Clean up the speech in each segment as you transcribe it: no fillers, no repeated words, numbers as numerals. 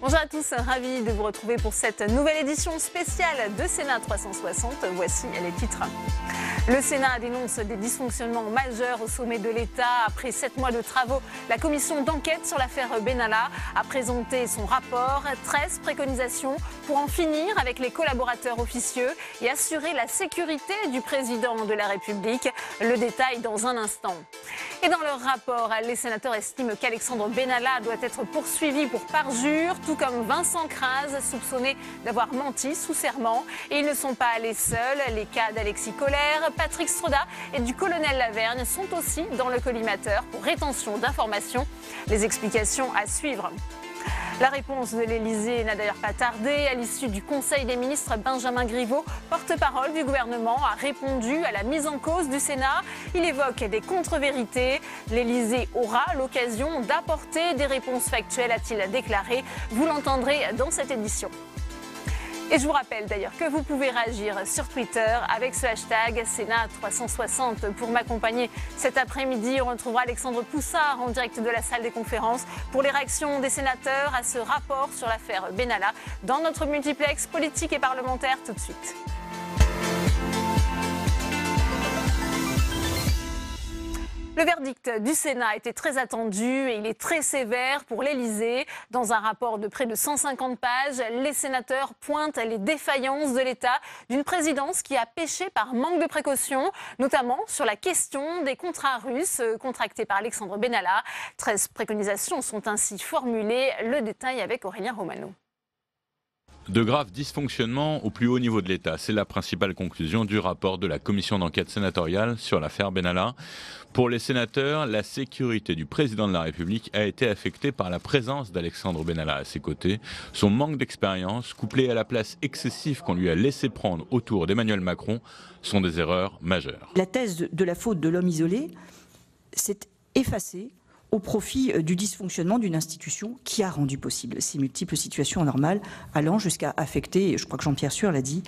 Bonjour à tous, ravi de vous retrouver pour cette nouvelle édition spéciale de Sénat 360. Voici les titres. Le Sénat dénonce des dysfonctionnements majeurs au sommet de l'État. Après 7 mois de travaux, la commission d'enquête sur l'affaire Benalla a présenté son rapport. 13 préconisations pour en finir avec les collaborateurs officieux et assurer la sécurité du président de la République. Le détail dans un instant. Et dans leur rapport, les sénateurs estiment qu'Alexandre Benalla doit être poursuivi pour parjure, tout comme Vincent Crase, soupçonné d'avoir menti sous serment. Et ils ne sont pas les seuls. Les cas d'Alexis Collère, Patrick Stroda et du colonel Lavergne sont aussi dans le collimateur pour rétention d'informations. Les explications à suivre. La réponse de l'Élysée n'a d'ailleurs pas tardé. À l'issue du Conseil des ministres, Benjamin Griveaux, porte-parole du gouvernement, a répondu à la mise en cause du Sénat. Il évoque des contre-vérités. L'Élysée aura l'occasion d'apporter des réponses factuelles, a-t-il déclaré. Vous l'entendrez dans cette édition. Et je vous rappelle d'ailleurs que vous pouvez réagir sur Twitter avec ce hashtag Sénat360. Pour m'accompagner cet après-midi, on retrouvera Alexandre Poussard en direct de la salle des conférences pour les réactions des sénateurs à ce rapport sur l'affaire Benalla dans notre multiplex politique et parlementaire tout de suite. Le verdict du Sénat était très attendu et il est très sévère pour l'Élysée. Dans un rapport de près de 150 pages, les sénateurs pointent les défaillances de l'État d'une présidence qui a péché par manque de précaution, notamment sur la question des contrats russes contractés par Alexandre Benalla. 13 préconisations sont ainsi formulées. Le détail avec Aurélien Romano. De graves dysfonctionnements au plus haut niveau de l'État, c'est la principale conclusion du rapport de la commission d'enquête sénatoriale sur l'affaire Benalla. Pour les sénateurs, la sécurité du président de la République a été affectée par la présence d'Alexandre Benalla à ses côtés. Son manque d'expérience, couplé à la place excessive qu'on lui a laissé prendre autour d'Emmanuel Macron, sont des erreurs majeures. La thèse de la faute de l'homme isolé s'est effacée au profit du dysfonctionnement d'une institution qui a rendu possible ces multiples situations anormales, allant jusqu'à affecter, et je crois que Jean-Pierre Sueur l'a dit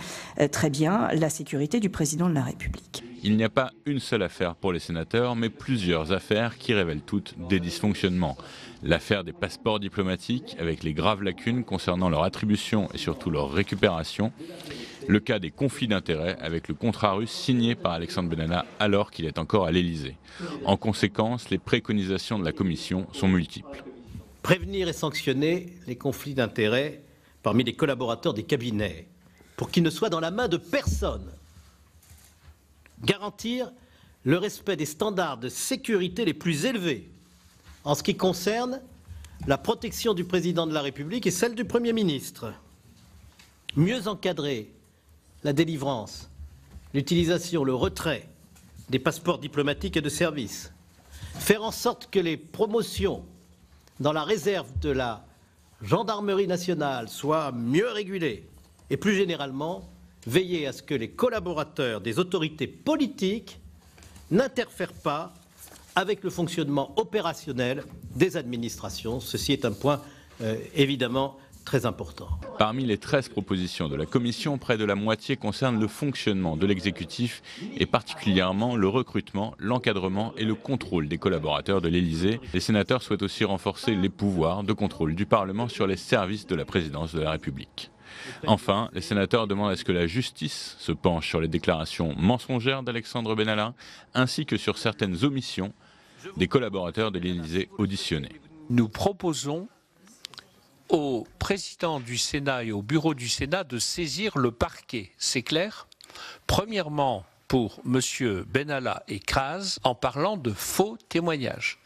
très bien, la sécurité du président de la République. Il n'y a pas une seule affaire pour les sénateurs, mais plusieurs affaires qui révèlent toutes des dysfonctionnements. L'affaire des passeports diplomatiques, avec les graves lacunes concernant leur attribution et surtout leur récupération. Le cas des conflits d'intérêts avec le contrat russe signé par Alexandre Benalla alors qu'il est encore à l'Élysée. En conséquence, les préconisations de la Commission sont multiples. Prévenir et sanctionner les conflits d'intérêts parmi les collaborateurs des cabinets pour qu'ils ne soient dans la main de personne. Garantir le respect des standards de sécurité les plus élevés en ce qui concerne la protection du président de la République et celle du Premier ministre. Mieux encadrer la délivrance, l'utilisation, le retrait des passeports diplomatiques et de service. Faire en sorte que les promotions dans la réserve de la gendarmerie nationale soient mieux régulées. Et plus généralement, veiller à ce que les collaborateurs des autorités politiques n'interfèrent pas avec le fonctionnement opérationnel des administrations. Ceci est un point évidemment très important. Parmi les 13 propositions de la Commission, près de la moitié concerne le fonctionnement de l'exécutif et particulièrement le recrutement, l'encadrement et le contrôle des collaborateurs de l'Élysée. Les sénateurs souhaitent aussi renforcer les pouvoirs de contrôle du Parlement sur les services de la présidence de la République. Enfin, les sénateurs demandent à ce que la justice se penche sur les déclarations mensongères d'Alexandre Benalla ainsi que sur certaines omissions des collaborateurs de l'Élysée auditionnés. Nous proposons au président du Sénat et au bureau du Sénat de saisir le parquet. C'est clair ? Premièrement, pour M. Benalla et Crase, en parlant de faux témoignages.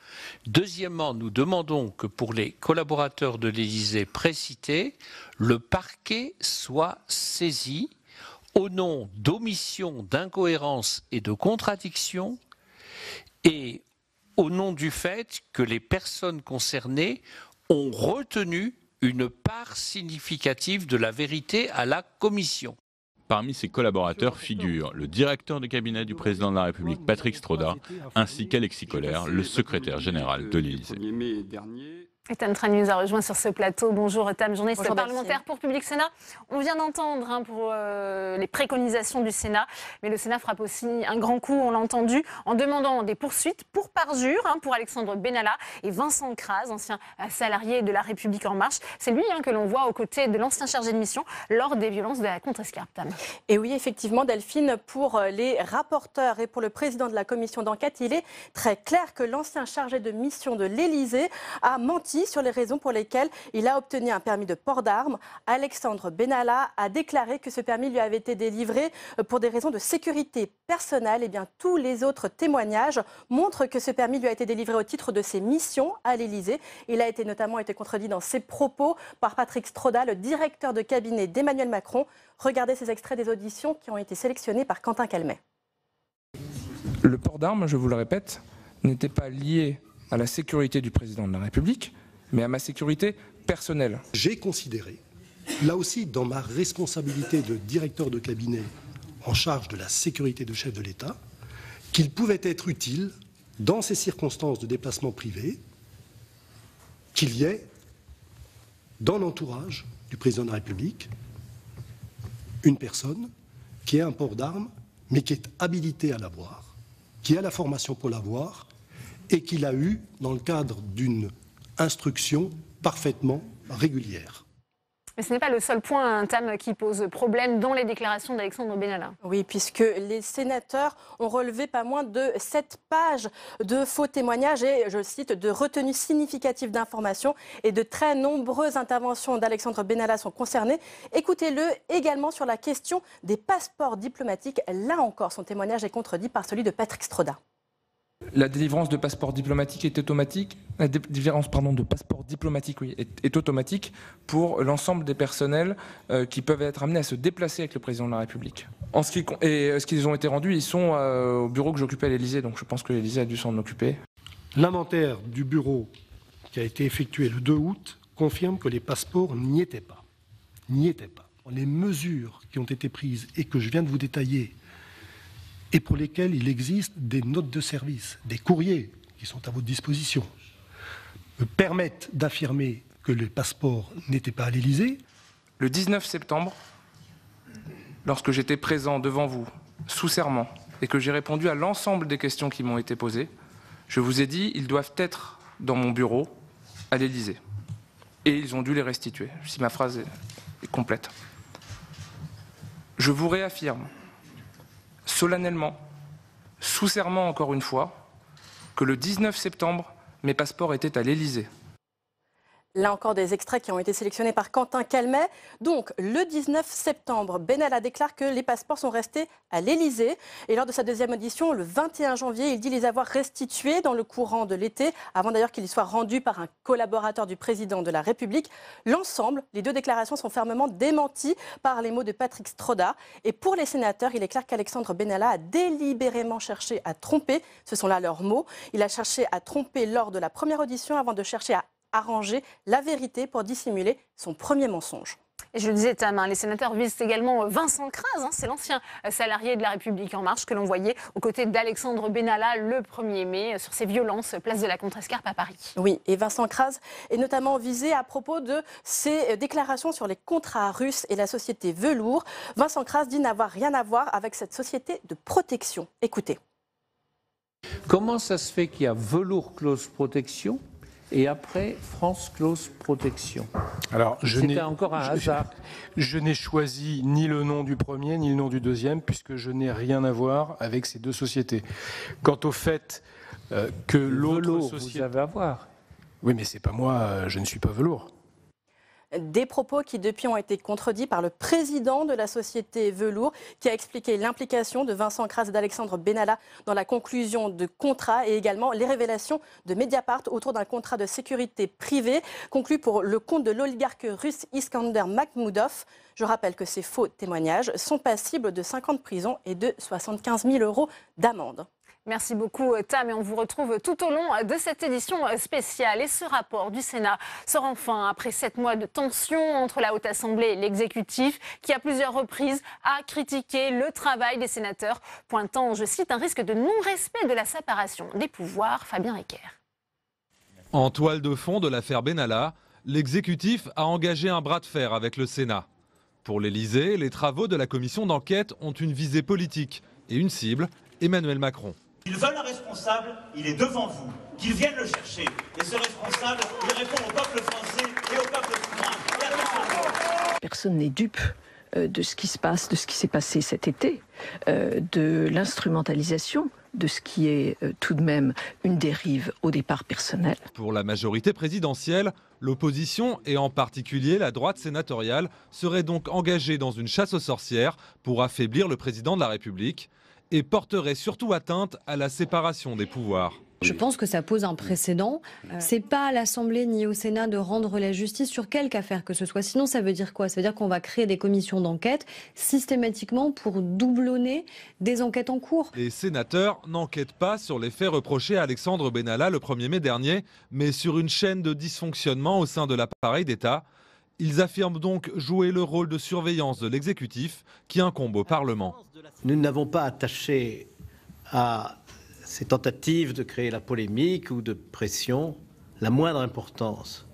Deuxièmement, nous demandons que pour les collaborateurs de l'Élysée précités, le parquet soit saisi au nom d'omissions, d'incohérences et de contradictions et au nom du fait que les personnes concernées ont retenu une part significative de la vérité à la Commission. Parmi ses collaborateurs figurent le directeur de cabinet du président de la République, Patrick Stroda, ainsi qu'Alexis Collère, le secrétaire général de l'Élysée. Et Tam Trane nous a rejoint sur ce plateau. Bonjour Tam, journaliste parlementaire pour Public Sénat. On vient d'entendre pour les préconisations du Sénat, mais le Sénat frappe aussi un grand coup, on l'a entendu, en demandant des poursuites pour parjure pour Alexandre Benalla et Vincent Crase, ancien salarié de La République En Marche. C'est lui que l'on voit aux côtés de l'ancien chargé de mission lors des violences de la contrescarpe. Tam. Et oui, effectivement, Delphine, pour les rapporteurs et pour le président de la commission d'enquête, il est très clair que l'ancien chargé de mission de l'Élysée a menti sur les raisons pour lesquelles il a obtenu un permis de port d'armes. Alexandre Benalla a déclaré que ce permis lui avait été délivré pour des raisons de sécurité personnelle. Et bien, tous les autres témoignages montrent que ce permis lui a été délivré au titre de ses missions à l'Élysée. Il a notamment été contredit dans ses propos par Patrick Stroda, le directeur de cabinet d'Emmanuel Macron. Regardez ces extraits des auditions qui ont été sélectionnés par Quentin Calmet. Le port d'armes, je vous le répète, n'était pas lié à la sécurité du président de la République, mais à ma sécurité personnelle. J'ai considéré, là aussi dans ma responsabilité de directeur de cabinet en charge de la sécurité de chef de l'État, qu'il pouvait être utile, dans ces circonstances de déplacement privé, qu'il y ait, dans l'entourage du président de la République, une personne qui ait un port d'armes, mais qui est habilitée à l'avoir, qui a la formation pour l'avoir, et qui l'a eu dans le cadre d'une instruction parfaitement régulière. Mais ce n'est pas le seul point, Tam, qui pose problème dans les déclarations d'Alexandre Benalla. Oui, puisque les sénateurs ont relevé pas moins de 7 pages de faux témoignages et, je cite, de retenues significatives d'informations, et de très nombreuses interventions d'Alexandre Benalla sont concernées. Écoutez-le également sur la question des passeports diplomatiques. Là encore, son témoignage est contredit par celui de Patrick Stroda. La délivrance de passeports diplomatiques est automatique. La délivrance de passeports diplomatiques est automatique pour l'ensemble des personnels qui peuvent être amenés à se déplacer avec le président de la République. Ce qu'ils ont été rendus, ils sont au bureau que j'occupais à l'Élysée, donc je pense que l'Élysée a dû s'en occuper. L'inventaire du bureau qui a été effectué le 2 août confirme que les passeports n'y étaient pas. N'y étaient pas. Les mesures qui ont été prises et que je viens de vous détailler, et pour lesquels il existe des notes de service, des courriers qui sont à votre disposition, me permettent d'affirmer que les passeports n'étaient pas à l'Élysée. Le 19 septembre, lorsque j'étais présent devant vous, sous serment, et que j'ai répondu à l'ensemble des questions qui m'ont été posées, je vous ai dit ils doivent être dans mon bureau à l'Élysée. Et ils ont dû les restituer, si ma phrase est complète. Je vous réaffirme solennellement, sous serment encore une fois, que le 19 septembre, mes passeports étaient à l'Élysée. Là encore, des extraits qui ont été sélectionnés par Quentin Calmet. Donc, le 19 septembre, Benalla déclare que les passeports sont restés à l'Élysée. Et lors de sa deuxième audition, le 21 janvier, il dit les avoir restitués dans le courant de l'été, avant d'ailleurs qu'ils soient rendus par un collaborateur du président de la République. L'ensemble, les deux déclarations sont fermement démenties par les mots de Patrick Stroda. Et pour les sénateurs, il est clair qu'Alexandre Benalla a délibérément cherché à tromper. Ce sont là leurs mots. Il a cherché à tromper lors de la première audition avant de chercher à arranger la vérité pour dissimuler son premier mensonge. Et je le disais, Tam, les sénateurs visent également Vincent Crase, c'est l'ancien salarié de La République En Marche que l'on voyait aux côtés d'Alexandre Benalla le 1er mai sur ces violences place de la Contrescarpe à Paris. Oui, et Vincent Crase est notamment visé à propos de ses déclarations sur les contrats russes et la société Velours. Vincent Crase dit n'avoir rien à voir avec cette société de protection. Écoutez. Comment ça se fait qu'il y a Velours Close Protection et après France Close Protection? Alors, c'était encore un hasard. Je n'ai choisi ni le nom du premier ni le nom du deuxième puisque je n'ai rien à voir avec ces deux sociétés. Quant au fait que l'autre société... Vous avez à voir. Oui, mais c'est pas moi, je ne suis pas Velours. Des propos qui depuis ont été contredits par le président de la société Velours qui a expliqué l'implication de Vincent Crase et d'Alexandre Benalla dans la conclusion de contrats et également les révélations de Mediapart autour d'un contrat de sécurité privée conclu pour le compte de l'oligarque russe Iskander Makhmoudov. Je rappelle que ces faux témoignages sont passibles de 5 ans de prison et de 75 000 € d'amende. Merci beaucoup, Tam, et on vous retrouve tout au long de cette édition spéciale. Et ce rapport du Sénat sort enfin après 7 mois de tension entre la Haute Assemblée et l'exécutif, qui à plusieurs reprises a critiqué le travail des sénateurs, pointant, je cite, un risque de non-respect de la séparation des pouvoirs. Fabien Ecker. En toile de fond de l'affaire Benalla, l'exécutif a engagé un bras de fer avec le Sénat. Pour l'Élysée, les travaux de la commission d'enquête ont une visée politique et une cible, Emmanuel Macron. Ils veulent un responsable, il est devant vous, qu'ils viennent le chercher. Et ce responsable, il répond au peuple français et au peuple souverain. Personne n'est dupe de ce qui se passe, de ce qui s'est passé cet été, de l'instrumentalisation de ce qui est tout de même une dérive au départ personnelle. Pour la majorité présidentielle, l'opposition, et en particulier la droite sénatoriale, serait donc engagée dans une chasse aux sorcières pour affaiblir le président de la République et porterait surtout atteinte à la séparation des pouvoirs. Je pense que ça pose un précédent. C'est pas à l'Assemblée ni au Sénat de rendre la justice sur quelque affaire que ce soit. Sinon, ça veut dire quoi? Ça veut dire qu'on va créer des commissions d'enquête systématiquement pour doublonner des enquêtes en cours. Les sénateurs n'enquêtent pas sur les faits reprochés à Alexandre Benalla le 1er mai dernier, mais sur une chaîne de dysfonctionnement au sein de l'appareil d'État. Ils affirment donc jouer le rôle de surveillance de l'exécutif qui incombe au Parlement. Nous n'avons pas attaché à ces tentatives de créer la polémique ou de pression la moindre importance.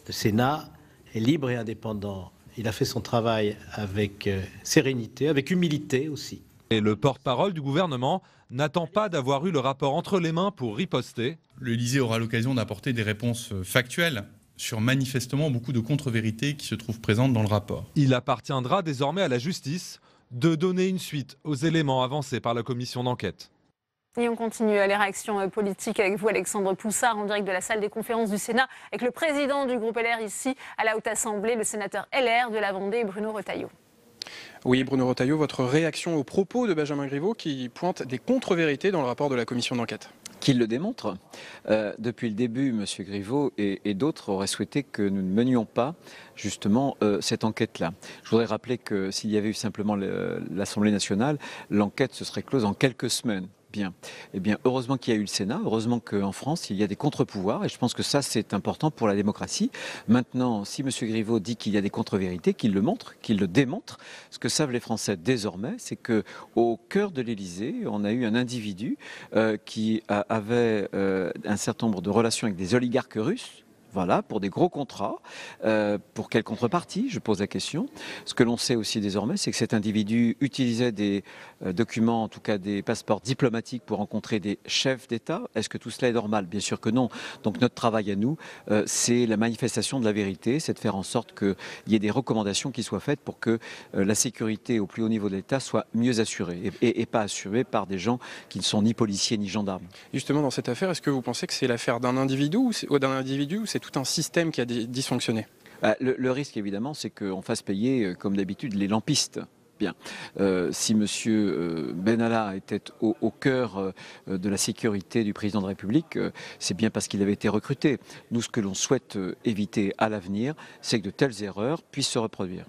Le Sénat est libre et indépendant. Il a fait son travail avec sérénité, avec humilité aussi. Et le porte-parole du gouvernement n'attend pas d'avoir eu le rapport entre les mains pour riposter. L'Élysée aura l'occasion d'apporter des réponses factuelles sur manifestement beaucoup de contre-vérités qui se trouvent présentes dans le rapport. Il appartiendra désormais à la justice de donner une suite aux éléments avancés par la commission d'enquête. Et on continue les réactions politiques avec vous, Alexandre Poussard, en direct de la salle des conférences du Sénat, avec le président du groupe LR ici à la Haute Assemblée, le sénateur LR de la Vendée, Bruno Retailleau. Oui, Bruno Retailleau, votre réaction aux propos de Benjamin Griveaux qui pointe des contre-vérités dans le rapport de la commission d'enquête. Qu'il le démontre. Depuis le début, M. Griveaux et d'autres auraient souhaité que nous ne menions pas justement cette enquête-là. Je voudrais rappeler que s'il y avait eu simplement l'Assemblée nationale, l'enquête se serait close en quelques semaines. Bien. Eh bien, heureusement qu'il y a eu le Sénat, heureusement qu'en France, il y a des contre-pouvoirs, et je pense que ça, c'est important pour la démocratie. Maintenant, si M. Griveaux dit qu'il y a des contre-vérités, qu'il le montre, qu'il le démontre. Ce que savent les Français désormais, c'est qu'au cœur de l'Élysée, on a eu un individu qui avait un certain nombre de relations avec des oligarques russes. Voilà, pour des gros contrats. Pour quelle contrepartie? Je pose la question. Ce que l'on sait aussi désormais, c'est que cet individu utilisait des documents, en tout cas des passeports diplomatiques pour rencontrer des chefs d'État. Est-ce que tout cela est normal? Bien sûr que non. Donc notre travail à nous, c'est la manifestation de la vérité, c'est de faire en sorte qu'il y ait des recommandations qui soient faites pour que la sécurité au plus haut niveau de l'État soit mieux assurée et pas assurée par des gens qui ne sont ni policiers ni gendarmes. Justement, dans cette affaire, est-ce que vous pensez que c'est l'affaire d'un individu ou c'est tout un système qui a dysfonctionné? Le risque, évidemment, c'est qu'on fasse payer, comme d'habitude, les lampistes. Bien. Si M. Benalla était au cœur de la sécurité du président de la République, c'est bien parce qu'il avait été recruté. Nous, ce que l'on souhaite éviter à l'avenir, c'est que de telles erreurs puissent se reproduire.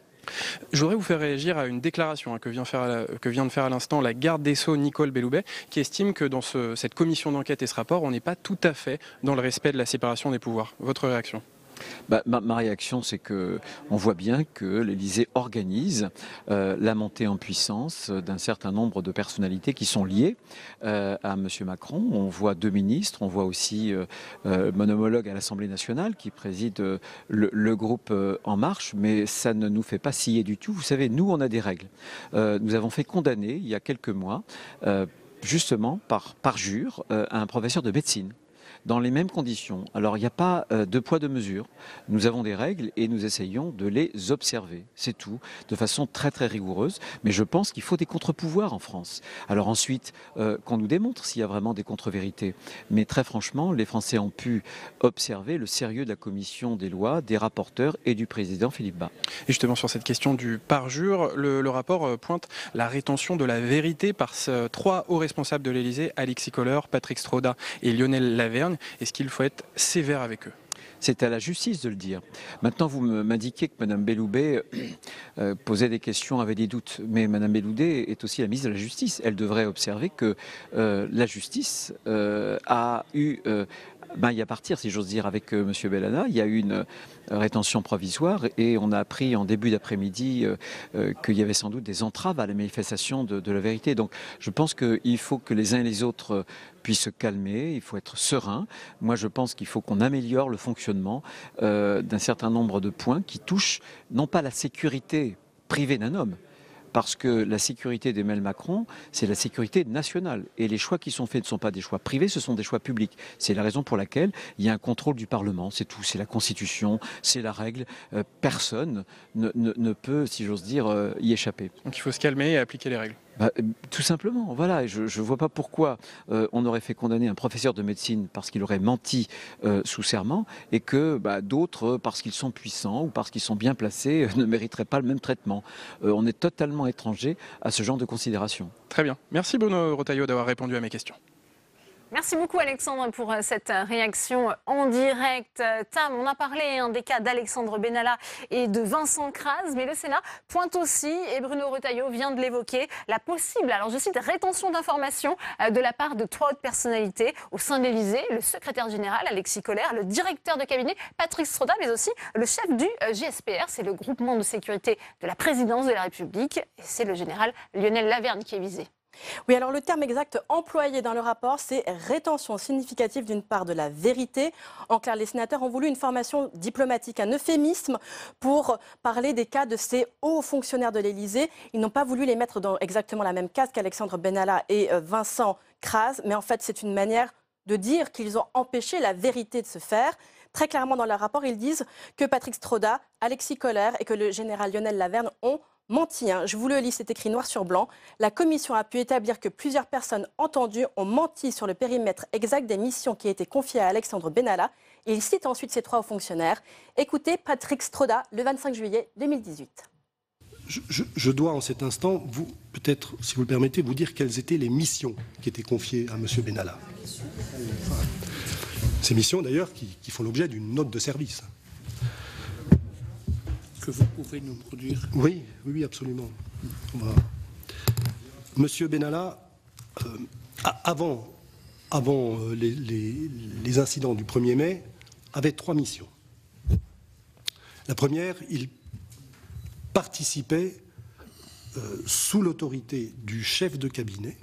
Je voudrais vous faire réagir à une déclaration que vient de faire à l'instant la garde des Sceaux Nicole Belloubet, qui estime que dans cette commission d'enquête et ce rapport, on n'est pas tout à fait dans le respect de la séparation des pouvoirs. Votre réaction? Ma réaction, c'est que on voit bien que l'Élysée organise la montée en puissance d'un certain nombre de personnalités qui sont liées à M. Macron. On voit 2 ministres, on voit aussi mon homologue à l'Assemblée nationale qui préside le groupe En Marche, mais ça ne nous fait pas scier du tout. Vous savez, nous, on a des règles. Nous avons fait condamner, il y a quelques mois, justement par parjure, un professeur de médecine. Dans les mêmes conditions. Alors, il n'y a pas de poids, de mesure. Nous avons des règles et nous essayons de les observer. C'est tout, de façon très très rigoureuse. Mais je pense qu'il faut des contre-pouvoirs en France. Alors ensuite, qu'on nous démontre s'il y a vraiment des contre-vérités. Mais très franchement, les Français ont pu observer le sérieux de la commission des lois, des rapporteurs et du président Philippe Bas. Et justement, sur cette question du parjure, le rapport pointe la rétention de la vérité par 3 hauts responsables de l'Élysée, Alexis Kohler, Patrick Stroda et Lionel Lavergne. Est-ce qu'il faut être sévère avec eux? C'est à la justice de le dire. Maintenant, vous m'indiquez que Mme Belloubet posait des questions, avait des doutes. Mais Mme Belloubet est aussi la ministre de la Justice. Elle devrait observer que la justice a eu y a partir, si j'ose dire, avec M. Benalla. Il y a eu une rétention provisoire et on a appris en début d'après-midi qu'il y avait sans doute des entraves à la manifestation de la vérité. Donc je pense qu'il faut que les uns et les autres puissent se calmer, il faut être serein. Moi je pense qu'il faut qu'on améliore le fonctionnement d'un certain nombre de points qui touchent non pas la sécurité privée d'un homme, parce que la sécurité d'Emmanuel Macron, c'est la sécurité nationale. Et les choix qui sont faits ne sont pas des choix privés, ce sont des choix publics. C'est la raison pour laquelle il y a un contrôle du Parlement, c'est tout. C'est la Constitution, c'est la règle. Personne ne peut, si j'ose dire, y échapper. Donc il faut se calmer et appliquer les règles. Tout simplement, voilà. Je ne vois pas pourquoi on aurait fait condamner un professeur de médecine parce qu'il aurait menti sous serment et que d'autres, parce qu'ils sont puissants ou parce qu'ils sont bien placés, ne mériteraient pas le même traitement. On est totalement étranger à ce genre de considération. Très bien. Merci Bruno Retailleau d'avoir répondu à mes questions. Merci beaucoup Alexandre pour cette réaction en direct. Tam, on a parlé des cas d'Alexandre Benalla et de Vincent Crase, mais le Sénat pointe aussi, et Bruno Retailleau vient de l'évoquer, la possible, alors je cite, rétention d'informations de la part de 3 autres personnalités au sein de l'Élysée, le secrétaire général Alexis Kohler, le directeur de cabinet Patrick Stroda, mais aussi le chef du GSPR, c'est le groupement de sécurité de la présidence de la République, et c'est le général Lionel Laverne qui est visé. Oui, alors le terme exact employé dans le rapport, c'est rétention significative d'une part de la vérité. En clair, les sénateurs ont voulu une formation diplomatique, un euphémisme pour parler des cas de ces hauts fonctionnaires de l'Élysée. Ils n'ont pas voulu les mettre dans exactement la même case qu'Alexandre Benalla et Vincent Crase, mais en fait, c'est une manière de dire qu'ils ont empêché la vérité de se faire. Très clairement, dans leur rapport, ils disent que Patrick Stroda, Alexis Kohler et que le général Lionel Laverne ont menti. Je vous le lis, c'est écrit noir sur blanc. La commission a pu établir que plusieurs personnes entendues ont menti sur le périmètre exact des missions qui étaient confiées à Alexandre Benalla. Et il cite ensuite ces 3 hauts fonctionnaires. Écoutez Patrick Stroda, le 25 juillet 2018. Je dois en cet instant, peut-être, si vous le permettez, vous dire quelles étaient les missions qui étaient confiées à M. Benalla. Ces missions, d'ailleurs, qui font l'objet d'une note de service. Que vous pouvez nous produire? Oui, absolument. Monsieur Benalla, avant les incidents du 1er mai, avait 3 missions. La première, il participait sous l'autorité du chef de cabinet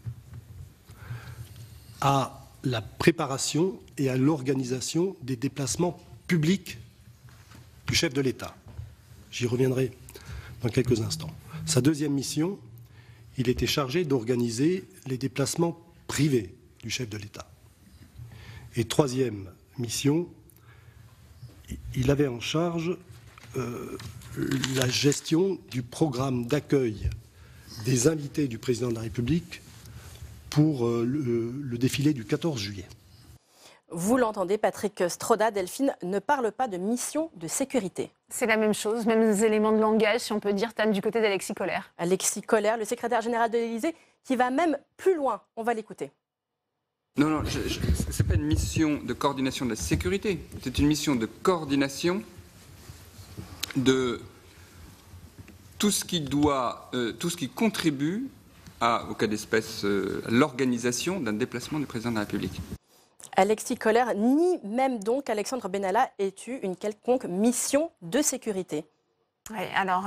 à la préparation et à l'organisation des déplacements publics du chef de l'État. J'y reviendrai dans quelques instants. Sa deuxième mission, il était chargé d'organiser les déplacements privés du chef de l'État. Et troisième mission, il avait en charge la gestion du programme d'accueil des invités du président de la République pour le défilé du 14 juillet. Vous l'entendez, Patrick Stroda, Delphine ne parle pas de mission de sécurité. C'est la même chose, même les éléments de langage, si on peut dire, Tam, du côté d'Alexis Kohler. Alexis Kohler, le secrétaire général de l'Élysée, qui va même plus loin. On va l'écouter. Non, ce n'est pas une mission de coordination de la sécurité, c'est une mission de coordination de tout ce qui contribue au cas d'espèce, à l'organisation d'un déplacement du président de la République. Alexis Kohler nie même donc qu'Alexandre Benalla ait eu une quelconque mission de sécurité. Oui, alors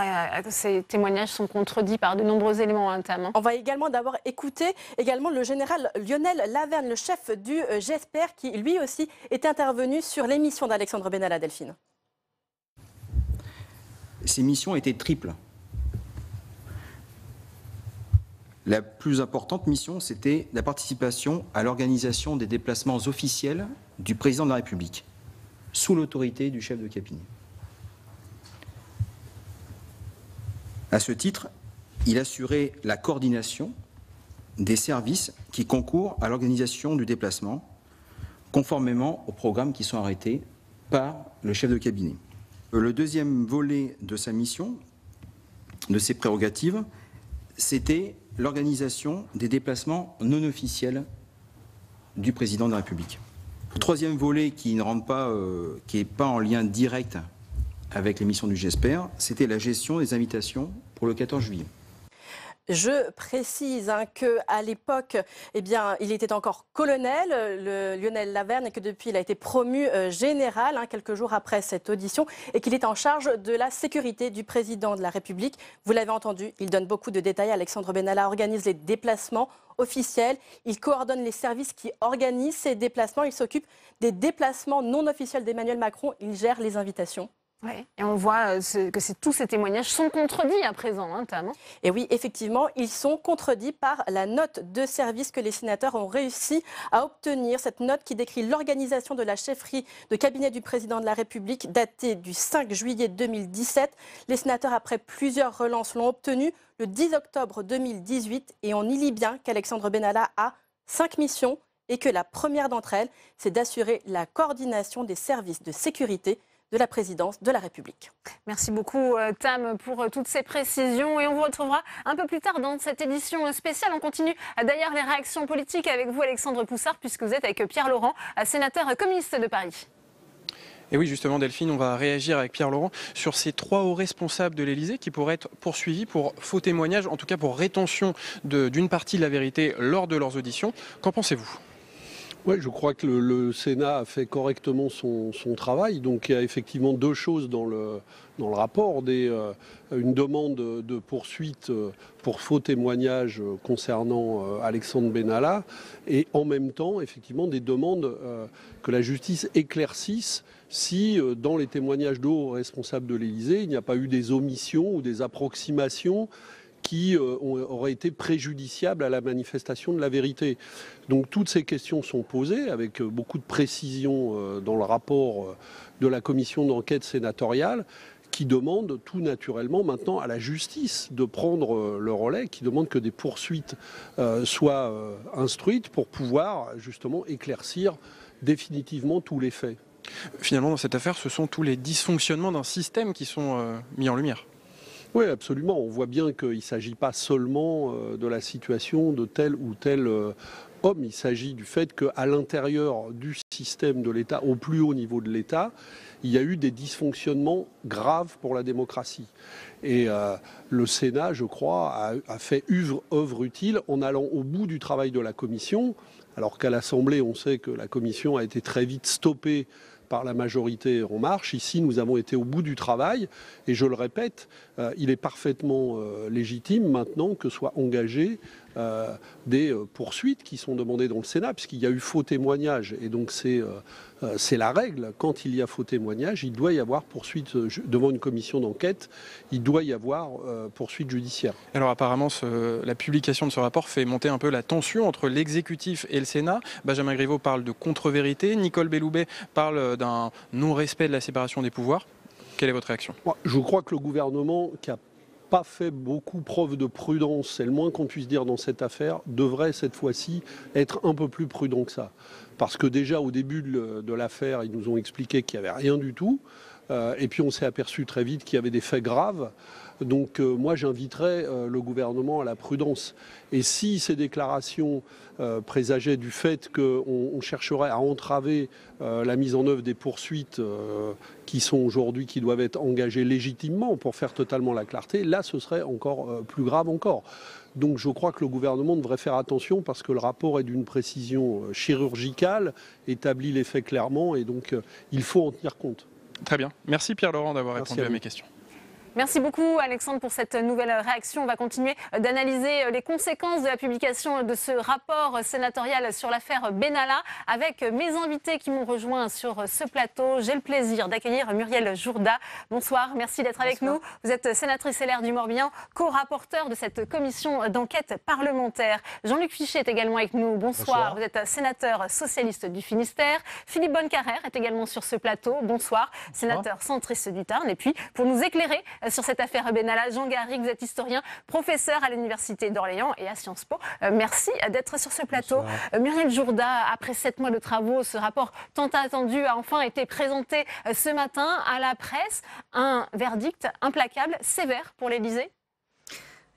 ces témoignages sont contredits par de nombreux éléments intimes. On va également d'abord écouter le général Lionel Laverne, le chef du GSPR, qui lui aussi est intervenu sur l'émission d'Alexandre Benalla, Delphine. Ces missions étaient triples. La plus importante mission, c'était la participation à l'organisation des déplacements officiels du président de la République, sous l'autorité du chef de cabinet. À ce titre, il assurait la coordination des services qui concourent à l'organisation du déplacement, conformément aux programmes qui sont arrêtés par le chef de cabinet. Le deuxième volet de sa mission, de ses prérogatives, c'était l'organisation des déplacements non officiels du président de la République. Le troisième volet qui n'est pas en lien direct avec les missions du GSPR, c'était la gestion des invitations pour le 14 juillet. Je précise qu'à l'époque, eh bien, il était encore colonel, Lionel Laverne, et que depuis, il a été promu général quelques jours après cette audition, et qu'il est en charge de la sécurité du président de la République. Vous l'avez entendu, il donne beaucoup de détails. Alexandre Benalla organise les déplacements officiels. Il coordonne les services qui organisent ces déplacements. Il s'occupe des déplacements non officiels d'Emmanuel Macron. Il gère les invitations. Ouais. Et on voit que tous ces témoignages sont contredits à présent, Tam. Et oui, effectivement, ils sont contredits par la note de service que les sénateurs ont réussi à obtenir. Cette note qui décrit l'organisation de la chefferie de cabinet du président de la République, datée du 5 juillet 2017. Les sénateurs, après plusieurs relances, l'ont obtenue le 10 octobre 2018. Et on y lit bien qu'Alexandre Benalla a 5 missions et que la première d'entre elles, c'est d'assurer la coordination des services de sécurité de la présidence de la République. Merci beaucoup Tam pour toutes ces précisions et on vous retrouvera un peu plus tard dans cette édition spéciale. On continue d'ailleurs les réactions politiques avec vous Alexandre Poussard puisque vous êtes avec Pierre Laurent, sénateur communiste de Paris. Et oui, justement, Delphine, on va réagir avec Pierre Laurent sur ces 3 hauts responsables de l'Élysée qui pourraient être poursuivis pour faux témoignage, en tout cas pour rétention d'une partie de la vérité lors de leurs auditions. Qu'en pensez-vous ? Oui, je crois que le Sénat a fait correctement son travail. Donc il y a effectivement 2 choses dans le rapport. Une demande de poursuite pour faux témoignage concernant Alexandre Benalla et en même temps effectivement des demandes que la justice éclaircisse si dans les témoignages de hauts responsables de l'Élysée, il n'y a pas eu des omissions ou des approximations qui auraient été préjudiciables à la manifestation de la vérité. Donc toutes ces questions sont posées avec beaucoup de précision dans le rapport de la commission d'enquête sénatoriale qui demande tout naturellement maintenant à la justice de prendre le relais, qui demande que des poursuites soient instruites pour pouvoir justement éclaircir définitivement tous les faits. Finalement, dans cette affaire, ce sont tous les dysfonctionnements d'un système qui sont mis en lumière. Oui, absolument. On voit bien qu'il ne s'agit pas seulement de la situation de tel ou tel homme. Il s'agit du fait qu'à l'intérieur du système de l'État, au plus haut niveau de l'État, il y a eu des dysfonctionnements graves pour la démocratie. Et le Sénat, je crois, a fait œuvre utile en allant au bout du travail de la Commission, alors qu'à l'Assemblée, on sait que la Commission a été très vite stoppée par la majorité En Marche. Ici, nous avons été au bout du travail et je le répète, il est parfaitement légitime maintenant que soient engagées des poursuites qui sont demandées dans le Sénat puisqu'il y a eu faux témoignage et donc c'est la règle. Quand il y a faux témoignage, il doit y avoir poursuite devant une commission d'enquête, il doit y avoir poursuite judiciaire. Alors apparemment, la publication de ce rapport fait monter un peu la tension entre l'exécutif et le Sénat. Benjamin Griveaux parle de contre-vérité, Nicole Belloubet parle d'un non-respect de la séparation des pouvoirs. Quelle est votre réaction ? Je crois que le gouvernement, qui a pas fait beaucoup preuve de prudence, c'est le moins qu'on puisse dire dans cette affaire, devrait cette fois-ci être un peu plus prudent que ça. Parce que déjà au début de l'affaire, ils nous ont expliqué qu'il n'y avait rien du tout. Et puis on s'est aperçu très vite qu'il y avait des faits graves. Donc moi j'inviterais le gouvernement à la prudence. Et si ces déclarations présageaient du fait qu'on chercherait à entraver la mise en œuvre des poursuites qui sont aujourd'hui, qui doivent être engagées légitimement pour faire totalement la clarté, là ce serait encore plus grave encore. Donc je crois que le gouvernement devrait faire attention parce que le rapport est d'une précision chirurgicale, établit les faits clairement et donc il faut en tenir compte. Très bien. Merci Pierre Laurent d'avoir répondu à mes questions. Merci beaucoup Alexandre pour cette nouvelle réaction. On va continuer d'analyser les conséquences de la publication de ce rapport sénatorial sur l'affaire Benalla avec mes invités qui m'ont rejoint sur ce plateau. J'ai le plaisir d'accueillir Muriel Jourda. Bonsoir, merci d'être avec nous. Vous êtes sénatrice LR du Morbihan, co-rapporteur de cette commission d'enquête parlementaire. Jean-Luc Fichet est également avec nous. Bonsoir. Vous êtes sénateur socialiste du Finistère. Philippe Bonnecarrère est également sur ce plateau. Bonsoir. Sénateur centriste du Tarn. Et puis, pour nous éclairer sur cette affaire Benalla, Jean Garrigue, vous êtes historien, professeur à l'Université d'Orléans et à Sciences Po. Merci d'être sur ce plateau. Muriel Jourda, après 7 mois de travaux, ce rapport tant attendu a enfin été présenté ce matin à la presse. Un verdict implacable, sévère pour l'Élysée.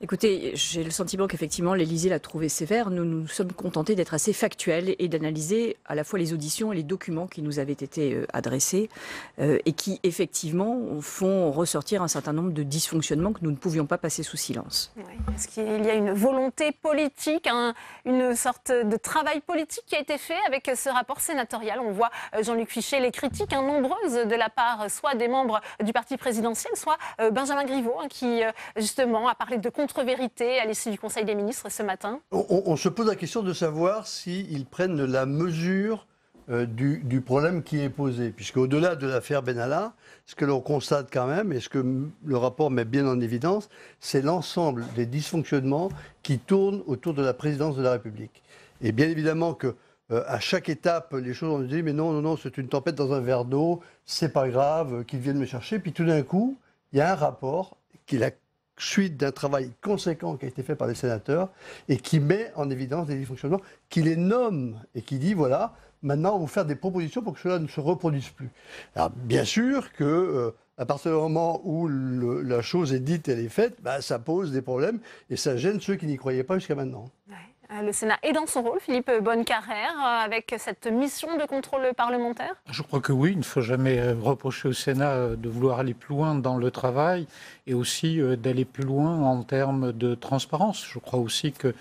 Écoutez, j'ai le sentiment qu'effectivement l'Élysée l'a trouvé sévère. Nous nous sommes contentés d'être assez factuels et d'analyser à la fois les auditions et les documents qui nous avaient été adressés et qui effectivement font ressortir un certain nombre de dysfonctionnements que nous ne pouvions pas passer sous silence. Oui. Est-ce qu'il y a une volonté politique, une sorte de travail politique qui a été fait avec ce rapport sénatorial? On voit, Jean-Luc Fichet, les critiques nombreuses de la part soit des membres du parti présidentiel, soit Benjamin Griveaux, qui justement a parlé de contre-vérité à l'issue du Conseil des ministres ce matin. On se pose la question de savoir s'ils prennent la mesure du problème qui est posé. Puisque au-delà de l'affaire Benalla, ce que l'on constate quand même, et ce que le rapport met bien en évidence, c'est l'ensemble des dysfonctionnements qui tournent autour de la présidence de la République. Et bien évidemment que à chaque étape, les choses, on nous dit mais non, c'est une tempête dans un verre d'eau, c'est pas grave, qu'ils viennent me chercher. Puis tout d'un coup, il y a un rapport qui est la suite d'un travail conséquent qui a été fait par les sénateurs et qui met en évidence des dysfonctionnements, qui les nomme et qui dit voilà, maintenant on va vous faire des propositions pour que cela ne se reproduise plus. Alors bien sûr que à partir du moment où la chose est dite et elle est faite, ça pose des problèmes et ça gêne ceux qui n'y croyaient pas jusqu'à maintenant. Ouais. Le Sénat est dans son rôle, Philippe Bonnecarrère, avec cette mission de contrôle parlementaire? Je crois que oui, il ne faut jamais reprocher au Sénat de vouloir aller plus loin dans le travail et aussi d'aller plus loin en termes de transparence. Je crois aussi que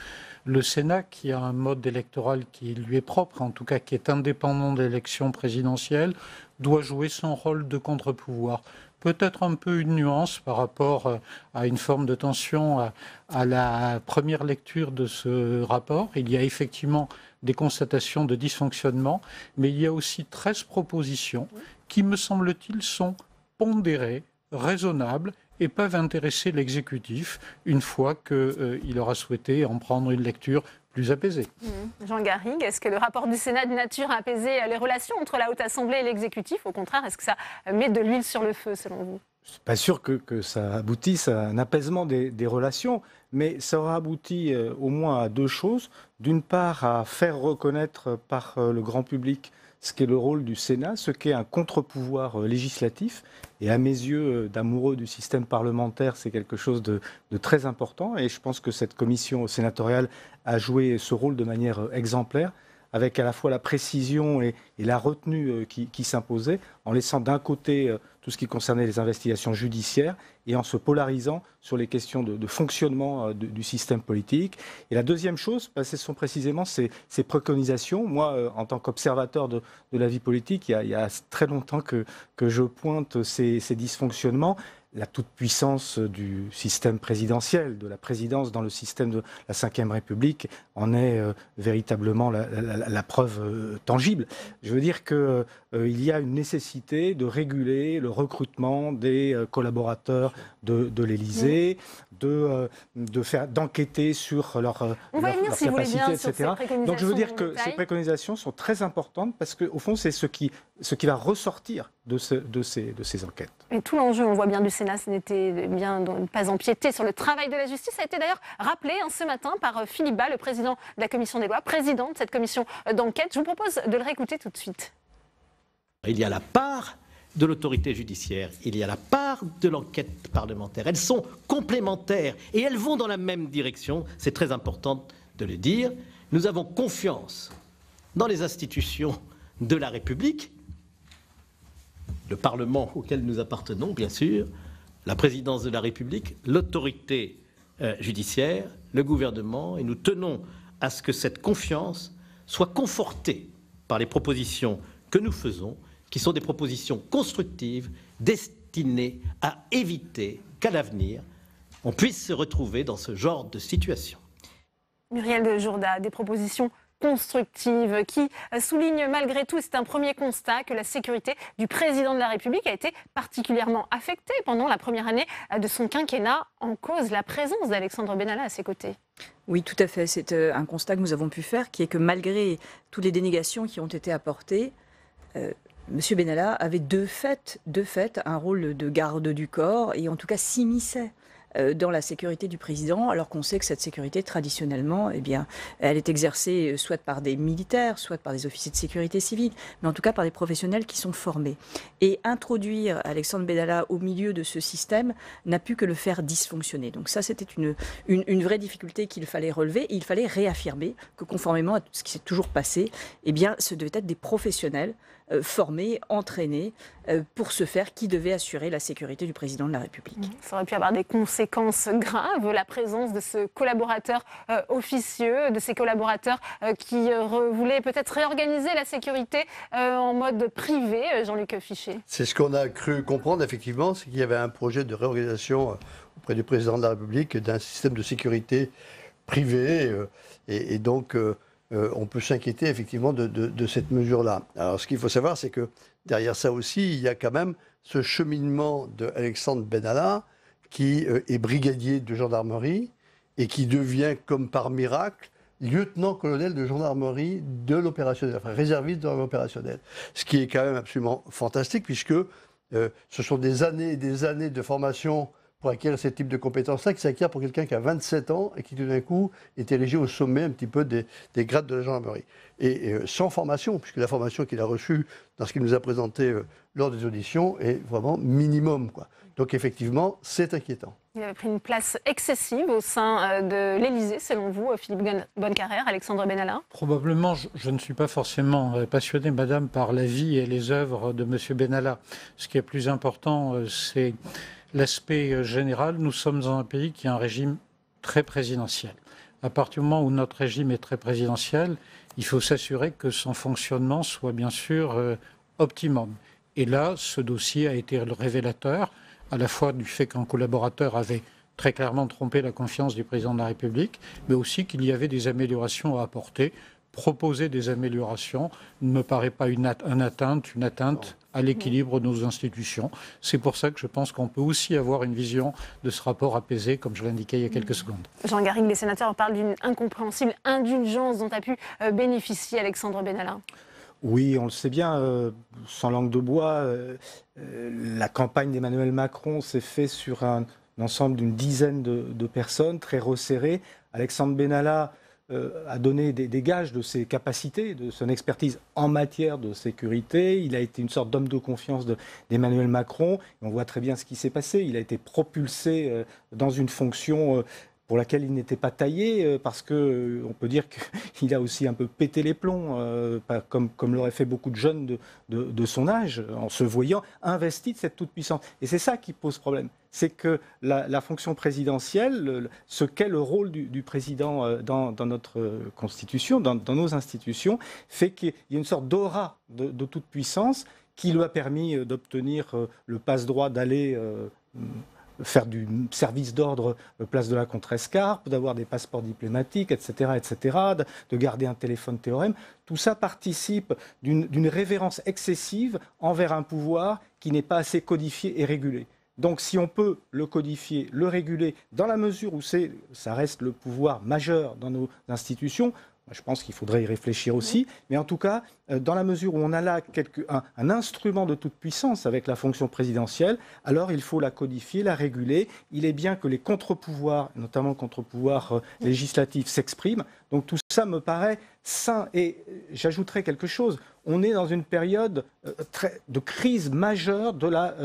le Sénat, qui a un mode électoral qui lui est propre, en tout cas qui est indépendant de l'élection présidentielle, doit jouer son rôle de contre-pouvoir. Peut-être un peu une nuance par rapport à une forme de tension à la première lecture de ce rapport. Il y a effectivement des constatations de dysfonctionnement, mais il y a aussi 13 propositions qui, me semble-t-il, sont pondérées, raisonnables et peuvent intéresser l'exécutif une fois qu'il aura souhaité en prendre une lecture plus apaisée. Jean Garrigue, est-ce que le rapport du Sénat est de nature à apaiser les relations entre la Haute Assemblée et l'exécutif? Au contraire, est-ce que ça met de l'huile sur le feu, selon vous? Je ne suis pas sûr que ça aboutisse à un apaisement des relations, mais ça aura abouti au moins à deux choses. D'une part, à faire reconnaître par le grand public ce qu'est le rôle du Sénat, ce qu'est un contre-pouvoir législatif. Et à mes yeux, d'amoureux du système parlementaire, c'est quelque chose de très important. Et je pense que cette commission sénatoriale a joué ce rôle de manière exemplaire, avec à la fois la précision et la retenue qui s'imposait, en laissant d'un côté tout ce qui concernait les investigations judiciaires et en se polarisant sur les questions de fonctionnement du système politique. Et la deuxième chose, ce sont précisément ces préconisations. Moi, en tant qu'observateur de la vie politique, il y a très longtemps que je pointe ces dysfonctionnements. La toute-puissance du système présidentiel, de la présidence dans le système de la Ve République en est véritablement la preuve tangible. Je veux dire qu'il y a une nécessité de réguler le recrutement des collaborateurs de l'Élysée, d'enquêter sur leur capacité, etc. Donc je veux dire que ces préconisations sont très importantes parce qu'au fond, c'est ce qui va ressortir de ces enquêtes. Et tout l'enjeu, on voit bien, du Sénat, ce n'était bien de ne pas empiéter sur le travail de la justice. Ça a été d'ailleurs rappelé ce matin par Philippe Bas, le président de la Commission des lois, président de cette commission d'enquête. Je vous propose de le réécouter tout de suite. Il y a la part de l'autorité judiciaire, il y a la part de l'enquête parlementaire. Elles sont complémentaires et elles vont dans la même direction. C'est très important de le dire. Nous avons confiance dans les institutions de la République, le Parlement auquel nous appartenons, bien sûr, la présidence de la République, l'autorité judiciaire, le gouvernement, et nous tenons à ce que cette confiance soit confortée par les propositions que nous faisons, qui sont des propositions constructives, destinées à éviter qu'à l'avenir, on puisse se retrouver dans ce genre de situation. Muriel de Jourda, des propositions constructives qui soulignent malgré tout, c'est un premier constat, que la sécurité du président de la République a été particulièrement affectée pendant la première année de son quinquennat, en cause la présence d'Alexandre Benalla à ses côtés. Oui, tout à fait. C'est un constat que nous avons pu faire, qui est que malgré toutes les dénégations qui ont été apportées, M. Benalla avait de fait un rôle de garde du corps et en tout cas s'immisçait dans la sécurité du président, alors qu'on sait que cette sécurité, traditionnellement, eh bien, elle est exercée soit par des militaires, soit par des officiers de sécurité civile, mais en tout cas par des professionnels qui sont formés. Et introduire Alexandre Benalla au milieu de ce système n'a pu que le faire dysfonctionner. Donc ça, c'était une vraie difficulté qu'il fallait relever, et il fallait réaffirmer que conformément à ce qui s'est toujours passé, eh bien, ce devait être des professionnels formés, entraînés, pour ce faire, qui devaient assurer la sécurité du président de la République. Ça aurait pu avoir des conséquences graves, la présence de ce collaborateur officieux, de ces collaborateurs qui voulaient peut-être réorganiser la sécurité en mode privé, Jean-Luc Fichet. C'est ce qu'on a cru comprendre, effectivement, c'est qu'il y avait un projet de réorganisation auprès du président de la République d'un système de sécurité privé, et donc on peut s'inquiéter effectivement de cette mesure-là. Alors ce qu'il faut savoir, c'est que derrière ça aussi, il y a quand même ce cheminement de Alexandre Benalla, qui est brigadier de gendarmerie et qui devient, comme par miracle, lieutenant-colonel de gendarmerie de l'opérationnel, enfin réserviste de l'opérationnel. Ce qui est quand même absolument fantastique, puisque ce sont des années et des années de formation pour acquérir ce type de compétences-là, qui s'acquiert pour quelqu'un qui a 27 ans et qui tout d'un coup est érigé au sommet un petit peu des grades de la gendarmerie. Et sans formation, puisque la formation qu'il a reçue dans ce qu'il nous a présenté lors des auditions est vraiment minimum, quoi. Donc effectivement, c'est inquiétant. Il avait pris une place excessive au sein de l'Élysée, selon vous, Philippe Bonnecarrère, Alexandre Benalla? Probablement, je ne suis pas forcément passionné, madame, par la vie et les œuvres de M. Benalla. Ce qui est plus important, c'est l'aspect général. Nous sommes dans un pays qui a un régime très présidentiel. À partir du moment où notre régime est très présidentiel, il faut s'assurer que son fonctionnement soit bien sûr optimum. Et là, ce dossier a été le révélateur, à la fois du fait qu'un collaborateur avait très clairement trompé la confiance du président de la République, mais aussi qu'il y avait des améliorations à apporter. Proposer des améliorations ne me paraît pas une atteinte à l'équilibre de nos institutions. C'est pour ça que je pense qu'on peut aussi avoir une vision de ce rapport apaisé, comme je l'indiquais il y a quelques secondes. Jean Garrigue, les sénateurs parlent d'une incompréhensible indulgence dont a pu bénéficier Alexandre Benalla. Oui, on le sait bien, sans langue de bois, la campagne d'Emmanuel Macron s'est faite sur un ensemble d'une dizaine de personnes, très resserrées. Alexandre Benalla a donné des gages de ses capacités, de son expertise en matière de sécurité. Il a été une sorte d'homme de confiance d'Emmanuel Macron. Et on voit très bien ce qui s'est passé. Il a été propulsé dans une fonction pour laquelle il n'était pas taillé, parce que on peut dire qu'il a aussi un peu pété les plombs, comme l'auraient fait beaucoup de jeunes de son âge, en se voyant investi de cette toute-puissance. Et c'est ça qui pose problème. C'est que la fonction présidentielle, ce qu'est le rôle du président dans notre Constitution, dans nos institutions, fait qu'il y a une sorte d'aura de toute-puissance qui lui a permis d'obtenir le passe-droit d'aller faire du service d'ordre place de la Contrescarpe, d'avoir des passeports diplomatiques, etc., de garder un téléphone théorème. Tout ça participe d'une révérence excessive envers un pouvoir qui n'est pas assez codifié et régulé. Donc si on peut le codifier, le réguler, dans la mesure où ça reste le pouvoir majeur dans nos institutions, je pense qu'il faudrait y réfléchir aussi, mais en tout cas, dans la mesure où on a là un instrument de toute puissance avec la fonction présidentielle, alors il faut la codifier, la réguler. Il est bien que les contre-pouvoirs, notamment le contre-pouvoir législatif, s'expriment. Donc tout ça me paraît sain. Et j'ajouterai quelque chose. On est dans une période de crise majeure de la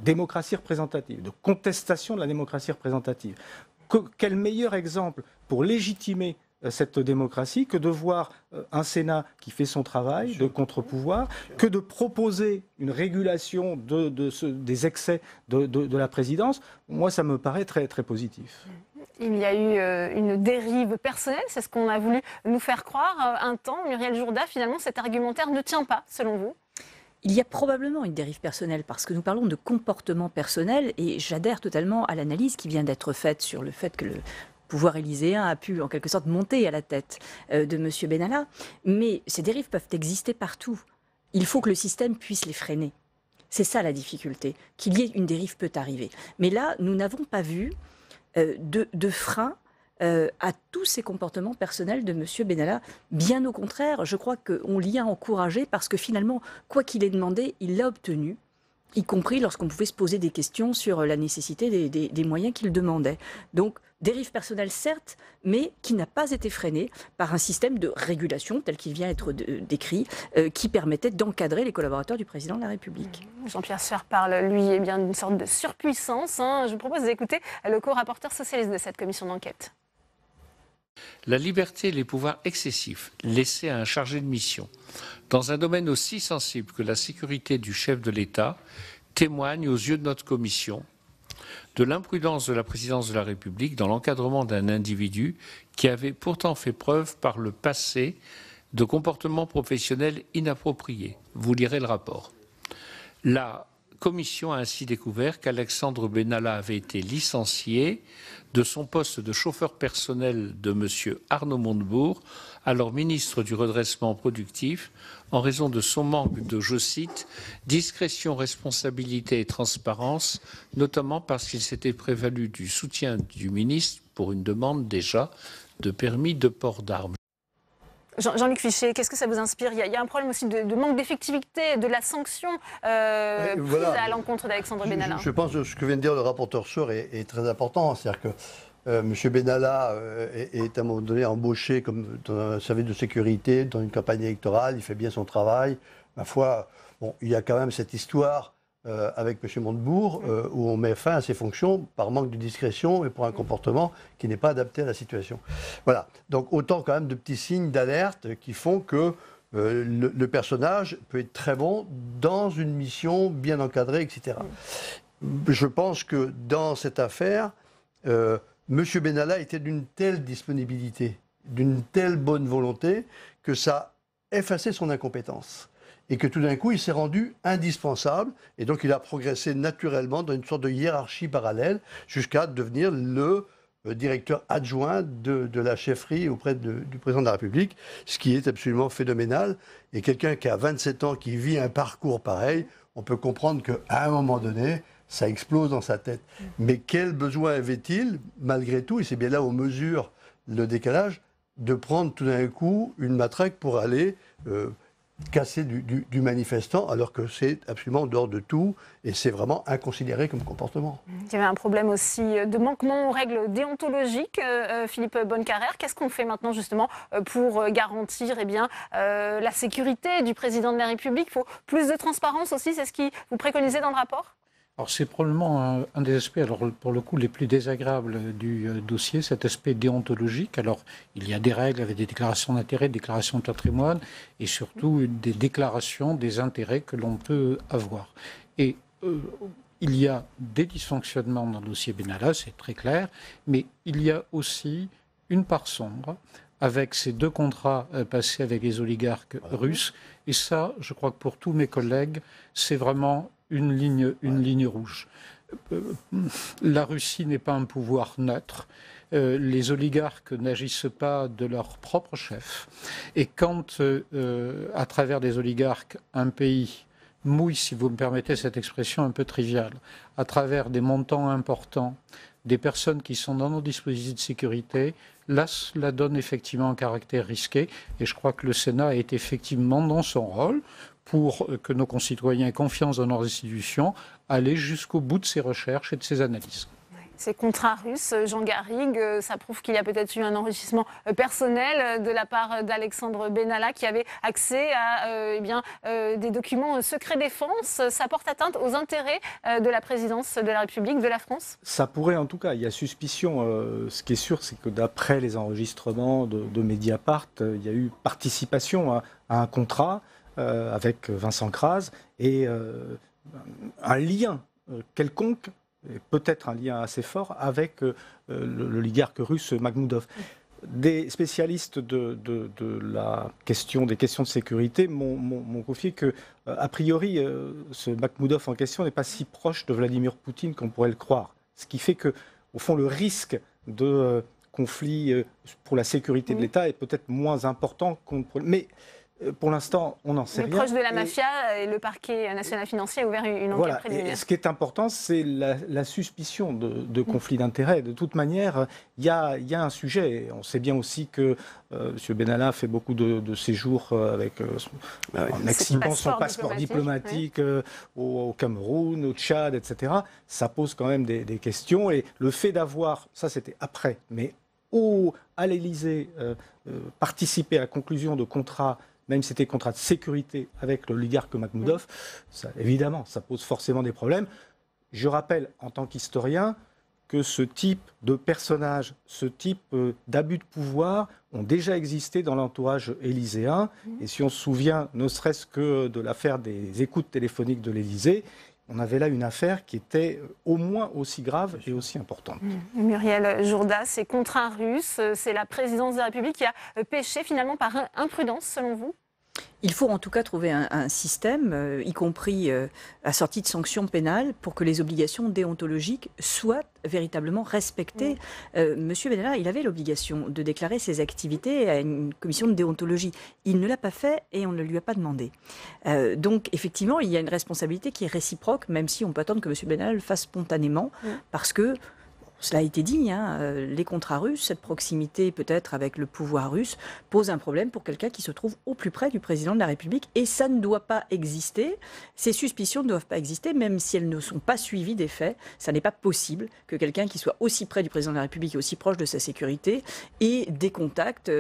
démocratie représentative, de contestation de la démocratie représentative. Quel meilleur exemple pour légitimer cette démocratie que de voir un Sénat qui fait son travail de contre-pouvoir, que de proposer une régulation des excès de la présidence. Moi, ça me paraît très, très positif. Il y a eu une dérive personnelle, c'est ce qu'on a voulu nous faire croire un temps. Muriel Jourda, finalement, cet argumentaire ne tient pas, selon vous? Il y a probablement une dérive personnelle parce que nous parlons de comportement personnel et j'adhère totalement à l'analyse qui vient d'être faite sur le fait que le pouvoir élyséen a pu en quelque sorte monter à la tête de M. Benalla. Mais ces dérives peuvent exister partout. Il faut que le système puisse les freiner. C'est ça la difficulté. Qu'il y ait une dérive peut arriver. Mais là, nous n'avons pas vu de frein à tous ces comportements personnels de M. Benalla. Bien au contraire, je crois qu'on l'y a encouragé parce que finalement, quoi qu'il ait demandé, il l'a obtenu. y compris lorsqu'on pouvait se poser des questions sur la nécessité des moyens qu'il demandait. Donc, dérive personnelle, certes, mais qui n'a pas été freinée par un système de régulation tel qu'il vient être décrit, qui permettait d'encadrer les collaborateurs du président de la République. Jean-Pierre Sueur parle, lui, bien d'une sorte de surpuissance. Je vous propose d'écouter le co-rapporteur socialiste de cette commission d'enquête. La liberté et les pouvoirs excessifs laissés à un chargé de mission dans un domaine aussi sensible que la sécurité du chef de l'État témoignent aux yeux de notre commission de l'imprudence de la présidence de la République dans l'encadrement d'un individu qui avait pourtant fait preuve par le passé de comportements professionnels inappropriés. Vous lirez le rapport. La commission a ainsi découvert qu'Alexandre Benalla avait été licencié de son poste de chauffeur personnel de M. Arnaud Montebourg, alors ministre du redressement productif, en raison de son manque de, je cite, discrétion, responsabilité et transparence, notamment parce qu'il s'était prévalu du soutien du ministre pour une demande déjà de permis de port d'armes. Jean-Luc Fichet, qu'est-ce que ça vous inspire ? Il y a un problème aussi de manque d'effectivité, de la sanction prise à l'encontre d'Alexandre Benalla. Je pense que ce que vient de dire le rapporteur Sueur est très important. C'est-à-dire que M. Benalla est à un moment donné embauché comme dans un service de sécurité, dans une campagne électorale, il fait bien son travail. Ma foi, bon, il y a quand même cette histoire avec M. Montebourg, où on met fin à ses fonctions par manque de discrétion et pour un comportement qui n'est pas adapté à la situation. Voilà. Donc autant quand même de petits signes d'alerte qui font que le personnage peut être très bon dans une mission bien encadrée, etc. Je pense que dans cette affaire, M. Benalla était d'une telle disponibilité, d'une telle bonne volonté, que ça a effacé son incompétence. Et que tout d'un coup, il s'est rendu indispensable. Et donc, il a progressé naturellement dans une sorte de hiérarchie parallèle jusqu'à devenir le directeur adjoint de la chefferie auprès du président de la République, ce qui est absolument phénoménal. Et quelqu'un qui a 27 ans, qui vit un parcours pareil, on peut comprendre qu'à un moment donné, ça explose dans sa tête. Mais quel besoin avait-il, malgré tout, et c'est bien là où on mesure le décalage, de prendre tout d'un coup une matraque pour aller casser du manifestant, alors que c'est absolument en dehors de tout, et c'est vraiment inconsidéré comme comportement. Il y avait un problème aussi de manquement aux règles déontologiques, Philippe Bonnecarrère. Qu'est-ce qu'on fait maintenant justement pour garantir la sécurité du président de la République ? Il faut plus de transparence aussi, c'est ce que vous préconisez dans le rapport ? Alors c'est probablement un des aspects, alors pour le coup, les plus désagréables du dossier, cet aspect déontologique. Alors il y a des règles avec des déclarations d'intérêts, des déclarations de patrimoine et surtout des déclarations des intérêts que l'on peut avoir. Et il y a des dysfonctionnements dans le dossier Benalla, c'est très clair, mais il y a aussi une part sombre avec ces 2 contrats passés avec les oligarques russes. Et ça, je crois que pour tous mes collègues, c'est vraiment une ligne rouge. La Russie n'est pas un pouvoir neutre. Les oligarques n'agissent pas de leur propre chef. Et quand, à travers des oligarques, un pays mouille, si vous me permettez cette expression un peu triviale, à travers des montants importants, des personnes qui sont dans nos dispositifs de sécurité, là, cela donne effectivement un caractère risqué. Et je crois que le Sénat est effectivement dans son rôle pour que nos concitoyens aient confiance dans leurs institutions, aller jusqu'au bout de ces recherches et de ces analyses. Ces contrats russes, Jean Garrigue, ça prouve qu'il y a peut-être eu un enrichissement personnel de la part d'Alexandre Benalla qui avait accès à des documents secret défense. Ça porte atteinte aux intérêts de la présidence de la République, de la France ? Ça pourrait en tout cas. Il y a suspicion. Ce qui est sûr, c'est que d'après les enregistrements de Mediapart, il y a eu participation à un contrat avec Vincent Kras et un lien quelconque, et peut-être un lien assez fort avec l'oligarque russe Makhmoudov. Des spécialistes de la question, des questions de sécurité m'ont confié que, a priori, ce Makhmoudov en question n'est pas si proche de Vladimir Poutine qu'on pourrait le croire. Ce qui fait que, au fond, le risque de conflit pour la sécurité de l'État est peut-être moins important qu'on pourrait. Mais Pour l'instant, on n'en sait rien. Proche de la mafia, et le parquet national financier a ouvert une enquête préliminaire. Et ce qui est important, c'est la suspicion de conflit d'intérêts. De toute manière, il y a un sujet. On sait bien aussi que M. Benalla fait beaucoup de séjours en exhibant son passeport diplomatique au Cameroun, au Tchad, etc. Ça pose quand même des questions. Et le fait d'avoir, ça c'était après, mais à l'Élysée, participer à la conclusion de contrats, même si c'était contrat de sécurité avec l'oligarque Makhmoudov, évidemment, ça pose forcément des problèmes. Je rappelle, en tant qu'historien, que ce type de personnages, ce type d'abus de pouvoir ont déjà existé dans l'entourage élyséen. Et si on se souvient, ne serait-ce que de l'affaire des écoutes téléphoniques de l'Élysée, on avait là une affaire qui était au moins aussi grave et aussi importante. Muriel Jourda, ces contrats russes, c'est la présidence de la République qui a péché finalement par imprudence, selon vous ? Il faut en tout cas trouver un système, y compris assorti de sanctions pénales, pour que les obligations déontologiques soient véritablement respectées. Monsieur Benalla, il avait l'obligation de déclarer ses activités à une commission de déontologie. Il ne l'a pas fait et on ne lui a pas demandé. Donc effectivement, il y a une responsabilité qui est réciproque, même si on peut attendre que monsieur Benalla le fasse spontanément, parce que cela a été dit, les contrats russes, cette proximité peut-être avec le pouvoir russe, pose un problème pour quelqu'un qui se trouve au plus près du président de la République. Et ça ne doit pas exister. Ces suspicions ne doivent pas exister, même si elles ne sont pas suivies des faits. Ça n'est pas possible que quelqu'un qui soit aussi près du président de la République et aussi proche de sa sécurité ait des contacts,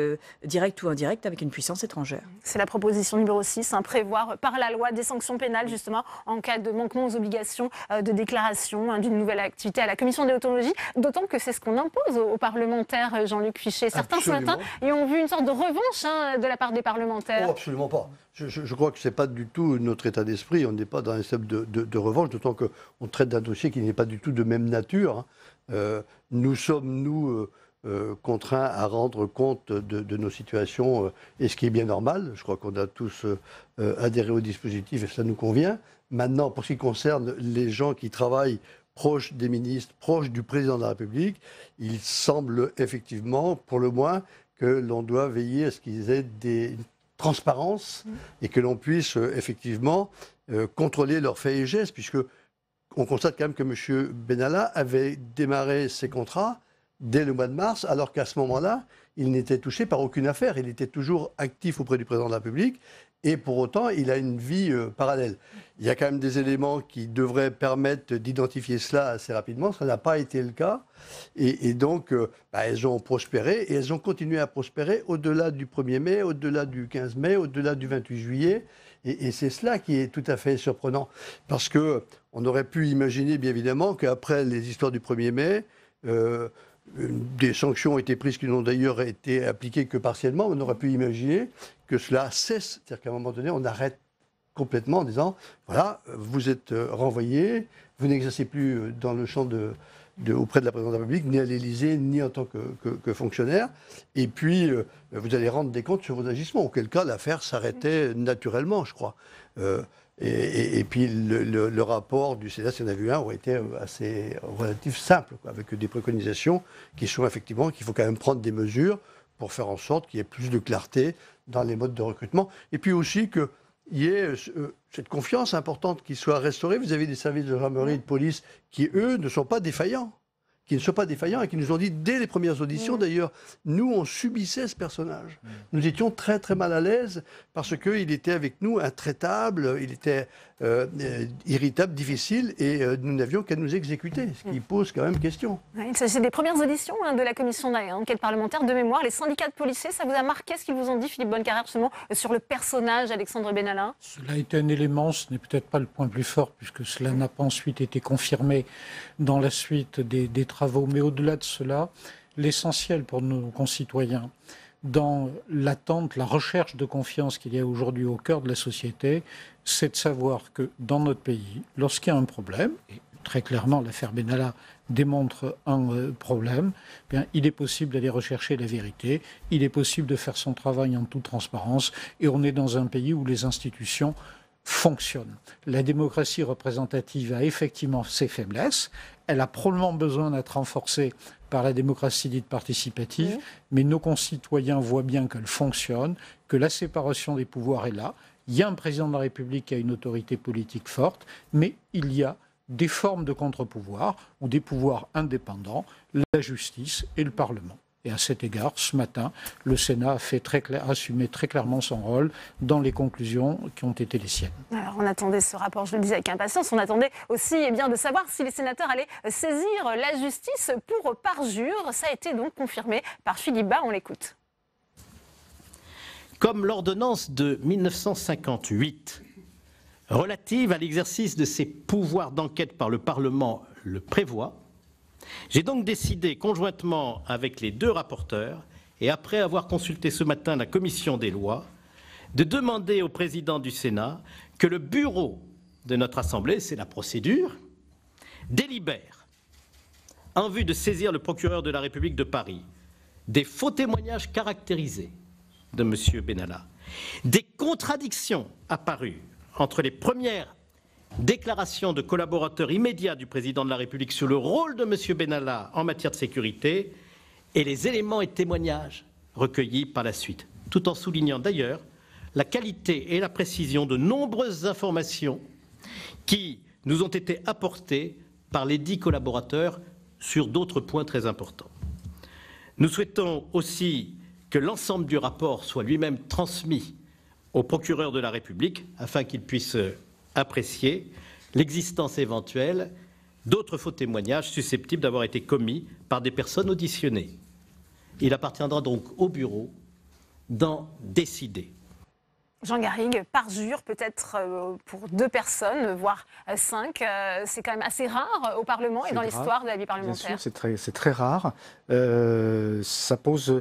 directs ou indirects, avec une puissance étrangère. C'est la proposition numéro 6, prévoir par la loi des sanctions pénales, justement, en cas de manquement aux obligations de déclaration d'une nouvelle activité à la commission de déontologie. D'autant que c'est ce qu'on impose aux parlementaires, Jean-Luc Fichet. Certains ce matin y ont vu une sorte de revanche de la part des parlementaires. Oh, absolument pas. Je crois que ce n'est pas du tout notre état d'esprit. On n'est pas dans un système de revanche, d'autant qu'on traite d'un dossier qui n'est pas du tout de même nature. Nous sommes, contraints à rendre compte de nos situations, et ce qui est bien normal. Je crois qu'on a tous adhéré au dispositif et ça nous convient. Maintenant, pour ce qui concerne les gens qui travaillent proche des ministres, proche du président de la République, il semble effectivement, pour le moins, que l'on doit veiller à ce qu'ils aient une transparence et que l'on puisse effectivement contrôler leurs faits et gestes, puisque on constate quand même que M. Benalla avait démarré ses contrats dès le mois de mars, alors qu'à ce moment-là, il n'était touché par aucune affaire. Il était toujours actif auprès du président de la République. Et pour autant, il a une vie parallèle. Il y a quand même des éléments qui devraient permettre d'identifier cela assez rapidement. Ça n'a pas été le cas. Et donc, elles ont prospéré et elles ont continué à prospérer au-delà du 1er mai, au-delà du 15 mai, au-delà du 28 juillet. Et c'est cela qui est tout à fait surprenant. Parce qu'on aurait pu imaginer, bien évidemment, qu'après les histoires du 1er mai, des sanctions ont été prises qui n'ont d'ailleurs été appliquées que partiellement. On aurait pu imaginer que cela cesse. C'est-à-dire qu'à un moment donné, on arrête complètement en disant, voilà, vous êtes renvoyé, vous n'exercez plus dans le champ auprès de la présidence de la République, ni à l'Élysée, ni en tant que fonctionnaire. Et puis, vous allez rendre des comptes sur vos agissements. Auquel cas, l'affaire s'arrêtait naturellement, je crois. Et puis le rapport du Sénat, si on a vu un, aurait été assez relatif simple, avec des préconisations qui sont effectivement qu'il faut quand même prendre des mesures pour faire en sorte qu'il y ait plus de clarté dans les modes de recrutement. Et puis aussi qu'il y ait cette confiance importante qui soit restaurée vis-à-vis des services de gendarmerie et de police qui, eux, ne sont pas défaillants. Et qui nous ont dit, dès les premières auditions d'ailleurs, nous, on subissait ce personnage. Nous étions très très mal à l'aise parce qu'il était avec nous intraitable, il était irritable, difficile, et nous n'avions qu'à nous exécuter, ce qui pose quand même question. Il s'agit des premières auditions de la commission d'enquête parlementaire. De mémoire, les syndicats de policiers, ça vous a marqué ce qu'ils vous ont dit, Philippe Bonnecarrère, justement, sur le personnage Alexandre Benalla? Cela a été un élément, ce n'est peut-être pas le point plus fort, puisque cela n'a pas ensuite été confirmé dans la suite des travaux. Mais au-delà de cela, l'essentiel pour nos concitoyens, dans l'attente, la recherche de confiance qu'il y a aujourd'hui au cœur de la société, c'est de savoir que dans notre pays, lorsqu'il y a un problème, et très clairement l'affaire Benalla démontre un problème, bien, il est possible d'aller rechercher la vérité, il est possible de faire son travail en toute transparence, et on est dans un pays où les institutions fonctionnent. La démocratie représentative a effectivement ses faiblesses, elle a probablement besoin d'être renforcée par la démocratie dite participative, mais nos concitoyens voient bien qu'elle fonctionne, que la séparation des pouvoirs est là. Il y a un président de la République qui a une autorité politique forte, mais il y a des formes de contre-pouvoir ou des pouvoirs indépendants, la justice et le Parlement. Et à cet égard, ce matin, le Sénat a assumé très clairement son rôle dans les conclusions qui ont été les siennes. Alors, on attendait ce rapport, je le disais avec impatience. On attendait aussi de savoir si les sénateurs allaient saisir la justice pour parjure. Ça a été donc confirmé par Philippe Bas. On l'écoute. Comme l'ordonnance de 1958 relative à l'exercice de ses pouvoirs d'enquête par le Parlement le prévoit, j'ai donc décidé, conjointement avec les deux rapporteurs, et après avoir consulté ce matin la commission des lois, de demander au président du Sénat que le bureau de notre Assemblée, c'est la procédure, délibère, en vue de saisir le procureur de la République de Paris, des faux témoignages caractérisés de M. Benalla, des contradictions apparues entre les premières déclaration de collaborateur immédiat du président de la République sur le rôle de M. Benalla en matière de sécurité et les éléments et témoignages recueillis par la suite, tout en soulignant d'ailleurs la qualité et la précision de nombreuses informations qui nous ont été apportées par les 10 collaborateurs sur d'autres points très importants. Nous souhaitons aussi que l'ensemble du rapport soit lui-même transmis au procureur de la République afin qu'il puisse apprécier l'existence éventuelle d'autres faux témoignages susceptibles d'avoir été commis par des personnes auditionnées. Il appartiendra donc au bureau d'en décider. Jean Garrigue, parjure peut-être pour 2 personnes, voire 5. C'est quand même assez rare au Parlement et dans l'histoire de la vie parlementaire. Bien sûr, c'est très rare. Ça pose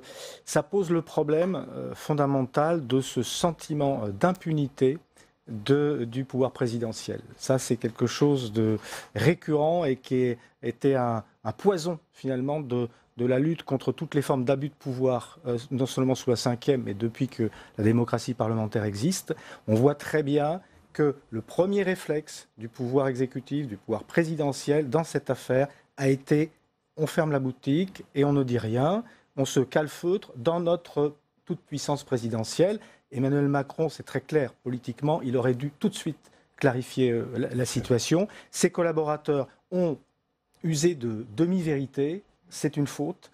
le problème fondamental de ce sentiment d'impunité du pouvoir présidentiel. Ça, c'est quelque chose de récurrent et qui était un poison, finalement, de la lutte contre toutes les formes d'abus de pouvoir, non seulement sous la Ve, mais depuis que la démocratie parlementaire existe. On voit très bien que le premier réflexe du pouvoir exécutif, du pouvoir présidentiel, dans cette affaire, a été on ferme la boutique et on ne dit rien, on se calfeutre dans notre toute-puissance présidentielle. Emmanuel Macron, c'est très clair, politiquement, il aurait dû tout de suite clarifier la situation. Ses collaborateurs ont usé de demi-vérité, c'est une faute.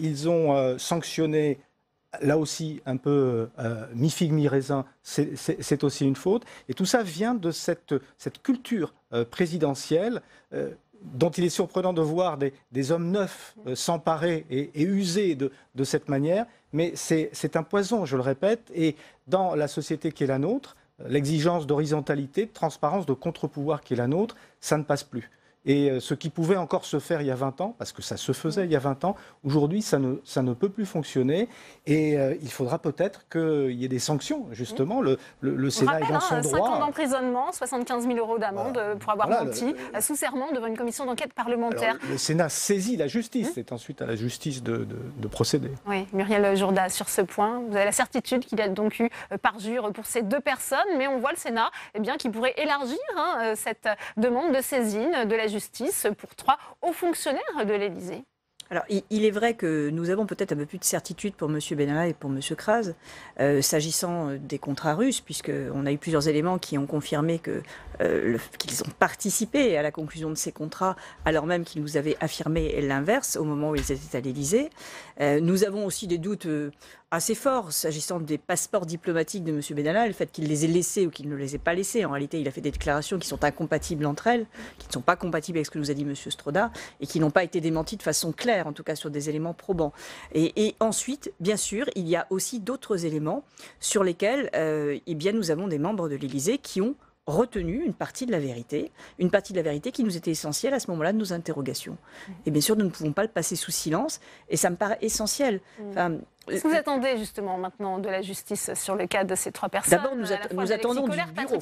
Ils ont sanctionné, là aussi, un peu mi-figue, mi-raisin, c'est aussi une faute. Et tout ça vient de cette culture présidentielle dont il est surprenant de voir des hommes neufs s'emparer et user de cette manière. Mais c'est un poison, je le répète, et dans la société qui est la nôtre, l'exigence d'horizontalité, de transparence, de contre-pouvoir qui est la nôtre, ça ne passe plus. Et ce qui pouvait encore se faire il y a 20 ans, parce que ça se faisait il y a 20 ans, aujourd'hui ça ne peut plus fonctionner. Et il faudra peut-être qu'il y ait des sanctions, justement. Le Sénat est dans son droit. 5 ans d'emprisonnement, 75 000 € d'amende pour avoir menti sous serment devant une commission d'enquête parlementaire. Alors, le Sénat saisit la justice, c'est ensuite à la justice de procéder. Oui, Muriel Jourda, sur ce point, vous avez la certitude qu'il y a donc eu parjure pour ces 2 personnes, mais on voit le Sénat qui pourrait élargir cette demande de saisine de la justice pour 3 hauts fonctionnaires de l'Élysée. Alors, il est vrai que nous avons peut-être un peu plus de certitude pour M. Benalla et pour M. Kras, s'agissant des contrats russes, puisqu'on a eu plusieurs éléments qui ont confirmé qu'ils ont participé à la conclusion de ces contrats, alors même qu'ils nous avaient affirmé l'inverse au moment où ils étaient à l'Élysée. Nous avons aussi des doutes assez forts s'agissant des passeports diplomatiques de M. Benalla, le fait qu'il les ait laissés ou qu'il ne les ait pas laissés. En réalité, il a fait des déclarations qui sont incompatibles entre elles, qui ne sont pas compatibles avec ce que nous a dit M. Stroda, et qui n'ont pas été démenties de façon claire, en tout cas sur des éléments probants. Et ensuite, bien sûr, il y a aussi d'autres éléments sur lesquels nous avons des membres de l'Élysée qui ont retenu une partie de la vérité qui nous était essentielle à ce moment-là de nos interrogations. Et bien sûr, nous ne pouvons pas le passer sous silence, et ça me paraît essentiel. Est-ce que vous attendez justement maintenant de la justice sur le cas de ces 3 personnes? D'abord, nous attendons du bureau.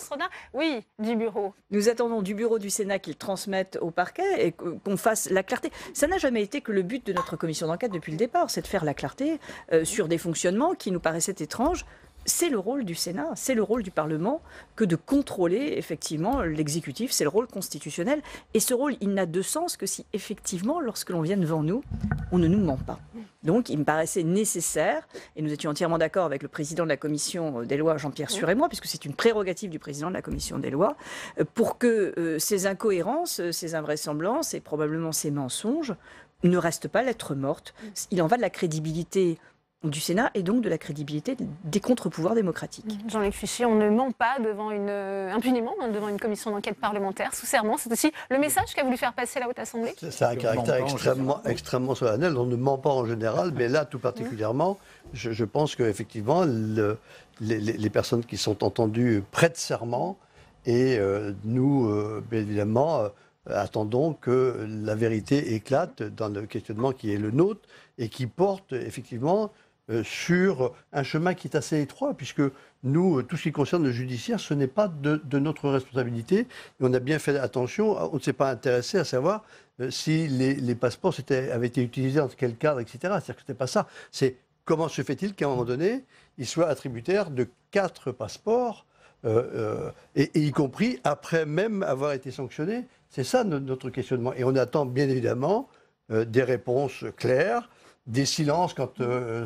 Oui, du bureau. Nous attendons du bureau du Sénat qu'ils transmettent au parquet et qu'on fasse la clarté. Ça n'a jamais été que le but de notre commission d'enquête depuis le départ, c'est de faire la clarté sur des fonctionnements qui nous paraissaient étranges c'est le rôle du Sénat, c'est le rôle du Parlement que de contrôler effectivement l'exécutif, c'est le rôle constitutionnel. Et ce rôle, il n'a de sens que si effectivement, lorsque l'on vient devant nous, on ne nous ment pas. Donc il me paraissait nécessaire, et nous étions entièrement d'accord avec le président de la commission des lois, Jean-Pierre Sueur et moi, puisque c'est une prérogative du président de la commission des lois, pour que ces incohérences, ces invraisemblances et probablement ces mensonges ne restent pas lettre morte. Il en va de la crédibilité du Sénat et donc de la crédibilité des contre-pouvoirs démocratiques. Jean-Luc Fichet, on ne ment pas impunément devant une commission d'enquête parlementaire sous serment. C'est aussi le message qu'a voulu faire passer la Haute Assemblée. C'est un caractère extrêmement solennel. On ne ment pas en général, mais là tout particulièrement, je pense qu'effectivement, les personnes qui sont entendues prêtent serment et nous, bien évidemment, attendons que la vérité éclate dans le questionnement qui est le nôtre et qui porte effectivement sur un chemin qui est assez étroit, puisque nous, tout ce qui concerne le judiciaire, ce n'est pas de notre responsabilité. Et on a bien fait attention, on ne s'est pas intéressé à savoir si les passeports avaient été utilisés dans quel cadre, etc. C'est-à-dire que ce n'était pas ça. C'est comment se fait-il qu'à un moment donné, il soit attributaire de 4 passeports, et y compris après même avoir été sanctionné. C'est ça notre questionnement. Et on attend bien évidemment des réponses claires, des silences quand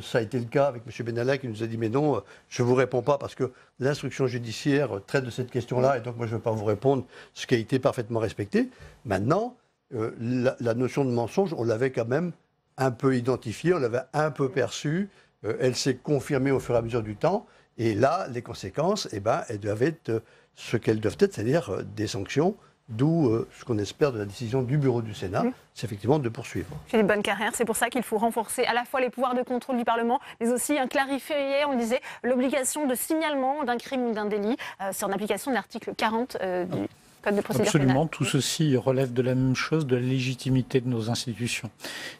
ça a été le cas avec M. Benalla qui nous a dit mais non, je ne vous réponds pas parce que l'instruction judiciaire traite de cette question-là et donc moi je ne vais pas vous répondre, ce qui a été parfaitement respecté. Maintenant, la notion de mensonge, on l'avait quand même un peu identifiée, on l'avait un peu perçue, elle s'est confirmée au fur et à mesure du temps et là, les conséquences, elles doivent être ce qu'elles doivent être, c'est-à-dire des sanctions. D'où ce qu'on espère de la décision du bureau du Sénat, c'est effectivement de poursuivre. Philippe Bonnecarrère, c'est pour ça qu'il faut renforcer à la fois les pouvoirs de contrôle du Parlement, mais aussi clarifier, on disait, l'obligation de signalement d'un crime ou d'un délit. C'est en application de l'article 40 du Code de procédure pénale. Absolument, tout ceci relève de la même chose, de la légitimité de nos institutions.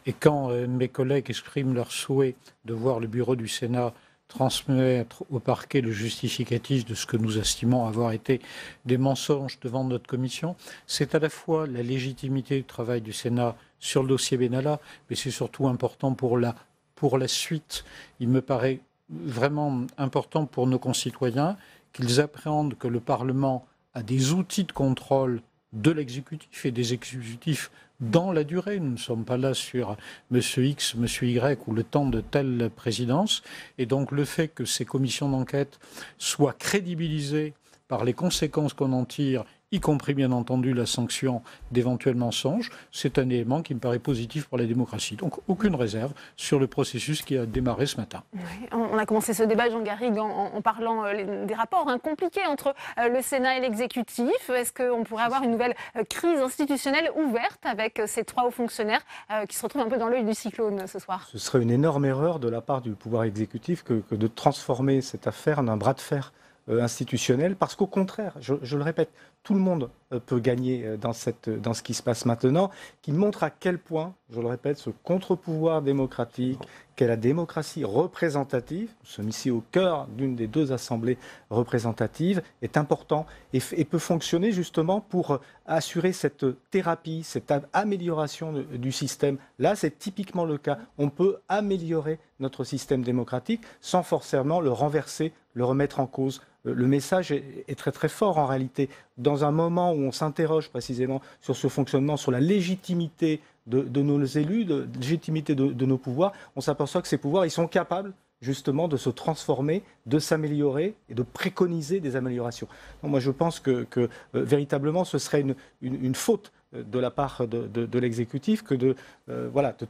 Et quand mes collègues expriment leur souhait de voir le bureau du Sénat transmettre au parquet le justificatif de ce que nous estimons avoir été des mensonges devant notre commission, c'est à la fois la légitimité du travail du Sénat sur le dossier Benalla, mais c'est surtout important pour la suite. Il me paraît vraiment important pour nos concitoyens qu'ils appréhendent que le Parlement a des outils de contrôle de l'exécutif et des exécutifs dans la durée. Nous ne sommes pas là sur Monsieur X, Monsieur Y ou le temps de telle présidence. Et donc le fait que ces commissions d'enquête soient crédibilisées par les conséquences qu'on en tire, y compris bien entendu la sanction d'éventuels mensonges, c'est un élément qui me paraît positif pour la démocratie. Donc aucune réserve sur le processus qui a démarré ce matin. Oui, on a commencé ce débat, Jean Garrigue, en parlant des rapports compliqués entre le Sénat et l'exécutif. Est-ce qu'on pourrait avoir une nouvelle crise institutionnelle ouverte avec ces 3 hauts fonctionnaires qui se retrouvent un peu dans l'œil du cyclone ce soir? Ce serait une énorme erreur de la part du pouvoir exécutif que de transformer cette affaire en un bras de fer institutionnel, parce qu'au contraire, je le répète, tout le monde peut gagner dans ce qui se passe maintenant, qui montre à quel point, je le répète, ce contre-pouvoir démocratique, qu'est la démocratie représentative, nous sommes ici au cœur d'une des 2 assemblées représentatives, est important et peut fonctionner justement pour assurer cette thérapie, cette amélioration du système. Là, c'est typiquement le cas. On peut améliorer notre système démocratique sans forcément le renverser, le remettre en cause. Le message est très très fort en réalité. Dans un moment où on s'interroge précisément sur ce fonctionnement, sur la légitimité de nos élus, de légitimité de nos pouvoirs, on s'aperçoit que ces pouvoirs, ils sont capables justement de se transformer, de s'améliorer et de préconiser des améliorations. Donc moi je pense que véritablement ce serait une faute de la part de l'exécutif que de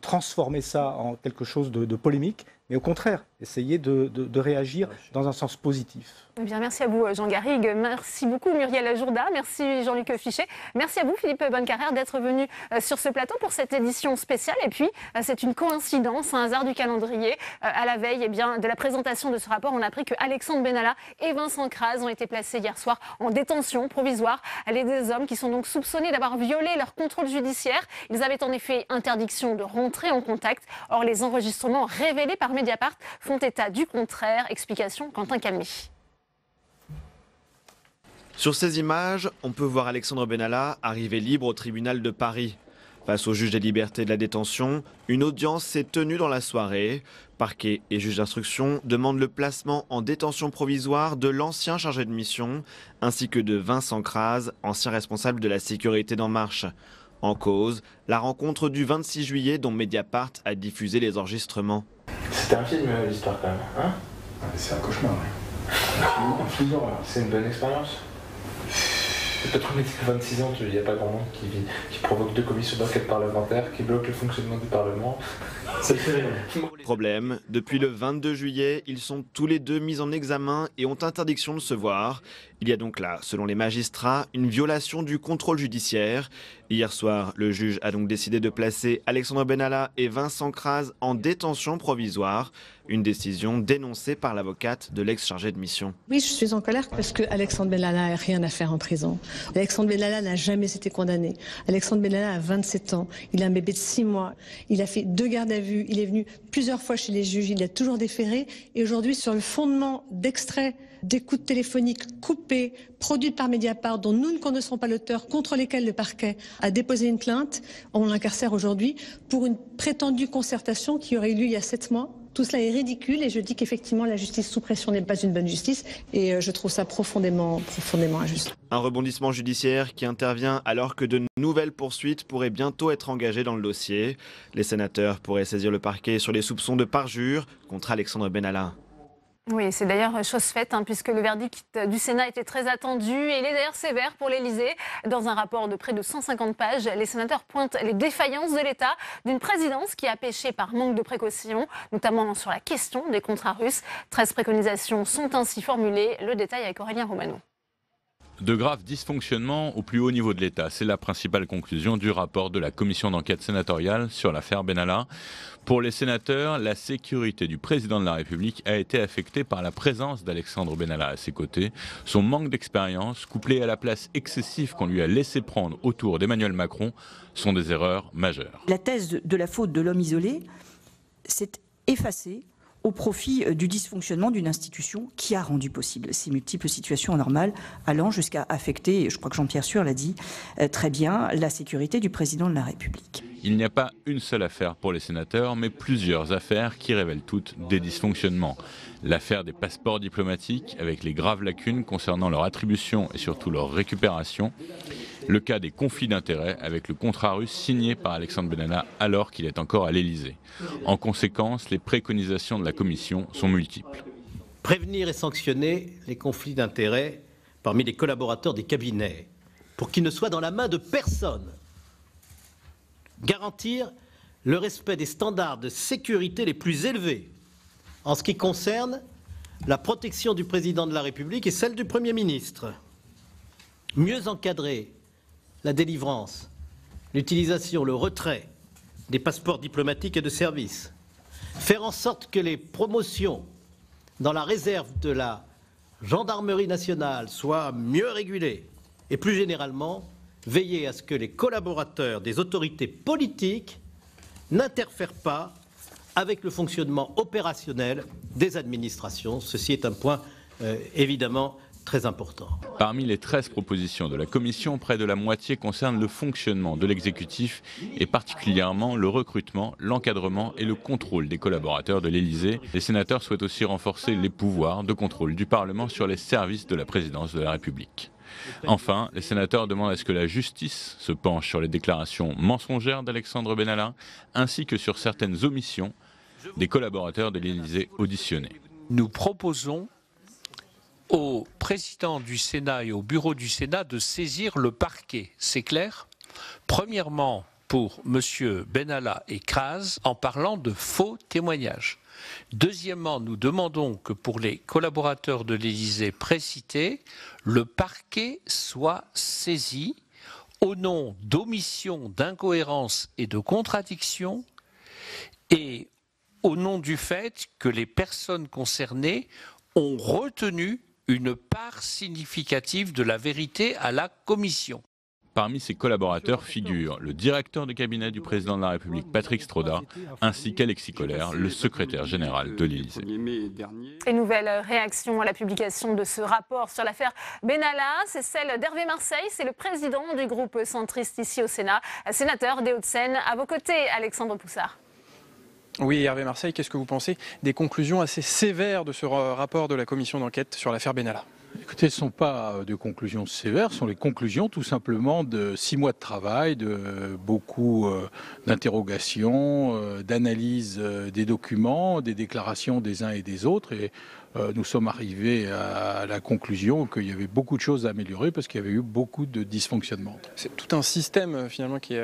transformer ça en quelque chose de polémique, mais au contraire, essayer de réagir dans un sens positif. Eh bien, merci à vous, Jean Garrigue. Merci beaucoup, Muriel Jourda. Merci, Jean-Luc Fichet. Merci à vous, Philippe Bonnecarrère, d'être venu sur ce plateau pour cette édition spéciale. Et puis, c'est une coïncidence, un hasard du calendrier. À la veille de la présentation de ce rapport, on a appris que Alexandre Benalla et Vincent Crase ont été placés hier soir en détention provisoire. Les 2 hommes qui sont donc soupçonnés d'avoir violé leur contrôle judiciaire. Ils avaient en effet interdiction de rentrer en contact. Or, les enregistrements révélés par Mediapart font état du contraire. Explication, Quentin Calmy. Sur ces images, on peut voir Alexandre Benalla arriver libre au tribunal de Paris. Face au juge des libertés et de la détention, une audience s'est tenue dans la soirée. Parquet et juge d'instruction demandent le placement en détention provisoire de l'ancien chargé de mission, ainsi que de Vincent Crase, ancien responsable de la sécurité d'En Marche. En cause, la rencontre du 26 juillet dont Mediapart a diffusé les enregistrements. C'était un film, l'histoire quand même, hein? C'est un cauchemar, oui. Un film d'horreur, c'est une bonne expérience. Peut-être qu'on était à 26 ans, il n'y a pas grand monde qui provoque 2 commissions d'enquête parlementaire, qui bloque le fonctionnement du Parlement. Ça le fait rien. Problème, depuis le 22 juillet, ils sont tous les deux mis en examen et ont interdiction de se voir. Il y a donc là, selon les magistrats, une violation du contrôle judiciaire. Hier soir, le juge a donc décidé de placer Alexandre Benalla et Vincent Crase en détention provisoire. Une décision dénoncée par l'avocate de l'ex-chargé de mission. Oui, je suis en colère parce que Alexandre Benalla n'a rien à faire en prison. Alexandre Benalla n'a jamais été condamné. Alexandre Benalla a 27 ans. Il a un bébé de 6 mois. Il a fait 2 gardes à vue. Il est venu plusieurs fois chez les juges. Il a toujours déféré. Et aujourd'hui, sur le fondement d'extraits d'écoutes téléphoniques coupées, produites par Mediapart, dont nous ne connaissons pas l'auteur, contre lesquels le parquet a déposé une plainte, on l'incarcère aujourd'hui pour une prétendue concertation qui aurait eu lieu il y a 7 mois. Tout cela est ridicule et je dis qu'effectivement la justice sous pression n'est pas une bonne justice et je trouve ça profondément injuste. Un rebondissement judiciaire qui intervient alors que de nouvelles poursuites pourraient bientôt être engagées dans le dossier. Les sénateurs pourraient saisir le parquet sur les soupçons de parjure contre Alexandre Benalla. Oui, c'est d'ailleurs chose faite, puisque le verdict du Sénat était très attendu et il est d'ailleurs sévère pour l'Élysée. Dans un rapport de près de 150 pages, les sénateurs pointent les défaillances de l'État, d'une présidence qui a péché par manque de précaution, notamment sur la question des contrats russes. 13 préconisations sont ainsi formulées. Le détail avec Aurélien Romano. De graves dysfonctionnements au plus haut niveau de l'État. C'est la principale conclusion du rapport de la commission d'enquête sénatoriale sur l'affaire Benalla. Pour les sénateurs, la sécurité du président de la République a été affectée par la présence d'Alexandre Benalla à ses côtés. Son manque d'expérience, couplé à la place excessive qu'on lui a laissé prendre autour d'Emmanuel Macron, sont des erreurs majeures. La thèse de la faute de l'homme isolé s'est effacée au profit du dysfonctionnement d'une institution qui a rendu possible ces multiples situations anormales, allant jusqu'à affecter, je crois que Jean-Pierre Sueur l'a dit très bien, la sécurité du président de la République. Il n'y a pas une seule affaire pour les sénateurs, mais plusieurs affaires qui révèlent toutes des dysfonctionnements. L'affaire des passeports diplomatiques, avec les graves lacunes concernant leur attribution et surtout leur récupération. Le cas des conflits d'intérêts avec le contrat russe signé par Alexandre Benalla alors qu'il est encore à l'Élysée. En conséquence, les préconisations de la Commission sont multiples. Prévenir et sanctionner les conflits d'intérêts parmi les collaborateurs des cabinets pour qu'ils ne soient dans la main de personne. Garantir le respect des standards de sécurité les plus élevés en ce qui concerne la protection du président de la République et celle du Premier ministre. Mieux encadrer la délivrance, l'utilisation, le retrait des passeports diplomatiques et de service. Faire en sorte que les promotions dans la réserve de la gendarmerie nationale soient mieux régulées. Et plus généralement, veiller à ce que les collaborateurs des autorités politiques n'interfèrent pas avec le fonctionnement opérationnel des administrations. Ceci est un point évidemment très important. Parmi les 13 propositions de la Commission, près de la moitié concerne le fonctionnement de l'exécutif et particulièrement le recrutement, l'encadrement et le contrôle des collaborateurs de l'Élysée. Les sénateurs souhaitent aussi renforcer les pouvoirs de contrôle du Parlement sur les services de la présidence de la République. Enfin, les sénateurs demandent à ce que la justice se penche sur les déclarations mensongères d'Alexandre Benalla ainsi que sur certaines omissions des collaborateurs de l'Élysée auditionnés. Nous proposons au président du Sénat et au bureau du Sénat de saisir le parquet. C'est clair ? Premièrement, pour M. Benalla et Crase, en parlant de faux témoignages. Deuxièmement, nous demandons que pour les collaborateurs de l'Élysée précités, le parquet soit saisi au nom d'omissions, d'incohérences et de contradictions et au nom du fait que les personnes concernées ont retenu une part significative de la vérité à la Commission. Parmi ses collaborateurs figurent le directeur de cabinet du président de la République, Patrick Stroda, ainsi qu'Alexis Kohler, le secrétaire général de l'Élysée. Et nouvelle réaction à la publication de ce rapport sur l'affaire Benalla, c'est celle d'Hervé Marseille, c'est le président du groupe centriste ici au Sénat, sénateur des Hauts-de-Seine. À vos côtés, Alexandre Poussard. Oui, Hervé Marseille, qu'est-ce que vous pensez des conclusions assez sévères de ce rapport de la commission d'enquête sur l'affaire Benalla ? Écoutez, ce ne sont pas de conclusions sévères, ce sont les conclusions tout simplement de 6 mois de travail, de beaucoup d'interrogations, d'analyse des documents, des déclarations des uns et des autres. Et nous sommes arrivés à la conclusion qu'il y avait beaucoup de choses à améliorer parce qu'il y avait eu beaucoup de dysfonctionnements. C'est tout un système finalement qui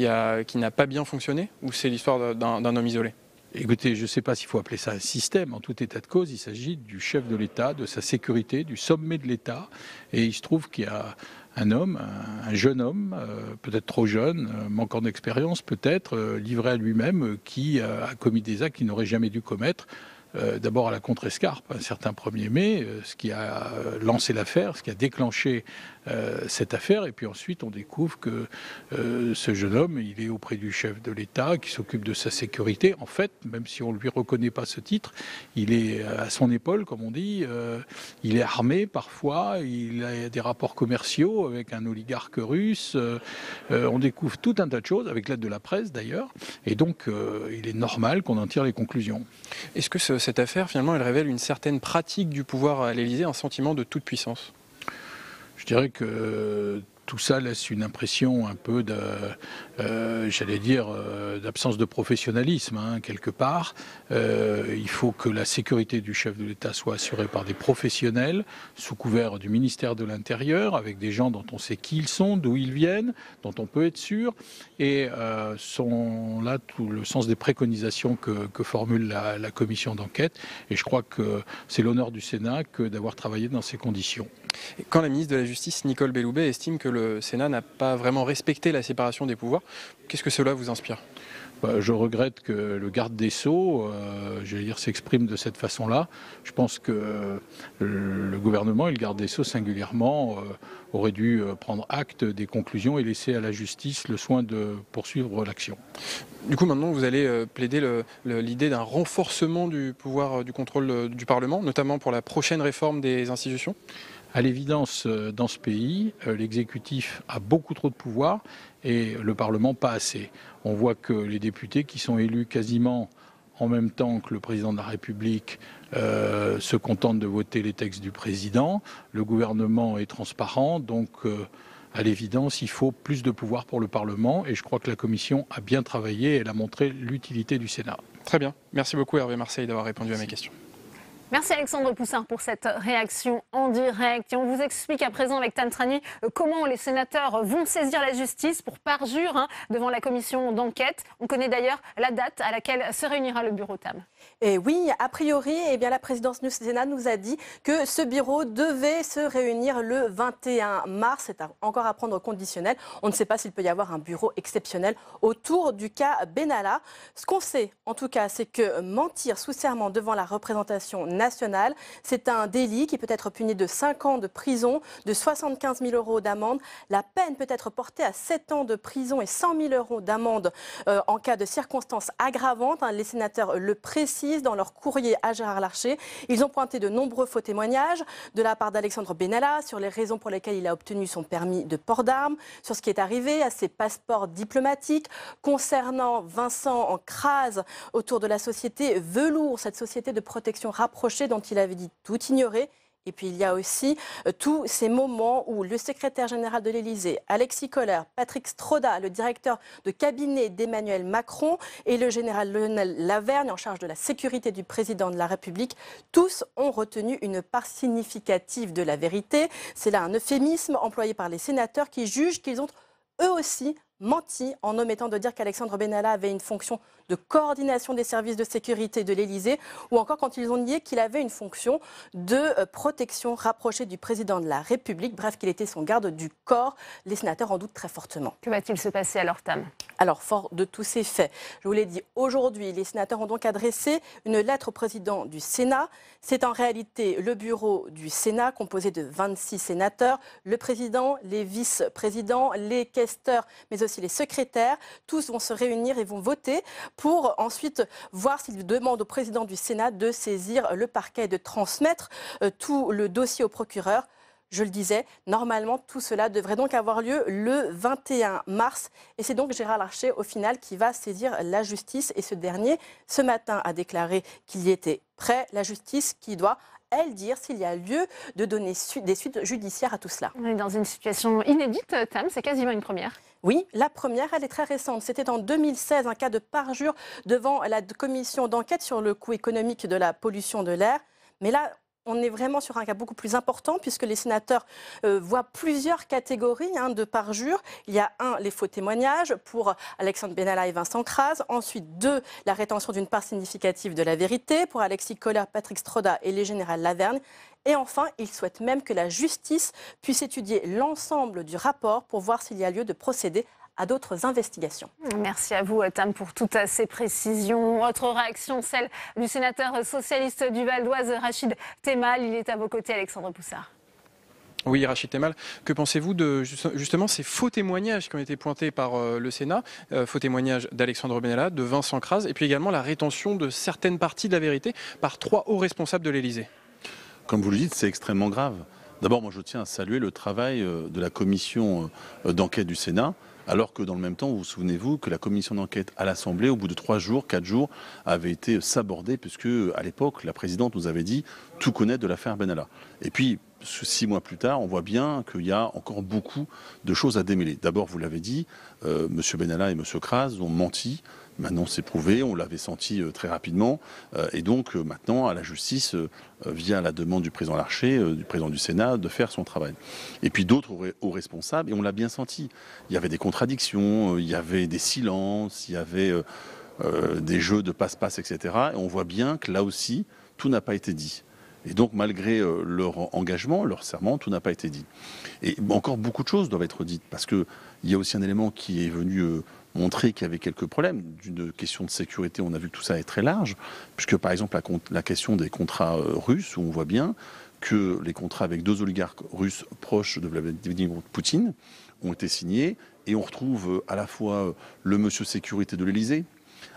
n'a pas bien fonctionné, ou c'est l'histoire d'un homme isolé ? Écoutez, je ne sais pas s'il faut appeler ça un système. En tout état de cause, il s'agit du chef de l'État, de sa sécurité, du sommet de l'État. Et il se trouve qu'il y a un homme, un jeune homme, peut-être trop jeune, manquant d'expérience peut-être, livré à lui-même, qui a commis des actes qu'il n'aurait jamais dû commettre. D'abord à la contre-escarpe, un certain 1er mai, ce qui a lancé l'affaire, ce qui a déclenché cette affaire. Et puis ensuite, on découvre que ce jeune homme, il est auprès du chef de l'État qui s'occupe de sa sécurité. En fait, même si on ne lui reconnaît pas ce titre, il est à son épaule, comme on dit. Il est armé parfois, il a des rapports commerciaux avec un oligarque russe. On découvre tout un tas de choses, avec l'aide de la presse d'ailleurs. Et donc, il est normal qu'on en tire les conclusions. Est-ce que cette affaire, finalement, elle révèle une certaine pratique du pouvoir à l'Élysée, un sentiment de toute puissance ? Je dirais que tout ça laisse une impression un peu d'absence de professionnalisme, quelque part. Il faut que la sécurité du chef de l'État soit assurée par des professionnels, sous couvert du ministère de l'Intérieur, avec des gens dont on sait qui ils sont, d'où ils viennent, dont on peut être sûr. Et sont là tout le sens des préconisations que formule la commission d'enquête. Et je crois que c'est l'honneur du Sénat que d'avoir travaillé dans ces conditions. Et quand la ministre de la Justice, Nicole Belloubet, estime que le Sénat n'a pas vraiment respecté la séparation des pouvoirs, qu'est-ce que cela vous inspire ? Je regrette que le garde des Sceaux, s'exprime de cette façon-là. Je pense que le gouvernement et le garde des Sceaux singulièrement auraient dû prendre acte des conclusions et laisser à la justice le soin de poursuivre l'action. Du coup, maintenant, vous allez plaider l'idée d'un renforcement du pouvoir du contrôle du Parlement, notamment pour la prochaine réforme des institutions ? À l'évidence, dans ce pays, l'exécutif a beaucoup trop de pouvoir et le Parlement pas assez. On voit que les députés qui sont élus quasiment en même temps que le président de la République se contentent de voter les textes du président. Le gouvernement est transparent, donc à l'évidence, il faut plus de pouvoir pour le Parlement et je crois que la Commission a bien travaillé et elle a montré l'utilité du Sénat. Très bien. Merci beaucoup Hervé Marseille d'avoir répondu à mes questions. Merci Alexandre Poussard pour cette réaction en direct. Et on vous explique à présent avec Tan Trani comment les sénateurs vont saisir la justice pour parjure devant la commission d'enquête. On connaît d'ailleurs la date à laquelle se réunira le bureau TAM. Et oui, a priori, la présidence du Sénat nous a dit que ce bureau devait se réunir le 21 mars. C'est encore à prendre conditionnel. On ne sait pas s'il peut y avoir un bureau exceptionnel autour du cas Benalla. Ce qu'on sait, en tout cas, c'est que mentir sous serment devant la représentation nationale, c'est un délit qui peut être puni de 5 ans de prison, de 75 000 € d'amende. La peine peut être portée à 7 ans de prison et 100 000 € d'amende en cas de circonstances aggravantes. Les sénateurs le précisent dans leur courrier à Gérard Larcher. Ils ont pointé de nombreux faux témoignages de la part d'Alexandre Benalla sur les raisons pour lesquelles il a obtenu son permis de port d'armes, sur ce qui est arrivé à ses passeports diplomatiques, concernant Vincent Crase autour de la société Velours, cette société de protection rapprochée dont il avait dit tout ignorer. Et puis il y a aussi tous ces moments où le secrétaire général de l'Élysée, Alexis Kohler, Patrick Stroda, le directeur de cabinet d'Emmanuel Macron et le général Lionel Lavergne en charge de la sécurité du président de la République, tous ont retenu une part significative de la vérité. C'est là un euphémisme employé par les sénateurs qui jugent qu'ils ont eux aussi menti en omettant de dire qu'Alexandre Benalla avait une fonction de coordination des services de sécurité de l'Élysée, ou encore quand ils ont nié qu'il avait une fonction de protection rapprochée du président de la République, bref, qu'il était son garde du corps. Les sénateurs en doutent très fortement. Que va-t-il se passer alors, Tam ? Alors, fort de tous ces faits, je vous l'ai dit, aujourd'hui, les sénateurs ont donc adressé une lettre au président du Sénat. C'est en réalité le bureau du Sénat, composé de 26 sénateurs, le président, les vice-présidents, les questeurs, mais aussi les secrétaires. Tous vont se réunir et vont voter pour ensuite voir s'ils demandent au président du Sénat de saisir le parquet et de transmettre tout le dossier au procureur. Je le disais, normalement, tout cela devrait donc avoir lieu le 21 mars. Et c'est donc Gérard Larcher, au final, qui va saisir la justice. Et ce dernier, ce matin, a déclaré qu'il y était prêt. La justice qui doit, elle, dire s'il y a lieu de donner des suites judiciaires à tout cela. On est dans une situation inédite, Tam, c'est quasiment une première. Oui, la première, elle est très récente. C'était en 2016, un cas de parjure devant la commission d'enquête sur le coût économique de la pollution de l'air. Mais là, on est vraiment sur un cas beaucoup plus important puisque les sénateurs voient plusieurs catégories de parjure. Il y a 1, les faux témoignages pour Alexandre Benalla et Vincent Crase. Ensuite, 2, la rétention d'une part significative de la vérité pour Alexis Kohler, Patrick Stroda et les générales Lavergne. Et enfin, ils souhaitent même que la justice puisse étudier l'ensemble du rapport pour voir s'il y a lieu de procéder à d'autres investigations. Merci à vous, Tam, pour toutes ces précisions. Autre réaction, celle du sénateur socialiste du Val d'Oise, Rachid Temal. Il est à vos côtés, Alexandre Poussard. Oui, Rachid Temal, que pensez-vous de justement ces faux témoignages qui ont été pointés par le Sénat, faux témoignages d'Alexandre Benalla, de Vincent Crase, et puis également la rétention de certaines parties de la vérité par 3 hauts responsables de l'Élysée? Comme vous le dites, c'est extrêmement grave. D'abord, moi je tiens à saluer le travail de la commission d'enquête du Sénat, alors que dans le même temps, vous souvenez-vous que la commission d'enquête à l'Assemblée, au bout de 3 jours, 4 jours, avait été sabordée, puisque à l'époque, la présidente nous avait dit tout connaître de l'affaire Benalla. Et puis, 6 mois plus tard, on voit bien qu'il y a encore beaucoup de choses à démêler. D'abord, vous l'avez dit, M. Benalla et M. Crase ont menti. Maintenant, c'est prouvé, on l'avait senti très rapidement. Et donc, maintenant, à la justice, via la demande du président Larcher, du président du Sénat, de faire son travail. Et puis d'autres hauts responsables, et on l'a bien senti. Il y avait des contradictions, il y avait des silences, il y avait des jeux de passe-passe, etc. Et on voit bien que là aussi, tout n'a pas été dit. Et donc, malgré leur engagement, leur serment, tout n'a pas été dit. Et encore beaucoup de choses doivent être dites, parce qu'il y a aussi un élément qui est venu montrer qu'il y avait quelques problèmes. D'une question de sécurité, on a vu que tout ça est très large, puisque par exemple la question des contrats russes, où on voit bien que les contrats avec 2 oligarques russes proches de Vladimir Poutine ont été signés, et on retrouve à la fois le monsieur sécurité de l'Élysée,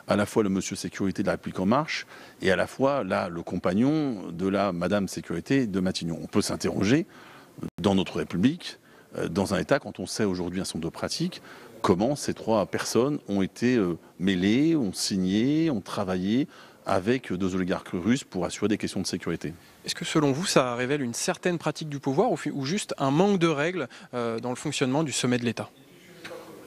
à la fois le monsieur sécurité de la République En Marche, et à la fois là, le compagnon de la madame sécurité de Matignon. On peut s'interroger dans notre République, dans un État, quand on sait aujourd'hui un certain nombre de pratiques, comment ces 3 personnes ont été mêlées, ont signé, ont travaillé avec 2 oligarques russes pour assurer des questions de sécurité. Est-ce que selon vous, ça révèle une certaine pratique du pouvoir ou juste un manque de règles dans le fonctionnement du sommet de l'État?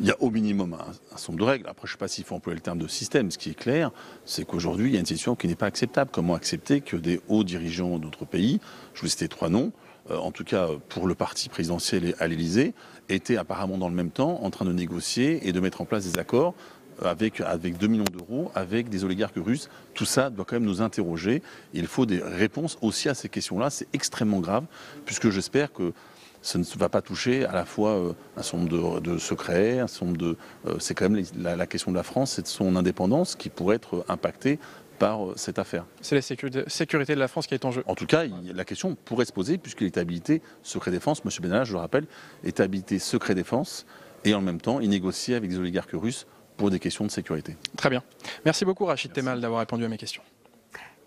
Il y a au minimum un certain nombre de règles. Après, je ne sais pas s'il faut employer le terme de système. Ce qui est clair, c'est qu'aujourd'hui, il y a une situation qui n'est pas acceptable. Comment accepter que des hauts dirigeants d'autres pays, je vous citais 3 noms, en tout cas pour le parti présidentiel à l'Élysée, étaient apparemment dans le même temps en train de négocier et de mettre en place des accords avec 2 millions d'euros avec des oligarques russes. Tout ça doit quand même nous interroger. Il faut des réponses aussi à ces questions-là. C'est extrêmement grave, puisque j'espère que ça ne va pas toucher à la fois un certain nombre de secrets, c'est quand même la question de la France, c'est de son indépendance qui pourrait être impactée par cette affaire. C'est la sécurité de la France qui est en jeu. En tout cas, la question pourrait se poser, puisqu'il est habilité secret défense. M. Benalla, je le rappelle, est habilité secret défense, et en même temps, il négocie avec des oligarques russes pour des questions de sécurité. Très bien. Merci beaucoup, Rachid Temal, d'avoir répondu à mes questions.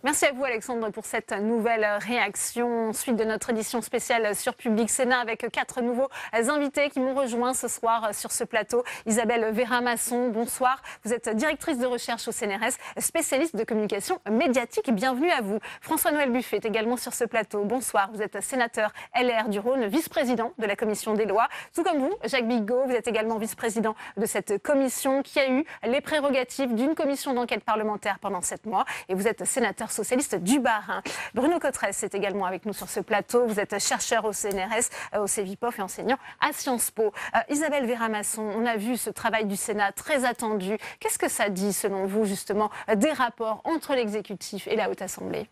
Merci à vous, Alexandre, pour cette nouvelle réaction. Suite de notre édition spéciale sur Public Sénat avec 4 nouveaux invités qui m'ont rejoint ce soir sur ce plateau. Isabelle Vera-Masson, bonsoir. Vous êtes directrice de recherche au CNRS, spécialiste de communication médiatique. Bienvenue à vous. François-Noël Buffet est également sur ce plateau. Bonsoir. Vous êtes sénateur LR du Rhône, vice-président de la commission des lois. Tout comme vous, Jacques Bigot, vous êtes également vice-président de cette commission qui a eu les prérogatives d'une commission d'enquête parlementaire pendant 7 mois. Et vous êtes sénateur sénateur socialiste du Bas-Rhin. Bruno Cotresse est également avec nous sur ce plateau. Vous êtes chercheur au CNRS, au CEVIPOF et enseignant à Sciences Po. Isabelle Véramasson, on a vu ce travail du Sénat très attendu. Qu'est-ce que ça dit, selon vous, justement, des rapports entre l'exécutif et la Haute Assemblée ?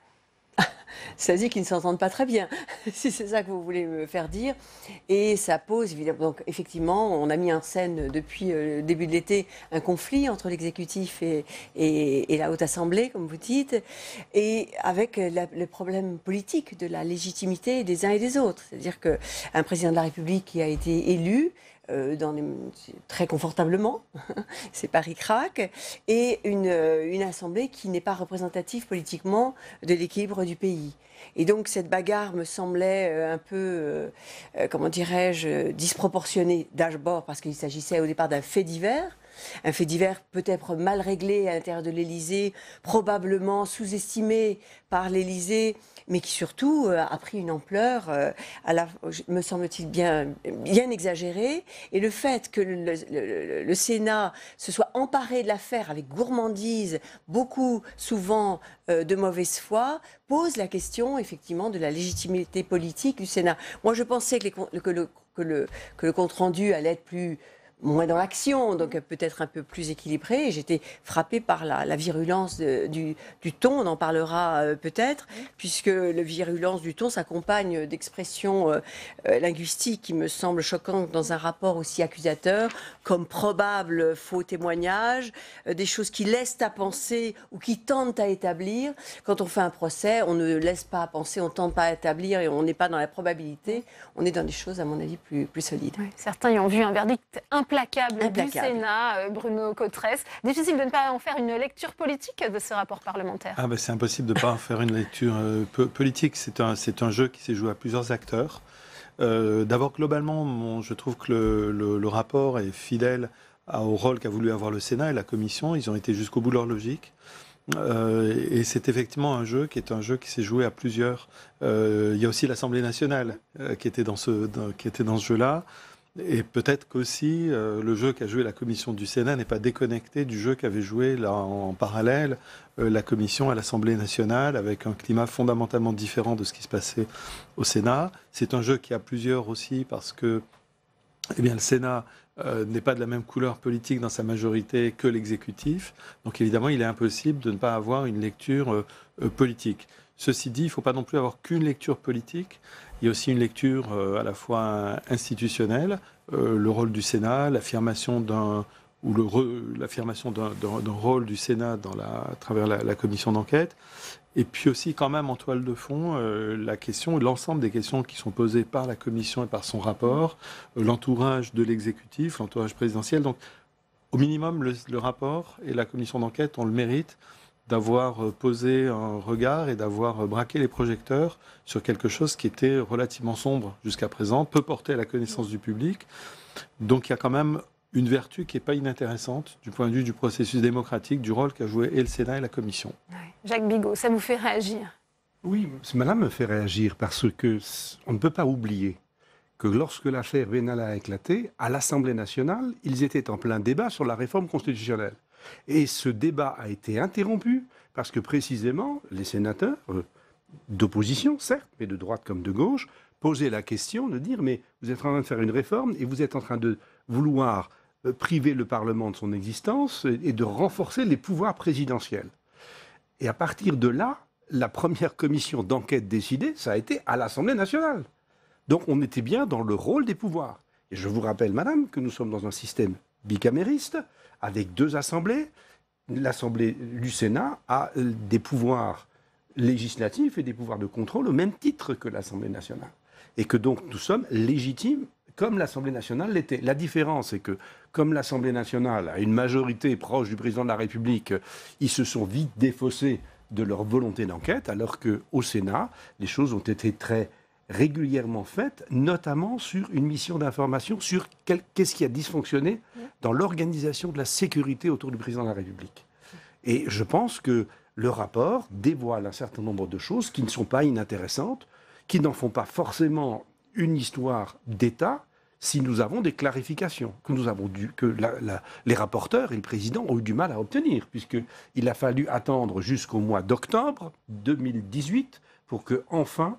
Ça dit qu'ils ne s'entendent pas très bien, si c'est ça que vous voulez me faire dire. Et ça pose, évidemment, donc effectivement, on a mis en scène depuis le début de l'été un conflit entre l'exécutif et la Haute Assemblée, comme vous dites, et avec le problème politique de la légitimité des uns et des autres. C'est-à-dire qu'un président de la République qui a été élu, très confortablement, c'est pas ric-rac, et une assemblée qui n'est pas représentative politiquement de l'équilibre du pays. Et donc cette bagarre me semblait un peu, comment dirais-je, disproportionnée d'abord parce qu'il s'agissait au départ d'un fait divers. Un fait divers peut-être mal réglé à l'intérieur de l'Élysée, probablement sous-estimé par l'Élysée, mais qui surtout a pris une ampleur, me semble-t-il, bien exagérée. Et le fait que le Sénat se soit emparé de l'affaire avec gourmandise, beaucoup souvent de mauvaise foi, pose la question effectivement de la légitimité politique du Sénat. Moi, je pensais que le compte-rendu allait être moins dans l'action, donc peut-être un peu plus équilibré. Et j'étais frappée par la virulence du ton, on en parlera peut-être, puisque la virulence du ton s'accompagne d'expressions linguistiques qui me semblent choquantes dans un rapport aussi accusateur, comme probable faux témoignage, des choses qui laissent à penser ou qui tentent à établir. Quand on fait un procès, on ne laisse pas à penser, on tente pas à établir et on n'est pas dans la probabilité, on est dans des choses, à mon avis, plus solides. Oui, certains y ont vu un verdict implacable du Sénat, Bruno Cotresse. Difficile de ne pas en faire une lecture politique de ce rapport parlementaire. C'est impossible de ne pas en faire une lecture politique. C'est un jeu qui s'est joué à plusieurs acteurs. D'abord, globalement, je trouve que le rapport est fidèle au rôle qu'a voulu avoir le Sénat et la Commission. Ils ont été jusqu'au bout de leur logique. Et c'est effectivement un jeu qui s'est joué à plusieurs. Il y a aussi l'Assemblée nationale qui était dans ce jeu-là. Et peut-être qu'aussi le jeu qu'a joué la commission du Sénat n'est pas déconnecté du jeu qu'avait joué là, en parallèle la commission à l'Assemblée nationale, avec un climat fondamentalement différent de ce qui se passait au Sénat. C'est un jeu qui a plusieurs aussi parce que le Sénat n'est pas de la même couleur politique dans sa majorité que l'exécutif. Donc évidemment, il est impossible de ne pas avoir une lecture politique. Ceci dit, il ne faut pas non plus avoir qu'une lecture politique. Il y a aussi une lecture à la fois institutionnelle, le rôle du Sénat, l'affirmation d'un rôle du Sénat à travers la commission d'enquête, et puis aussi quand même en toile de fond l'ensemble des questions qui sont posées par la commission et par son rapport, l'entourage de l'exécutif, l'entourage présidentiel. Donc au minimum, le rapport et la commission d'enquête ont le mérite d'avoir posé un regard et d'avoir braqué les projecteurs sur quelque chose qui était relativement sombre jusqu'à présent, peu porté à la connaissance du public. Donc il y a quand même une vertu qui n'est pas inintéressante du point de vue du processus démocratique, du rôle qu'a joué et le Sénat et la Commission. Jacques Bigot, ça vous fait réagir? Oui, cela me fait réagir parce qu'on ne peut pas oublier que lorsque l'affaire Benalla a éclaté, à l'Assemblée nationale, ils étaient en plein débat sur la réforme constitutionnelle. Et ce débat a été interrompu parce que précisément les sénateurs d'opposition, certes, mais de droite comme de gauche, posaient la question de dire mais vous êtes en train de faire une réforme et vous êtes en train de vouloir priver le Parlement de son existence et de renforcer les pouvoirs présidentiels. Et à partir de là, la première commission d'enquête décidée, ça a été à l'Assemblée nationale. Donc on était bien dans le rôle des pouvoirs. Et je vous rappelle, madame, que nous sommes dans un système bicamériste, avec deux assemblées. L'Assemblée du Sénat a des pouvoirs législatifs et des pouvoirs de contrôle au même titre que l'Assemblée nationale. Et que donc nous sommes légitimes comme l'Assemblée nationale l'était. La différence, c'est que comme l'Assemblée nationale a une majorité proche du président de la République, ils se sont vite défaussés de leur volonté d'enquête, alors qu'au Sénat, les choses ont été très régulièrement faites, notamment sur une mission d'information sur qu'est-ce qui a dysfonctionné dans l'organisation de la sécurité autour du président de la République. Et je pense que le rapport dévoile un certain nombre de choses qui ne sont pas inintéressantes, qui n'en font pas forcément une histoire d'État, si nous avons des clarifications que les rapporteurs et le président ont eu du mal à obtenir, puisqu'il a fallu attendre jusqu'au mois d'octobre 2018 pour que enfin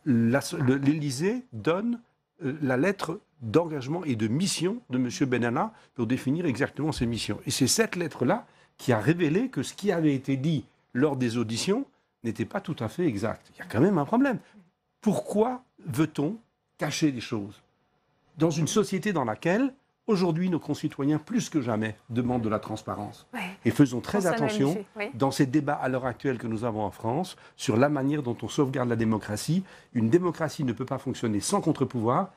l'Élysée donne la lettre d'engagement et de mission de M. Benalla pour définir exactement ses missions. Et c'est cette lettre-là qui a révélé que ce qui avait été dit lors des auditions n'était pas tout à fait exact. Il y a quand même un problème. Pourquoi veut-on cacher les choses dans une société dans laquelle, aujourd'hui, nos concitoyens, plus que jamais, demandent de la transparence? Et faisons très attention, dans ces débats à l'heure actuelle que nous avons en France, sur la manière dont on sauvegarde la démocratie. Une démocratie ne peut pas fonctionner sans contre-pouvoir.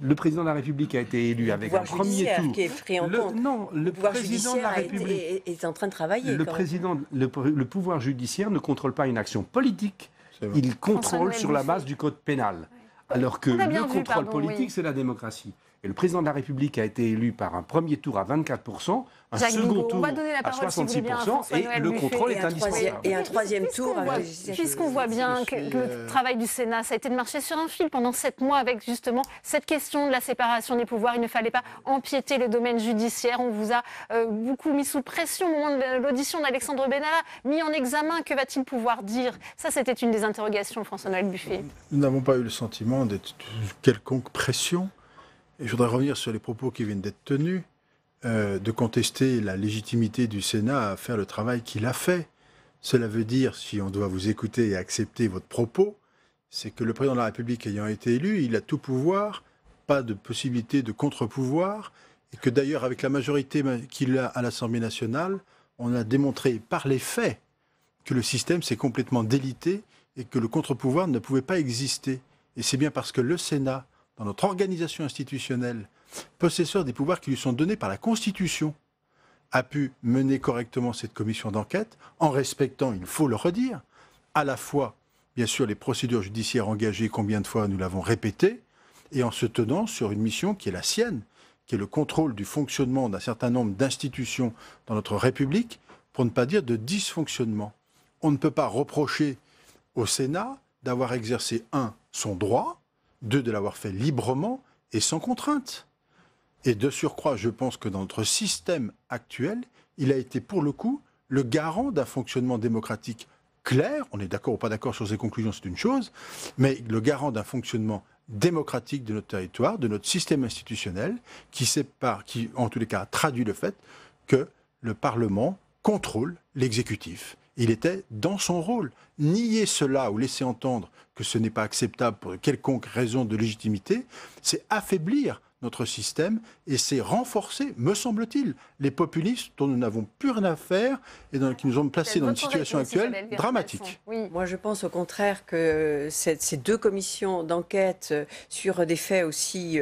Le président de la République a été élu avec un premier tour. Qui est pris en compte. Non, le président de la République est en train de travailler. Le pouvoir judiciaire ne contrôle pas une action politique. Il contrôle sur la base du code pénal. Alors que le contrôle politique, c'est la démocratie. Et le président de la République a été élu par un premier tour à 24%, un second tour à 66%, et le contrôle est indispensable. Et un troisième tour. Puisqu'on voit bien que le travail du Sénat, ça a été de marcher sur un fil pendant 7 mois avec justement cette question de la séparation des pouvoirs. Il ne fallait pas empiéter le domaine judiciaire. On vous a beaucoup mis sous pression au moment de l'audition d'Alexandre Benalla, mis en examen. Que va-t-il pouvoir dire? Ça, c'était une des interrogations, François-Noël Buffet. Nous n'avons pas eu le sentiment d'être sous quelconque pression. Et je voudrais revenir sur les propos qui viennent d'être tenus, de contester la légitimité du Sénat à faire le travail qu'il a fait. Cela veut dire, si on doit vous écouter et accepter votre propos, c'est que le président de la République ayant été élu, il a tout pouvoir, pas de possibilité de contre-pouvoir, et que d'ailleurs, avec la majorité qu'il a à l'Assemblée nationale, on a démontré par les faits que le système s'est complètement délité et que le contre-pouvoir ne pouvait pas exister. Et c'est bien parce que le Sénat, dans notre organisation institutionnelle, possesseur des pouvoirs qui lui sont donnés par la Constitution, a pu mener correctement cette commission d'enquête en respectant, il faut le redire, à la fois, bien sûr, les procédures judiciaires engagées, combien de fois nous l'avons répété, et en se tenant sur une mission qui est la sienne, qui est le contrôle du fonctionnement d'un certain nombre d'institutions dans notre République, pour ne pas dire de dysfonctionnement. On ne peut pas reprocher au Sénat d'avoir exercé, 1, son droit, 2, de l'avoir fait librement et sans contrainte. Et de surcroît, je pense que dans notre système actuel, il a été pour le coup le garant d'un fonctionnement démocratique clair. On est d'accord ou pas d'accord sur ses conclusions, c'est une chose, mais le garant d'un fonctionnement démocratique de notre territoire, de notre système institutionnel, qui en tous les cas traduit le fait que le Parlement contrôle l'exécutif. Il était dans son rôle. Nier cela ou laisser entendre que ce n'est pas acceptable pour quelconque raison de légitimité, c'est affaiblir notre système et c'est renforcer, me semble-t-il, les populistes dont nous n'avons plus rien à faire et qui nous ont placés dans une situation actuelle dramatique. Oui, moi je pense au contraire que ces 2 commissions d'enquête sur des faits aussi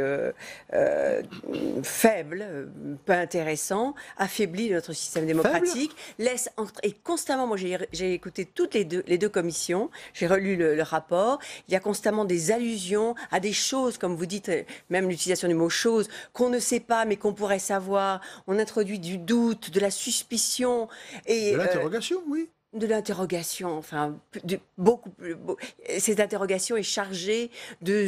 faibles, peu intéressants, affaiblit notre système démocratique, laisse et constamment, moi j'ai écouté toutes les deux commissions, j'ai relu le rapport, il y a constamment des allusions à des choses, comme vous dites, même l'utilisation du mot choses qu'on ne sait pas mais qu'on pourrait savoir. On introduit du doute, de la suspicion. Et, de l'interrogation, oui. De l'interrogation, enfin, beaucoup plus. Cette interrogation est chargée de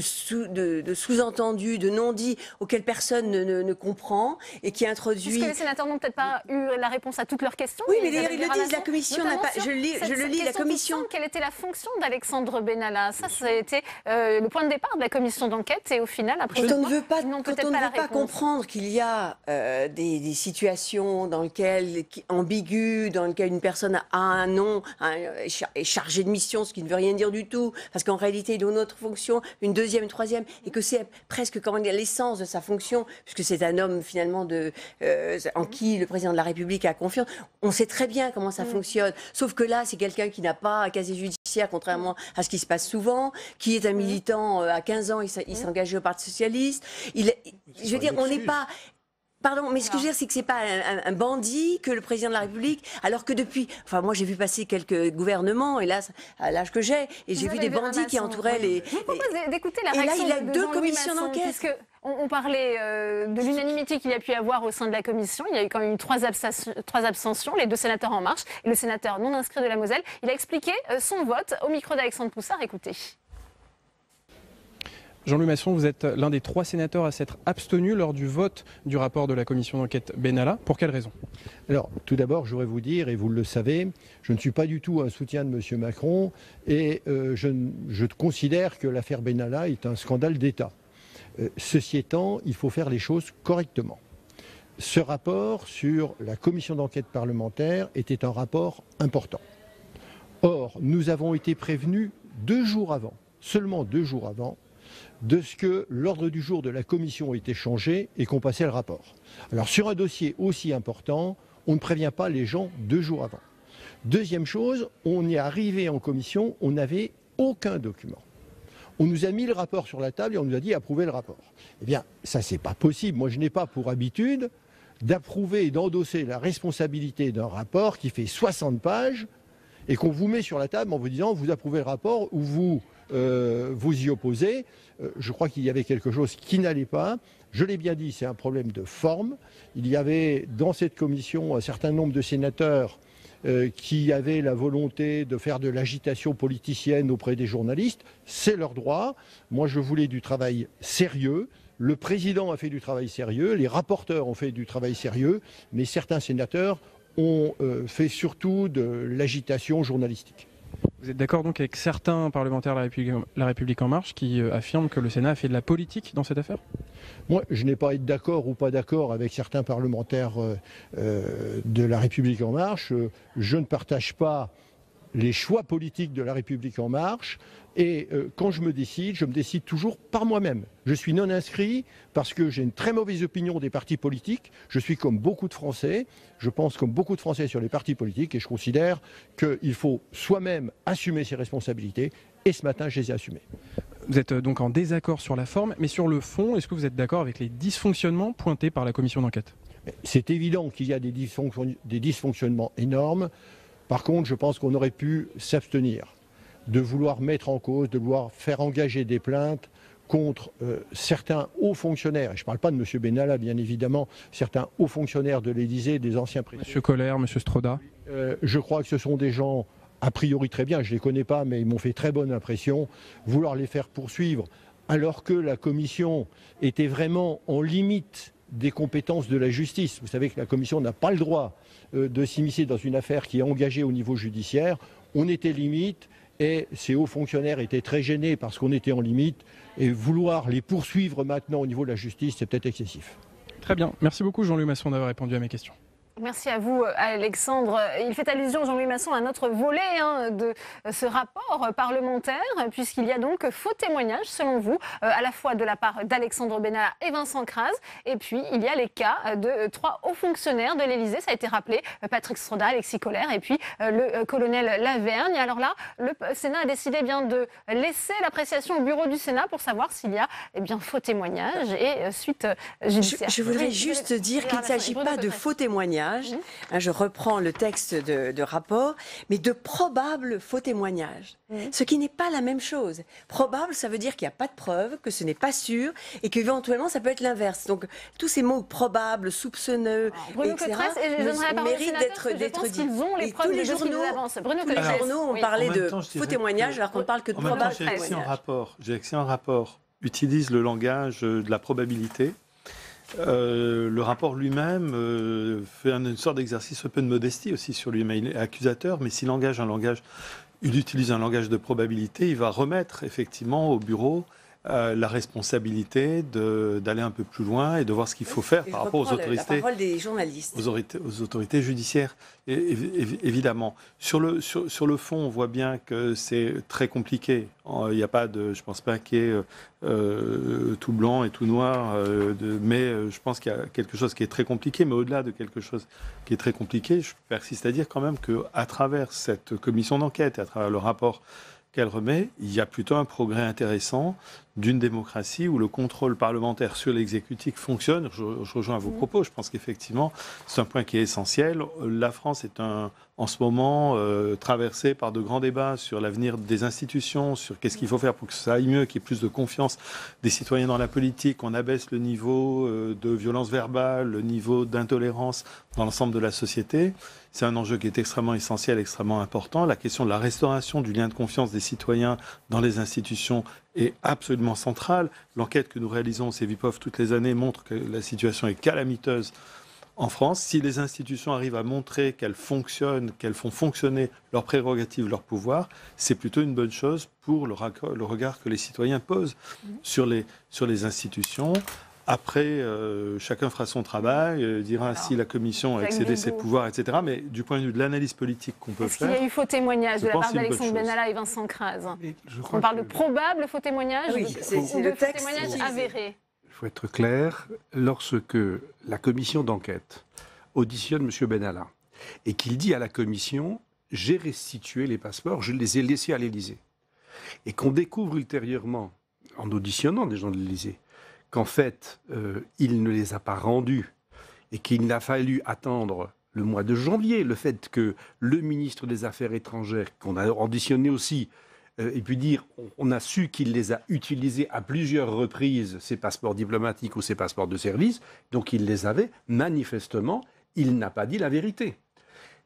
sous-entendus, de non-dits auxquels personne ne comprend et qui introduit. Parce que les sénateurs n'ont peut-être pas eu la réponse à toutes leurs questions. Oui, mais d'ailleurs ils le disent. La commission n'a pas. Je le lis. La commission. Quelle était la fonction d'Alexandre Benalla? Ça a été le point de départ de la commission d'enquête et au final, après. Quand on ne veut pas comprendre qu'il y a des situations dans lesquelles ambiguës, dans lesquelles une personne a un nom est chargé de mission, ce qui ne veut rien dire du tout, parce qu'en réalité, il a une autre fonction, une deuxième, une troisième, et que c'est presque l'essence de sa fonction, puisque c'est un homme finalement en qui le président de la République a confiance. On sait très bien comment ça fonctionne, sauf que là, c'est quelqu'un qui n'a pas un casier judiciaire, contrairement à ce qui se passe souvent, qui est un militant, à 15 ans, il s'est engagé au Parti Socialiste. Je veux dire, on n'est pas... Pardon, mais ce que je veux dire, c'est que c'est pas un bandit que le président de la République, alors que depuis, enfin moi j'ai vu passer quelques gouvernements, et là, à l'âge que j'ai, et j'ai vu des bandits qui entouraient les... Je vous propose d'écouter la réaction de Jean-Louis Masson. Et là, il a 2 commissions d'enquête. Puisque on parlait de l'unanimité qu'il y a pu y avoir au sein de la commission. Il y a eu quand même 3 abstentions, les 2 sénateurs En Marche et le sénateur non inscrit de la Moselle. Il a expliqué son vote au micro d'Alexandre Poussard. Écoutez. Jean-Louis Masson, vous êtes l'un des 3 sénateurs à s'être abstenu lors du vote du rapport de la commission d'enquête Benalla. Pour quelle raison? Alors, tout d'abord, je voudrais vous dire, et vous le savez, je ne suis pas du tout un soutien de M. Macron et je considère que l'affaire Benalla est un scandale d'État. Ceci étant, il faut faire les choses correctement. Ce rapport sur la commission d'enquête parlementaire était un rapport important. Or, nous avons été prévenus 2 jours avant, seulement 2 jours avant, de ce que l'ordre du jour de la commission était changé et qu'on passait le rapport. Alors sur un dossier aussi important, on ne prévient pas les gens 2 jours avant. Deuxième chose, on est arrivé en commission, on n'avait aucun document. On nous a mis le rapport sur la table et on nous a dit approuver le rapport. Eh bien, ça c'est pas possible. Moi je n'ai pas pour habitude d'approuver et d'endosser la responsabilité d'un rapport qui fait 60 pages et qu'on vous met sur la table en vous disant vous approuvez le rapport ou vous y opposez. Je crois qu'il y avait quelque chose qui n'allait pas. Je l'ai bien dit, c'est un problème de forme. Il y avait dans cette commission un certain nombre de sénateurs qui avaient la volonté de faire de l'agitation politicienne auprès des journalistes. C'est leur droit. Moi, je voulais du travail sérieux. Le président a fait du travail sérieux, les rapporteurs ont fait du travail sérieux, mais certains sénateurs ont fait surtout de l'agitation journalistique. Vous êtes d'accord donc avec certains parlementaires de La République En Marche qui affirment que le Sénat a fait de la politique dans cette affaire? Moi, je n'ai pas à être d'accord ou pas d'accord avec certains parlementaires de La République En Marche. Je ne partage pas les choix politiques de La République En Marche. Et quand je me décide toujours par moi-même. Je suis non inscrit parce que j'ai une très mauvaise opinion des partis politiques. Je suis comme beaucoup de Français, je pense comme beaucoup de Français sur les partis politiques et je considère qu'il faut soi-même assumer ses responsabilités. Et ce matin, je les ai assumées. Vous êtes donc en désaccord sur la forme, mais sur le fond, est-ce que vous êtes d'accord avec les dysfonctionnements pointés par la commission d'enquête? C'est évident qu'il y a des dysfonctionnements énormes. Par contre, je pense qu'on aurait pu s'abstenir de vouloir mettre en cause, de vouloir faire engager des plaintes contre certains hauts fonctionnaires. Et je ne parle pas de M. Benalla, bien évidemment, certains hauts fonctionnaires de l'Élysée, des anciens présidents. M. Kohler, M. Stroda. Je crois que ce sont des gens, a priori très bien, je ne les connais pas, mais ils m'ont fait très bonne impression. Vouloir les faire poursuivre alors que la commission était vraiment en limite des compétences de la justice. Vous savez que la commission n'a pas le droit de s'immiscer dans une affaire qui est engagée au niveau judiciaire. On était limite. Et ces hauts fonctionnaires étaient très gênés parce qu'on était en limite. Et vouloir les poursuivre maintenant au niveau de la justice, c'est peut-être excessif. Très bien. Merci beaucoup Jean-Louis Masson d'avoir répondu à mes questions. Merci à vous, Alexandre. Il fait allusion, Jean-Louis Masson, à un autre volet de ce rapport parlementaire, puisqu'il y a donc faux témoignages, selon vous, à la fois de la part d'Alexandre Benalla et Vincent Crase. Et puis, il y a les cas de 3 hauts fonctionnaires de l'Élysée, ça a été rappelé, Patrick Stroda, Alexis Kohler et puis le colonel Lavergne. Alors là, le Sénat a décidé bien de laisser l'appréciation au bureau du Sénat pour savoir s'il y a faux témoignages et suite judiciaire. Je voudrais juste dire qu'il ne s'agit pas de faux témoignages. Je reprends le texte de rapport, mais de probables faux témoignages. Ce qui n'est pas la même chose. Probable, ça veut dire qu'il n'y a pas de preuve, que ce n'est pas sûr, et qu'éventuellement, ça peut être l'inverse. Donc, tous ces mots probable, soupçonneux, etc., méritent d'être dits. Et tous les journaux ont parlé de faux témoignages, alors qu'on ne parle que de probables témoignages. J'ai accès à un rapport, utilise le langage de la probabilité. Le rapport lui-même fait une sorte d'exercice un peu de modestie aussi sur lui-même. Il est accusateur, mais s'il il utilise un langage de probabilité, il va remettre effectivement au bureau la responsabilité d'aller un peu plus loin et de voir ce qu'il faut faire par rapport aux autorités. La parole des journalistes. Aux autorités judiciaires, évidemment. Sur le fond, on voit bien que c'est très compliqué. Il n'y a pas de, je pense pas qu'il y ait tout blanc et tout noir, mais je pense qu'il y a quelque chose qui est très compliqué. Mais au-delà de quelque chose qui est très compliqué, je persiste à dire quand même qu'à travers cette commission d'enquête et à travers le rapport qu'elle remet, il y a plutôt un progrès intéressant d'une démocratie où le contrôle parlementaire sur l'exécutif fonctionne. Je rejoins vos propos, je pense qu'effectivement, c'est un point qui est essentiel. La France est un en ce moment traversée par de grands débats sur l'avenir des institutions, sur qu'est-ce qu'il faut faire pour que ça aille mieux, qu'il y ait plus de confiance des citoyens dans la politique, qu'on abaisse le niveau de violence verbale, le niveau d'intolérance dans l'ensemble de la société. C'est un enjeu qui est extrêmement essentiel, extrêmement important. La question de la restauration du lien de confiance des citoyens dans les institutions est absolument centrale. L'enquête que nous réalisons au CEVIPOF toutes les années montre que la situation est calamiteuse en France. Si les institutions arrivent à montrer qu'elles fonctionnent, qu'elles font fonctionner leurs prérogatives, leurs pouvoirs, c'est plutôt une bonne chose pour le regard que les citoyens posent sur les institutions. Après, chacun fera son travail, dira si la Commission a excédé ses pouvoirs, etc. Mais du point de vue de l'analyse politique qu'on peut faire... Est-ce qu'il y a eu faux témoignage de la part d'Alexandre Benalla et Vincent Kras? On parle de probable faux témoignage ou de faux témoignage avéré? Il faut être clair, lorsque la commission d'enquête auditionne M. Benalla et qu'il dit à la commission « j'ai restitué les passeports, je les ai laissés à l'Élysée » et qu'on découvre ultérieurement, en auditionnant des gens de l'Élysée, qu'en fait, il ne les a pas rendus et qu'il a fallu attendre le mois de janvier, le fait que le ministre des Affaires étrangères, qu'on a auditionné aussi, et puis dire, on a su qu'il les a utilisés à plusieurs reprises, ces passeports diplomatiques ou ces passeports de service, donc il les avait, manifestement, il n'a pas dit la vérité.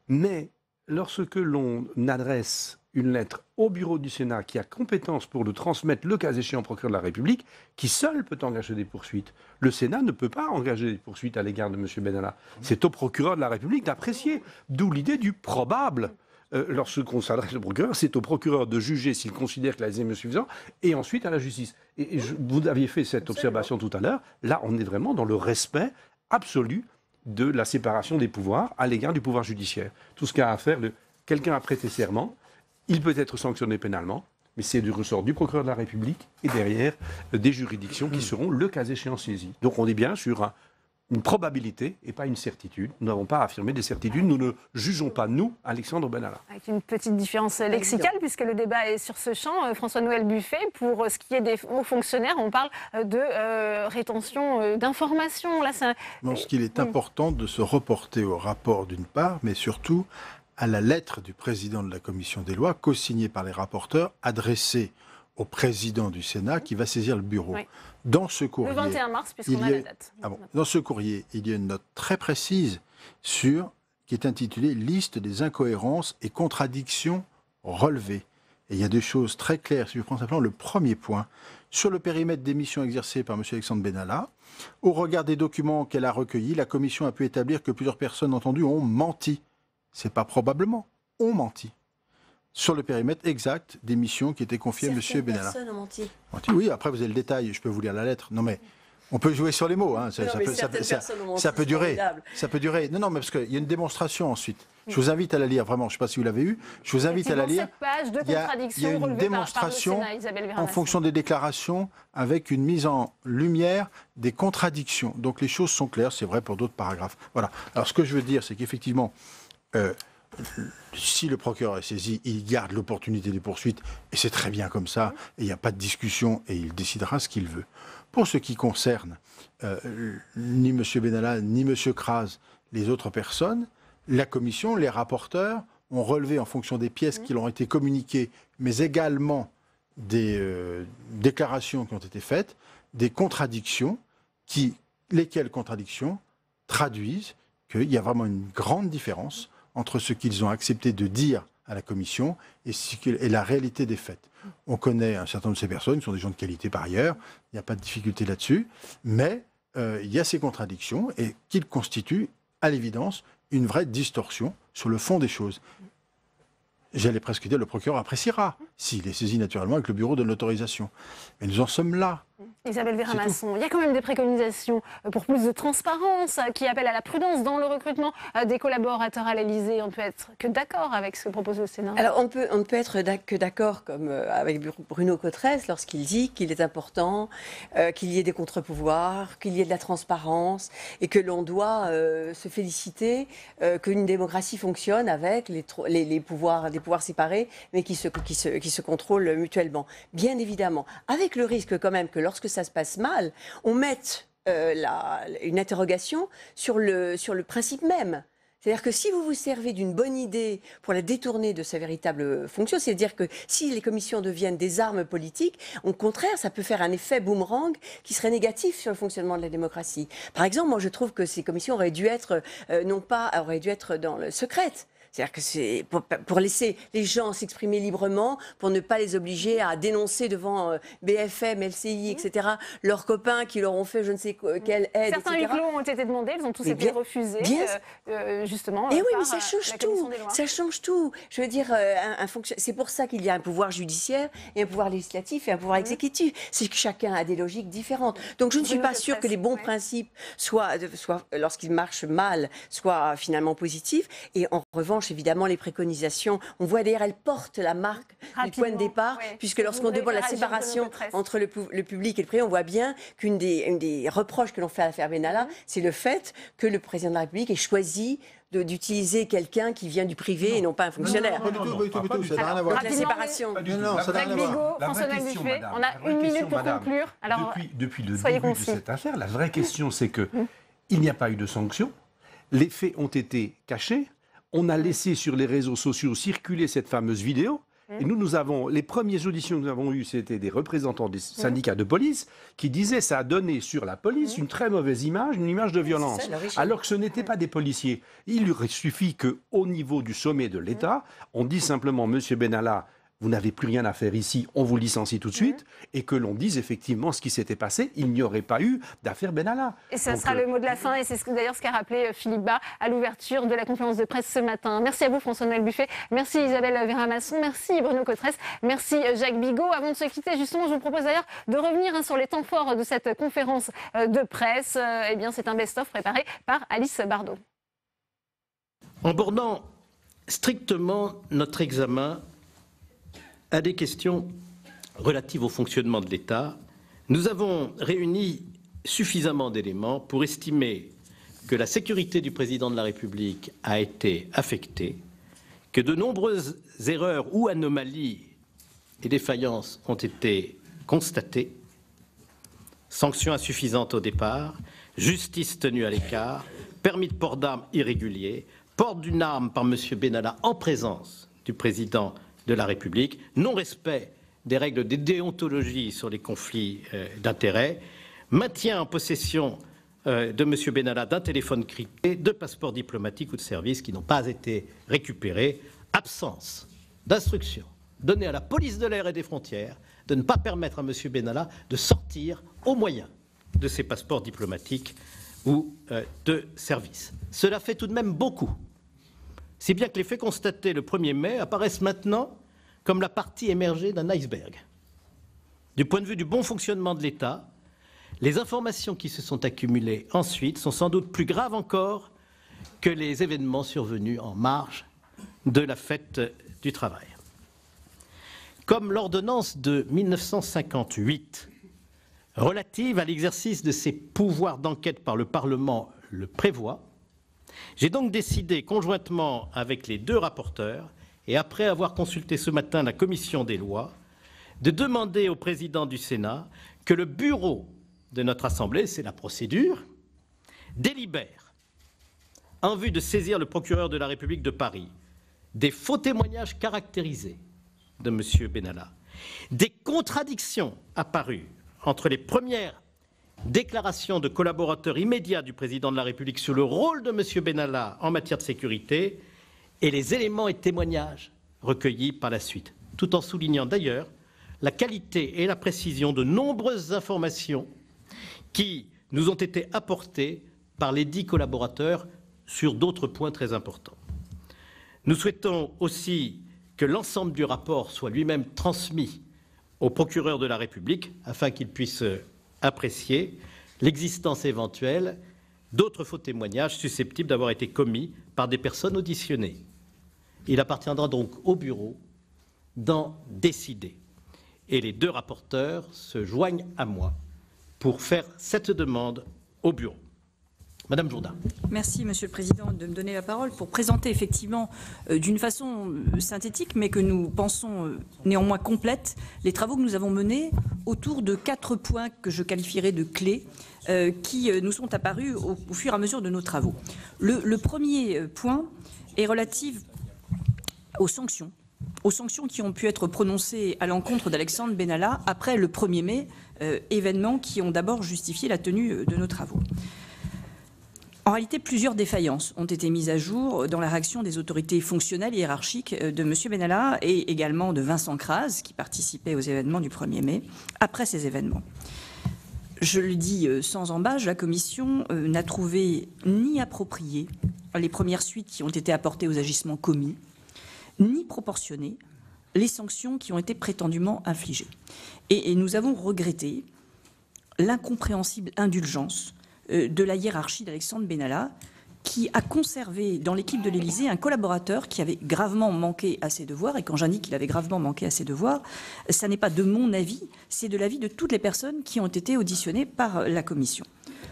Mais lorsque l'on adresse une lettre au bureau du Sénat qui a compétence pour le transmettre, le cas échéant, au procureur de la République, qui seul peut engager des poursuites. Le Sénat ne peut pas engager des poursuites à l'égard de M. Benalla. C'est au procureur de la République d'apprécier, d'où l'idée du probable. Lorsqu'on s'adresse au procureur, c'est au procureur de juger s'il considère que la est suffisante, et ensuite à la justice. Et vous aviez fait cette observation tout à l'heure. Là, on est vraiment dans le respect absolu de la séparation des pouvoirs à l'égard du pouvoir judiciaire. Tout ce qu'a à faire, quelqu'un a prêté serment, il peut être sanctionné pénalement, mais c'est du ressort du procureur de la République et derrière des juridictions qui seront le cas échéant saisies. Donc on est bien sur une probabilité et pas une certitude. Nous n'avons pas affirmé des certitudes. Nous ne jugeons pas, nous, Alexandre Benalla. Avec une petite différence lexicale, puisque le débat est sur ce champ. François-Noël Buffet, pour ce qui est des hauts fonctionnaires, on parle de rétention d'informations. Là, je pense qu'il est important de se reporter au rapport d'une part, mais surtout à la lettre du président de la commission des lois, co-signée par les rapporteurs, adressée au président du Sénat qui va saisir le bureau. Oui. Dans ce courrier, le 21 mars, puisqu'on a la date. Dans ce courrier, il y a une note très précise qui est intitulée « Liste des incohérences et contradictions relevées ». Et il y a des choses très claires. Si je prends simplement le premier point, sur le périmètre des missions exercées par M. Alexandre Benalla, au regard des documents qu'elle a recueillis, la commission a pu établir que plusieurs personnes entendues ont menti. C'est pas probablement, ont menti. Sur le périmètre exact des missions qui étaient confiées à M. Benalla. Personne a menti. Oui, après vous avez le détail, je peux vous lire la lettre. Non mais, on peut jouer sur les mots, hein. Ça peut durer. Ça peut durer. Non, mais parce qu'il y a une démonstration ensuite. Je vous invite à la lire, vraiment, je ne sais pas si vous l'avez eu. Je vous invite à la lire. Il y a une démonstration en fonction des déclarations avec une mise en lumière des contradictions. Donc les choses sont claires, c'est vrai pour d'autres paragraphes. Voilà. Alors ce que je veux dire, c'est qu'effectivement, si le procureur est saisi, il garde l'opportunité des poursuites, et c'est très bien comme ça, et il n'y a pas de discussion, et il décidera ce qu'il veut. Pour ce qui concerne ni M. Benalla, ni M. Kras, les autres personnes, la commission, les rapporteurs ont relevé en fonction des pièces qui leur ont été communiquées, mais également des déclarations qui ont été faites, des contradictions, lesquelles contradictions traduisent qu'il y a vraiment une grande différence entre ce qu'ils ont accepté de dire à la commission et la réalité des faits. On connaît un certain nombre de ces personnes, qui sont des gens de qualité par ailleurs, il n'y a pas de difficulté là-dessus, mais il y a ces contradictions et qu'ils constituent, à l'évidence, une vraie distorsion sur le fond des choses. J'allais presque dire, le procureur appréciera s'il est saisi naturellement avec le bureau de l'autorisation. Mais nous en sommes là. Isabelle Véramasson, il y a quand même des préconisations pour plus de transparence qui appellent à la prudence dans le recrutement des collaborateurs à l'Élysée. On ne peut être que d'accord avec ce que propose le Sénat. Alors on ne peut être que d'accord comme avec Bruno Cotresse lorsqu'il dit qu'il est important qu'il y ait des contre-pouvoirs, qu'il y ait de la transparence et que l'on doit se féliciter qu'une démocratie fonctionne avec les pouvoirs séparés mais qui se contrôlent mutuellement. Bien évidemment, avec le risque quand même que lorsque ça se passe mal, on mette une interrogation sur le principe même. C'est-à-dire que si vous vous servez d'une bonne idée pour la détourner de sa véritable fonction, c'est-à-dire que si les commissions deviennent des armes politiques, au contraire, ça peut faire un effet boomerang qui serait négatif sur le fonctionnement de la démocratie. Par exemple, moi je trouve que ces commissions auraient dû être, auraient dû être dans le secrète. C'est-à-dire que c'est pour laisser les gens s'exprimer librement, pour ne pas les obliger à dénoncer devant BFM, LCI, etc., leurs copains qui leur ont fait je ne sais quelle aide, Certains huis clos ont été demandés, ils ont tous été refusés, justement. Et oui, mais ça change tout. Ça change tout. Je veux dire, c'est pour ça qu'il y a un pouvoir judiciaire et un pouvoir législatif et un pouvoir exécutif. C'est que chacun a des logiques différentes. Donc je ne suis pas sûre que les bons principes soient lorsqu'ils marchent mal, soient finalement positifs. Et en revanche, évidemment, les préconisations, on voit d'ailleurs, elles portent la marque du point de départ, puisque lorsqu'on demande la séparation entre le public et le privé, on voit bien qu'une des reproches que l'on fait à l'affaire Benalla, c'est le fait que le président de la République ait choisi d'utiliser quelqu'un qui vient du privé et non pas un fonctionnaire. Pas du tout, ça n'a rien à voir. La séparation. Non, ça n'a rien à voir. François-Noël Buffet, on a une minute pour conclure. Alors, depuis le début de cette affaire, la vraie question, c'est qu'il n'y a pas eu de sanction. Les faits ont été cachés. On a laissé sur les réseaux sociaux circuler cette fameuse vidéo. Et nous avons, les premières auditions que nous avons eues, c'était des représentants des syndicats de police qui disaient ça a donné sur la police une très mauvaise image, une image de violence. Alors que ce n'étaient pas des policiers. Il aurait suffi qu'au niveau du sommet de l'État, on dise simplement, Monsieur Benalla, vous n'avez plus rien à faire ici, on vous licencie tout de suite, et que l'on dise effectivement ce qui s'était passé, il n'y aurait pas eu d'affaire Benalla. Et ça sera le mot de la fin, et c'est d'ailleurs ce qu'a rappelé Philippe Bas à l'ouverture de la conférence de presse ce matin. Merci à vous François-Noël Buffet, merci Isabelle Vera-Masson, merci Bruno Cotresse, merci Jacques Bigot. Avant de se quitter, justement, je vous propose d'ailleurs de revenir sur les temps forts de cette conférence de presse. Eh bien, c'est un best-of préparé par Alice Bardot. En bornant strictement notre examen à des questions relatives au fonctionnement de l'État, nous avons réuni suffisamment d'éléments pour estimer que la sécurité du président de la République a été affectée, que de nombreuses erreurs ou anomalies et défaillances ont été constatées, sanctions insuffisantes au départ, justice tenue à l'écart, permis de port d'armes irréguliers, port d'une arme par M. Benalla en présence du président de la République, non-respect des règles de déontologie sur les conflits d'intérêts, maintien en possession de M. Benalla d'un téléphone crypté, de passeports diplomatiques ou de services qui n'ont pas été récupérés, absence d'instruction donnée à la police de l'air et des frontières de ne pas permettre à M. Benalla de sortir au moyen de ses passeports diplomatiques ou de services. Cela fait tout de même beaucoup. Si bien que les faits constatés le 1er mai apparaissent maintenant comme la partie émergée d'un iceberg. Du point de vue du bon fonctionnement de l'État, les informations qui se sont accumulées ensuite sont sans doute plus graves encore que les événements survenus en marge de la fête du travail. Comme l'ordonnance de 1958 relative à l'exercice de ses pouvoirs d'enquête par le Parlement le prévoit, j'ai donc décidé, conjointement avec les deux rapporteurs, et après avoir consulté ce matin la commission des lois, de demander au président du Sénat que le bureau de notre Assemblée, c'est la procédure, délibère, en vue de saisir le procureur de la République de Paris, des faux témoignages caractérisés de M. Benalla, des contradictions apparues entre les premières déclaration de collaborateurs immédiats du président de la République sur le rôle de M. Benalla en matière de sécurité et les éléments et témoignages recueillis par la suite, tout en soulignant d'ailleurs la qualité et la précision de nombreuses informations qui nous ont été apportées par les 10 collaborateurs sur d'autres points très importants. Nous souhaitons aussi que l'ensemble du rapport soit lui-même transmis au procureur de la République afin qu'il puisse apprécier l'existence éventuelle d'autres faux témoignages susceptibles d'avoir été commis par des personnes auditionnées. Il appartiendra donc au bureau d'en décider. Et les deux rapporteurs se joignent à moi pour faire cette demande au bureau. Madame Jourdain. Merci, Monsieur le Président, de me donner la parole pour présenter effectivement d'une façon synthétique, mais que nous pensons néanmoins complète, les travaux que nous avons menés autour de 4 points que je qualifierais de clés qui nous sont apparus au fur et à mesure de nos travaux. Le premier point est relatif aux sanctions qui ont pu être prononcées à l'encontre d'Alexandre Benalla après le 1er mai, événements qui ont d'abord justifié la tenue de nos travaux. En réalité, plusieurs défaillances ont été mises à jour dans la réaction des autorités fonctionnelles et hiérarchiques de M. Benalla et également de Vincent Crase, qui participait aux événements du 1er mai, après ces événements. Je le dis sans embâche, la Commission n'a trouvé ni approprié les premières suites qui ont été apportées aux agissements commis, ni proportionné les sanctions qui ont été prétendument infligées. Et nous avons regretté l'incompréhensible indulgence de la hiérarchie d'Alexandre Benalla, qui a conservé dans l'équipe de l'Élysée un collaborateur qui avait gravement manqué à ses devoirs. Et quand j'indique qu'il avait gravement manqué à ses devoirs, ça n'est pas de mon avis, c'est de l'avis de toutes les personnes qui ont été auditionnées par la Commission.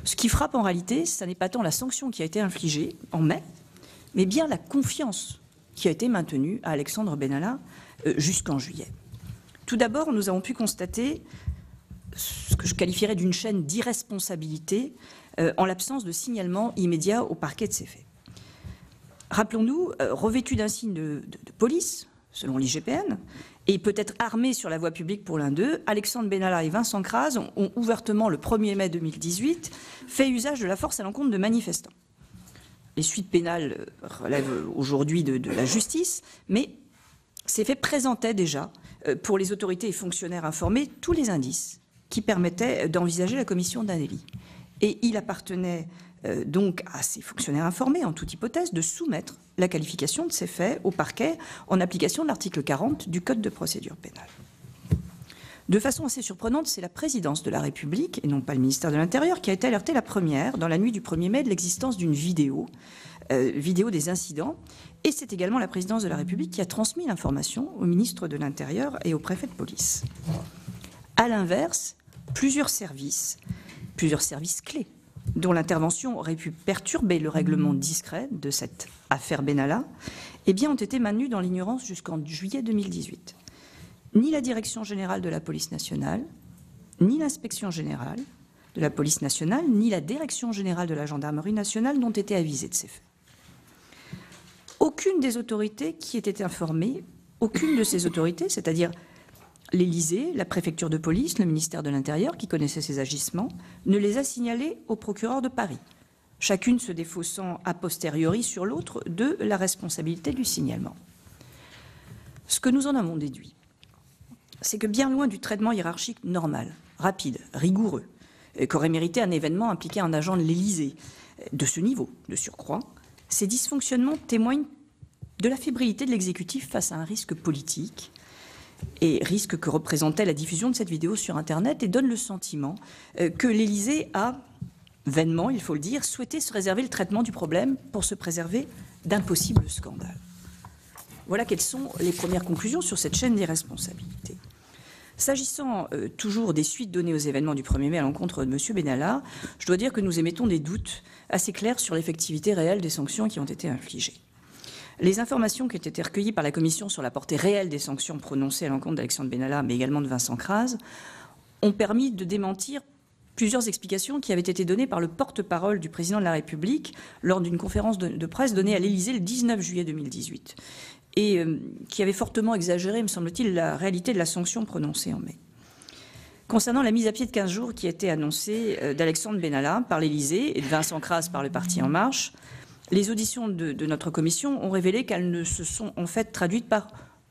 Ce qui frappe en réalité, ça n'est pas tant la sanction qui a été infligée en mai, mais bien la confiance qui a été maintenue à Alexandre Benalla jusqu'en juillet. Tout d'abord, nous avons pu constater ce que je qualifierais d'une chaîne d'irresponsabilité en l'absence de signalement immédiat au parquet de ces faits. Rappelons-nous, revêtu d'un signe de police, selon l'IGPN, et peut-être armé sur la voie publique pour l'un d'eux, Alexandre Benalla et Vincent Crase ont ouvertement, le 1er mai 2018, fait usage de la force à l'encontre de manifestants. Les suites pénales relèvent aujourd'hui de la justice, mais ces faits présentaient déjà, pour les autorités et fonctionnaires informés, tous les indices qui permettaient d'envisager la commission d'un délit. Et il appartenait donc à ces fonctionnaires informés, en toute hypothèse, de soumettre la qualification de ces faits au parquet en application de l'article 40 du Code de procédure pénale. De façon assez surprenante, c'est la présidence de la République, et non pas le ministère de l'Intérieur, qui a été alertée la première, dans la nuit du 1er mai, de l'existence d'une vidéo des incidents. Et c'est également la présidence de la République qui a transmis l'information au ministre de l'Intérieur et au préfet de police. À l'inverse, plusieurs services clés, dont l'intervention aurait pu perturber le règlement discret de cette affaire Benalla, ont été maintenus dans l'ignorance jusqu'en juillet 2018. Ni la Direction générale de la police nationale, ni l'Inspection générale de la police nationale, ni la Direction générale de la gendarmerie nationale n'ont été avisées de ces faits. Aucune des autorités qui étaient informées, aucune de ces autorités, c'est-à-dire l'Élysée, la préfecture de police, le ministère de l'Intérieur, qui connaissait ces agissements, ne les a signalés au procureur de Paris, chacune se défaussant a posteriori sur l'autre de la responsabilité du signalement. Ce que nous en avons déduit, c'est que bien loin du traitement hiérarchique normal, rapide, rigoureux, qu'aurait mérité un événement impliqué un agent de l'Élysée de ce niveau, de surcroît, ces dysfonctionnements témoignent de la fébrilité de l'exécutif face à un risque politique et risque que représentait la diffusion de cette vidéo sur Internet, et donne le sentiment que l'Élysée a, vainement, il faut le dire, souhaité se réserver le traitement du problème pour se préserver d'un possible scandale. Voilà quelles sont les premières conclusions sur cette chaîne d'irresponsabilité. S'agissant toujours des suites données aux événements du 1er mai à l'encontre de M. Benalla, je dois dire que nous émettons des doutes assez clairs sur l'effectivité réelle des sanctions qui ont été infligées. Les informations qui ont été recueillies par la Commission sur la portée réelle des sanctions prononcées à l'encontre d'Alexandre Benalla, mais également de Vincent Crase, ont permis de démentir plusieurs explications qui avaient été données par le porte-parole du président de la République lors d'une conférence de presse donnée à l'Élysée le 19 juillet 2018. Et qui avait fortement exagéré, me semble-t-il, la réalité de la sanction prononcée en mai. Concernant la mise à pied de 15 jours qui a été annoncée d'Alexandre Benalla par l'Élysée et de Vincent Crase par le Parti En Marche, les auditions de notre commission ont révélé qu'elles ne se sont en fait traduites par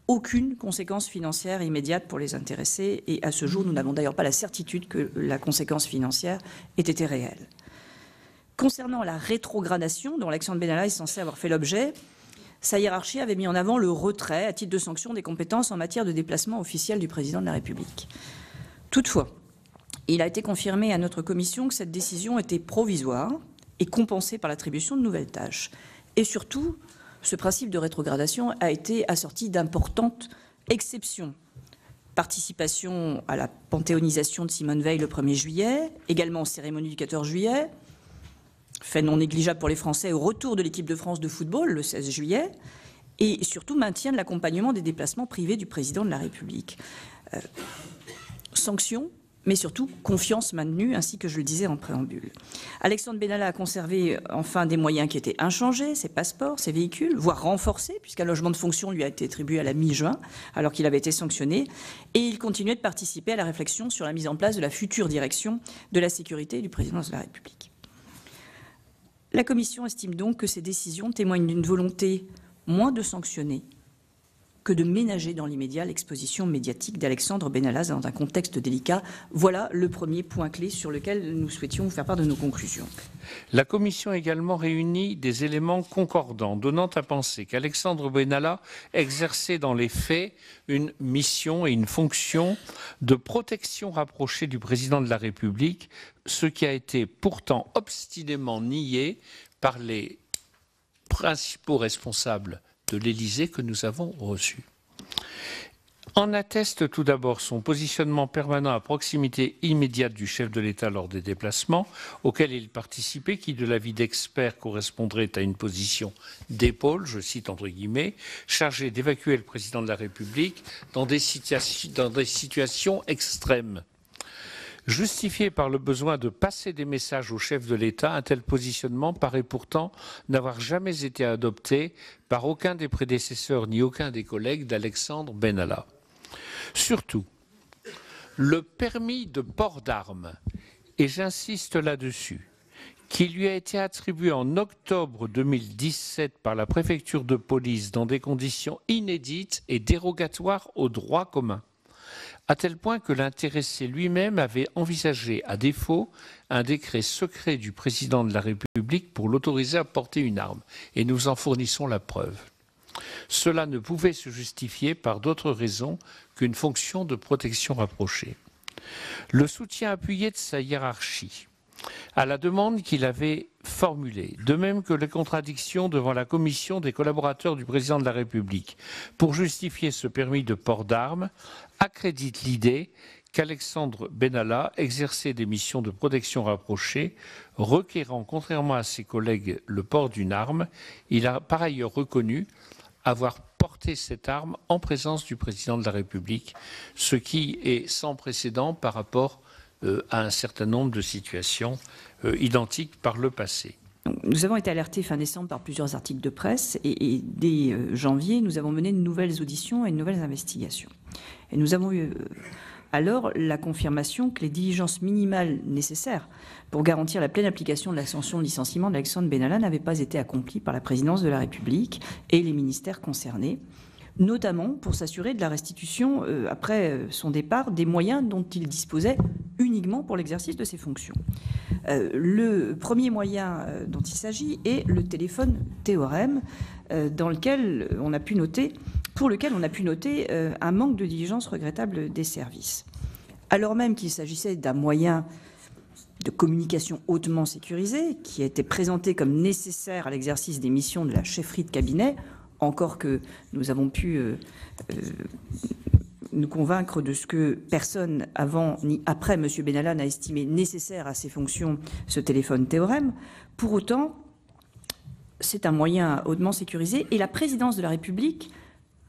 aucune conséquence financière immédiate pour les intéressés. Et à ce jour, nous n'avons d'ailleurs pas la certitude que la conséquence financière ait été réelle. Concernant la rétrogradation dont Alexandre Benalla est censé avoir fait l'objet, sa hiérarchie avait mis en avant le retrait à titre de sanction des compétences en matière de déplacement officiel du président de la République. Toutefois, il a été confirmé à notre commission que cette décision était provisoire et compensée par l'attribution de nouvelles tâches. Et surtout, ce principe de rétrogradation a été assorti d'importantes exceptions. Participation à la panthéonisation de Simone Veil le 1er juillet, également aux cérémonies du 14 juillet, fait non négligeable pour les Français au retour de l'équipe de France de football le 16 juillet, et surtout maintien de l'accompagnement des déplacements privés du président de la République. Sanctions, mais surtout confiance maintenue, ainsi que je le disais en préambule. Alexandre Benalla a conservé enfin des moyens qui étaient inchangés, ses passeports, ses véhicules, voire renforcés, puisqu'un logement de fonction lui a été attribué à la mi-juin, alors qu'il avait été sanctionné, et il continuait de participer à la réflexion sur la mise en place de la future direction de la sécurité du président de la République. La Commission estime donc que ces décisions témoignent d'une volonté moins de sanctionner que de ménager dans l'immédiat l'exposition médiatique d'Alexandre Benalla dans un contexte délicat. Voilà le premier point clé sur lequel nous souhaitions vous faire part de nos conclusions. La Commission a également réuni des éléments concordants, donnant à penser qu'Alexandre Benalla exerçait dans les faits une mission et une fonction de protection rapprochée du président de la République, ce qui a été pourtant obstinément nié par les principaux responsables de l'Élysée que nous avons reçus. En atteste tout d'abord son positionnement permanent à proximité immédiate du chef de l'État lors des déplacements auxquels il participait, qui de l'avis d'experts correspondrait à une position d'épaule, je cite entre guillemets, chargée d'évacuer le président de la République dans des situations extrêmes. Justifié par le besoin de passer des messages au chef de l'État, un tel positionnement paraît pourtant n'avoir jamais été adopté par aucun des prédécesseurs ni aucun des collègues d'Alexandre Benalla. Surtout, le permis de port d'armes, et j'insiste là-dessus, qui lui a été attribué en octobre 2017 par la préfecture de police dans des conditions inédites et dérogatoires au droit commun, à tel point que l'intéressé lui-même avait envisagé, à défaut, un décret secret du président de la République pour l'autoriser à porter une arme. Et nous en fournissons la preuve. Cela ne pouvait se justifier par d'autres raisons qu'une fonction de protection rapprochée. Le soutien appuyé de sa hiérarchie à la demande qu'il avait formulée, de même que les contradictions devant la commission des collaborateurs du président de la République pour justifier ce permis de port d'armes, accrédite l'idée qu'Alexandre Benalla exerçait des missions de protection rapprochée, requérant, contrairement à ses collègues, le port d'une arme. Il a par ailleurs reconnu avoir porté cette arme en présence du président de la République, ce qui est sans précédent par rapport à un certain nombre de situations identiques par le passé. Nous avons été alertés fin décembre par plusieurs articles de presse et dès janvier, nous avons mené de nouvelles auditions et de nouvelles investigations. Et nous avons eu alors la confirmation que les diligences minimales nécessaires pour garantir la pleine application de la sanction de licenciement d'Alexandre Benalla n'avaient pas été accomplies par la présidence de la République et les ministères concernés, notamment pour s'assurer de la restitution, après son départ, des moyens dont il disposait uniquement pour l'exercice de ses fonctions. Le premier moyen dont il s'agit est le téléphone Théorème, pour lequel on a pu noter un manque de diligence regrettable des services. Alors même qu'il s'agissait d'un moyen de communication hautement sécurisé, qui a été présenté comme nécessaire à l'exercice des missions de la chefferie de cabinet, encore que nous avons pu nous convaincre de ce que personne avant ni après M. Benalla n'a estimé nécessaire à ses fonctions, ce téléphone Théorème. Pour autant, c'est un moyen hautement sécurisé et la présidence de la République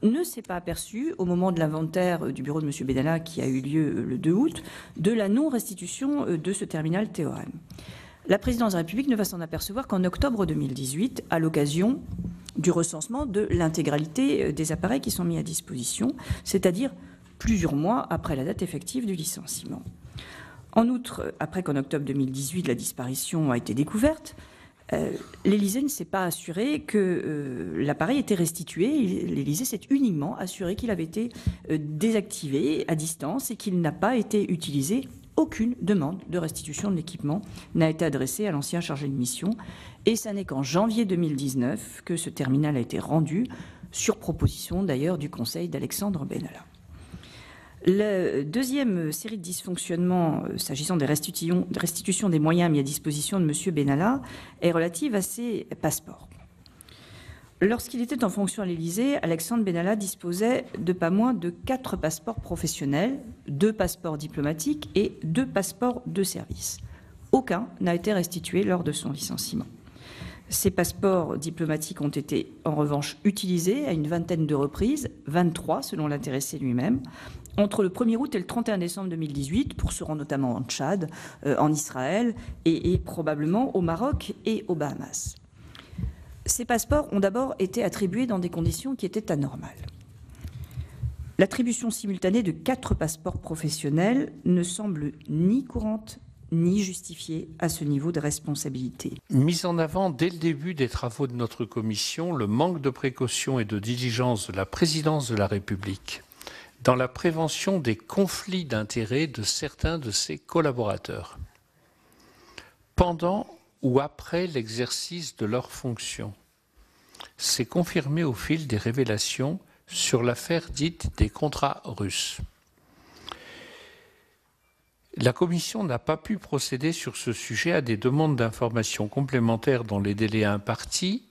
ne s'est pas aperçue, au moment de l'inventaire du bureau de M. Benalla qui a eu lieu le 2 août, de la non-restitution de ce terminal Théorème. La présidence de la République ne va s'en apercevoir qu'en octobre 2018, à l'occasion du recensement de l'intégralité des appareils qui sont mis à disposition, c'est-à-dire plusieurs mois après la date effective du licenciement. En outre, après qu'en octobre 2018, la disparition a été découverte, l'Élysée ne s'est pas assuré que l'appareil était restitué. L'Élysée s'est uniquement assuré qu'il avait été désactivé à distance et qu'il n'a pas été utilisé. Aucune demande de restitution de l'équipement n'a été adressée à l'ancien chargé de mission. Et ce n'est qu'en janvier 2019 que ce terminal a été rendu, sur proposition d'ailleurs du conseil d'Alexandre Benalla. La deuxième série de dysfonctionnements, s'agissant des restitutions des moyens mis à disposition de M. Benalla, est relative à ses passeports. Lorsqu'il était en fonction à l'Élysée, Alexandre Benalla disposait de pas moins de 4 passeports professionnels, 2 passeports diplomatiques et 2 passeports de service. aucun n'a été restitué lors de son licenciement. Ces passeports diplomatiques ont été en revanche utilisés à une vingtaine de reprises, 23 selon l'intéressé lui-même, entre le 1er août et le 31 décembre 2018, pour se rendre notamment en Tchad, en Israël et probablement au Maroc et aux Bahamas. Ces passeports ont d'abord été attribués dans des conditions qui étaient anormales. L'attribution simultanée de 4 passeports professionnels ne semble ni courante ni justifiée à ce niveau de responsabilité. Mis en avant dès le début des travaux de notre commission, le manque de précaution et de diligence de la présidence de la République dans la prévention des conflits d'intérêts de certains de ses collaborateurs, pendant ou après l'exercice de leurs fonctions, s'est confirmé au fil des révélations sur l'affaire dite des contrats russes. La Commission n'a pas pu procéder sur ce sujet à des demandes d'informations complémentaires dans les délais impartis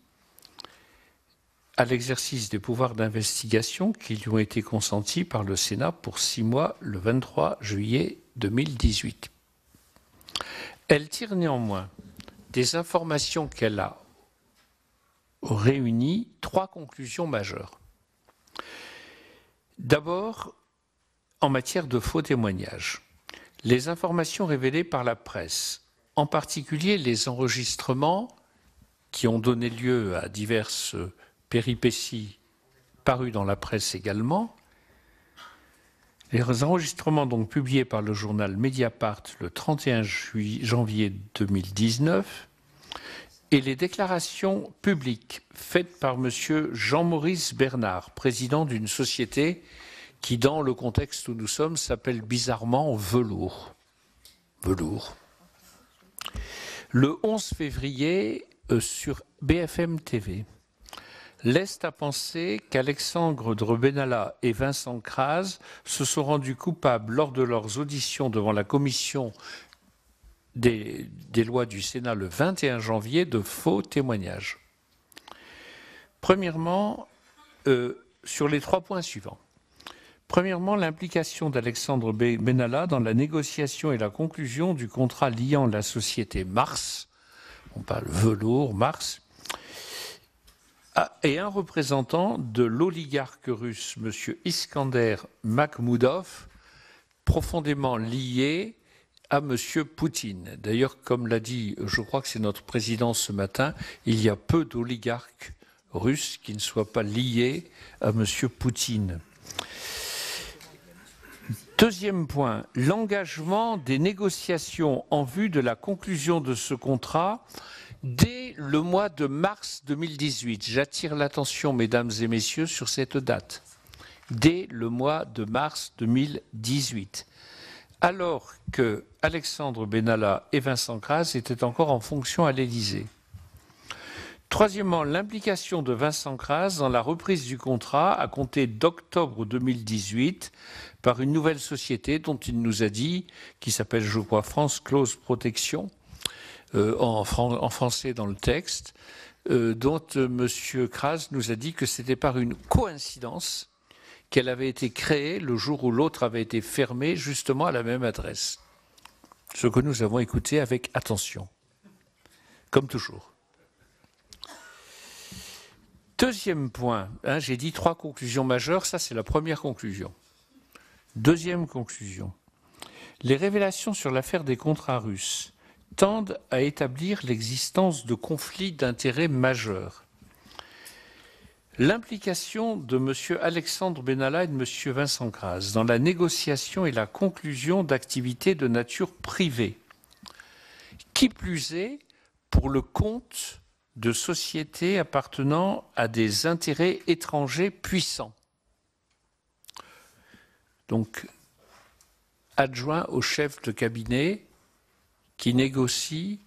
à l'exercice des pouvoirs d'investigation qui lui ont été consentis par le Sénat pour 6 mois le 23 juillet 2018. Elle tire néanmoins des informations qu'elle a réunies 3 conclusions majeures. D'abord, en matière de faux témoignages, les informations révélées par la presse, en particulier les enregistrements qui ont donné lieu à diverses péripéties parues dans la presse également, les enregistrements donc publiés par le journal Mediapart le 31 janvier 2019 et les déclarations publiques faites par M. Jean-Maurice Bernard, président d'une société qui, dans le contexte où nous sommes, s'appelle bizarrement Velours. Velours. Le 11 février, sur BFM TV, laisse à penser qu'Alexandre Benalla et Vincent Crase se sont rendus coupables lors de leurs auditions devant la commission des lois du Sénat le 21 janvier de faux témoignages. Premièrement, sur les 3 points suivants. Premièrement, l'implication d'Alexandre Benalla dans la négociation et la conclusion du contrat liant la société Mars, on parle Velours, Mars, et un représentant de l'oligarque russe, M. Iskander Makhmoudov, profondément lié à M. Poutine. D'ailleurs, comme l'a dit, je crois que c'est notre président ce matin, il y a peu d'oligarques russes qui ne soient pas liés à M. Poutine. Deuxième point, l'engagement des négociations en vue de la conclusion de ce contrat dès le mois de mars 2018. J'attire l'attention, mesdames et messieurs, sur cette date. Dès le mois de mars 2018. Alors que Alexandre Benalla et Vincent Crase étaient encore en fonction à l'Élysée. Troisièmement, l'implication de Vincent Crase dans la reprise du contrat à compter d'octobre 2018 par une nouvelle société dont il nous a dit, qui s'appelle, je crois, France Close Protection, en français dans le texte, dont M. Crase nous a dit que c'était par une coïncidence qu'elle avait été créée le jour où l'autre avait été fermé, justement à la même adresse. Ce que nous avons écouté avec attention, comme toujours. Deuxième point, j'ai dit 3 conclusions majeures, ça c'est la première conclusion. Deuxième conclusion, les révélations sur l'affaire des contrats russes tendent à établir l'existence de conflits d'intérêts majeurs. L'implication de M. Alexandre Benalla et de M. Vincent Crase dans la négociation et la conclusion d'activités de nature privée, qui plus est pour le compte de sociétés appartenant à des intérêts étrangers puissants. Donc, adjoint au chef de cabinet qui négocie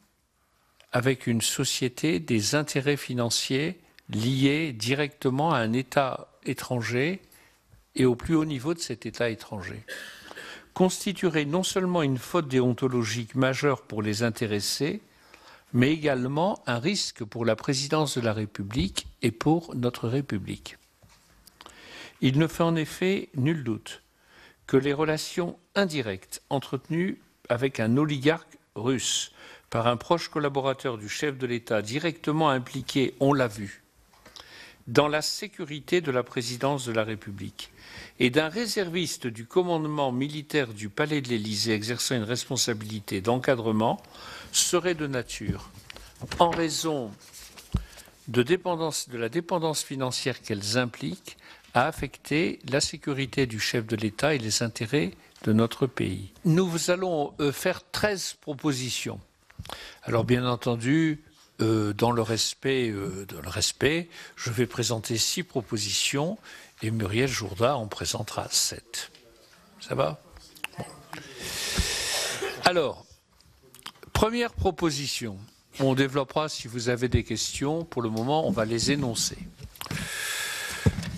avec une société des intérêts financiers liés directement à un État étranger et au plus haut niveau de cet État étranger, constituerait non seulement une faute déontologique majeure pour les intéressés, mais également un risque pour la présidence de la République et pour notre République. Il ne fait en effet nul doute que les relations indirectes entretenues avec un oligarque russe par un proche collaborateur du chef de l'État directement impliqué, on l'a vu, dans la sécurité de la présidence de la République et d'un réserviste du commandement militaire du Palais de l'Élysée exerçant une responsabilité d'encadrement serait de nature, en raison de la dépendance financière qu'elles impliquent, à affecter la sécurité du chef de l'État et les intérêts de notre pays. Nous allons faire 13 propositions. Alors bien entendu, dans le respect, je vais présenter 6 propositions et Muriel Jourda en présentera 7. Ça va ? Bon. Alors, première proposition. On développera si vous avez des questions. Pour le moment, on va les énoncer.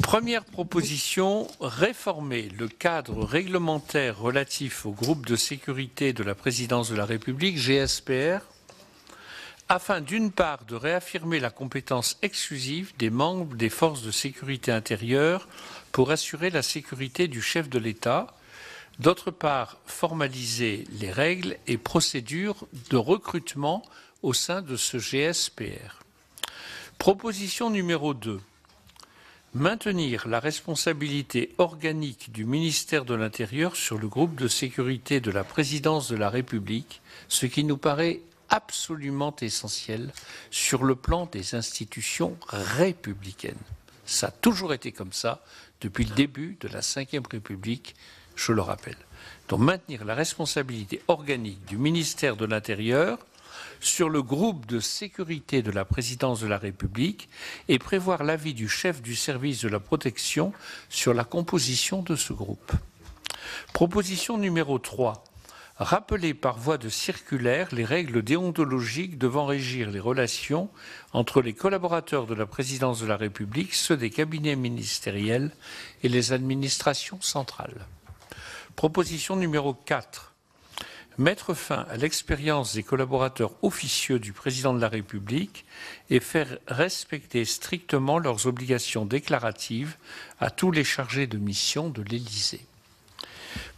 Première proposition, réformer le cadre réglementaire relatif au groupe de sécurité de la présidence de la République, GSPR, afin d'une part de réaffirmer la compétence exclusive des membres des forces de sécurité intérieure pour assurer la sécurité du chef de l'État, d'autre part formaliser les règles et procédures de recrutement au sein de ce GSPR. Proposition numéro 2. Maintenir la responsabilité organique du ministère de l'Intérieur sur le groupe de sécurité de la présidence de la République, ce qui nous paraît absolument essentiel sur le plan des institutions républicaines. Ça a toujours été comme ça depuis le début de la Ve République, je le rappelle. Donc maintenir la responsabilité organique du ministère de l'Intérieur sur le groupe de sécurité de la présidence de la République et prévoir l'avis du chef du service de la protection sur la composition de ce groupe. Proposition numéro 3. Rappeler par voie de circulaire les règles déontologiques devant régir les relations entre les collaborateurs de la présidence de la République, ceux des cabinets ministériels et les administrations centrales. Proposition numéro 4. Mettre fin à l'expérience des collaborateurs officieux du président de la République et faire respecter strictement leurs obligations déclaratives à tous les chargés de mission de l'Élysée.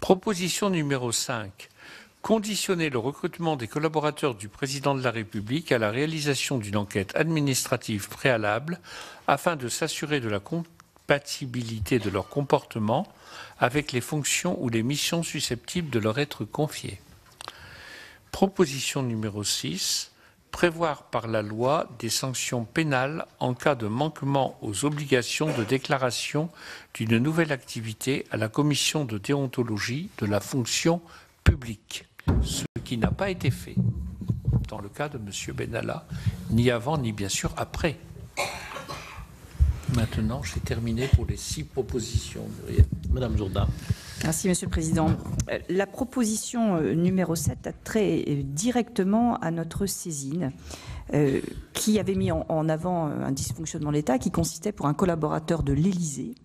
Proposition numéro 5. Conditionner le recrutement des collaborateurs du président de la République à la réalisation d'une enquête administrative préalable afin de s'assurer de la compatibilité de leur comportement avec les fonctions ou les missions susceptibles de leur être confiées. Proposition numéro 6. Prévoir par la loi des sanctions pénales en cas de manquement aux obligations de déclaration d'une nouvelle activité à la commission de déontologie de la fonction publique, ce qui n'a pas été fait dans le cas de M. Benalla, ni avant ni bien sûr après. Maintenant, j'ai terminé pour les 6 propositions. Muriel. Madame Jourda. Merci, Monsieur le Président. La proposition numéro 7 a trait directement à notre saisine, qui avait mis en avant un dysfonctionnement de l'État qui consistait pour un collaborateur de l'Élysée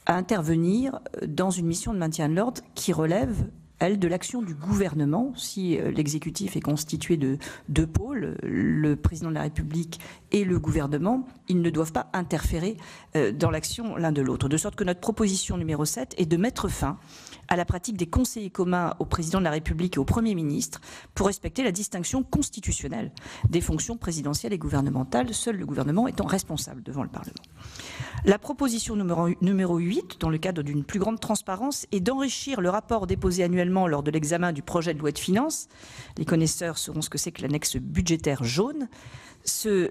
à intervenir dans une mission de maintien de l'ordre qui relève, elle, de l'action du gouvernement. Si l'exécutif est constitué de 2 pôles, le président de la République et le gouvernement, ils ne doivent pas interférer dans l'action l'un de l'autre. De sorte que notre proposition numéro 7 est de mettre fin à la pratique des conseillers communs au président de la République et au Premier ministre pour respecter la distinction constitutionnelle des fonctions présidentielles et gouvernementales, seul le gouvernement étant responsable devant le Parlement. La proposition numéro 8, dans le cadre d'une plus grande transparence, est d'enrichir le rapport déposé annuellement lors de l'examen du projet de loi de finances. Les connaisseurs sauront ce que c'est que l'annexe budgétaire jaune. Ce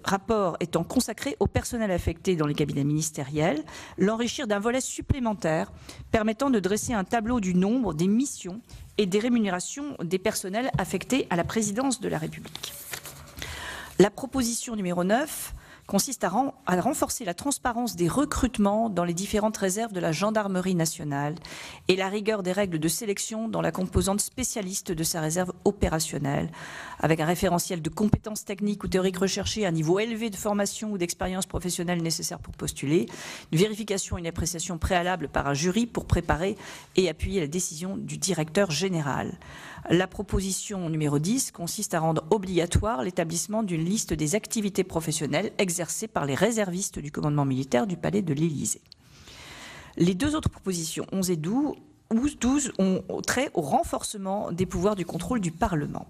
rapport étant consacré au personnel affecté dans les cabinets ministériels, l'enrichir d'un volet supplémentaire permettant de dresser un tableau du nombre, des missions et des rémunérations des personnels affectés à la présidence de la République. La proposition numéro 9 consiste à renforcer la transparence des recrutements dans les différentes réserves de la gendarmerie nationale et la rigueur des règles de sélection dans la composante spécialiste de sa réserve opérationnelle, avec un référentiel de compétences techniques ou théoriques recherchées, un niveau élevé de formation ou d'expérience professionnelle nécessaire pour postuler, une vérification et une appréciation préalable par un jury pour préparer et appuyer la décision du directeur général. La proposition numéro 10 consiste à rendre obligatoire l'établissement d'une liste des activités professionnelles exercées par les réservistes du commandement militaire du Palais de l'Élysée. Les 2 autres propositions, 11 et 12, 12 ont trait au renforcement des pouvoirs du contrôle du Parlement.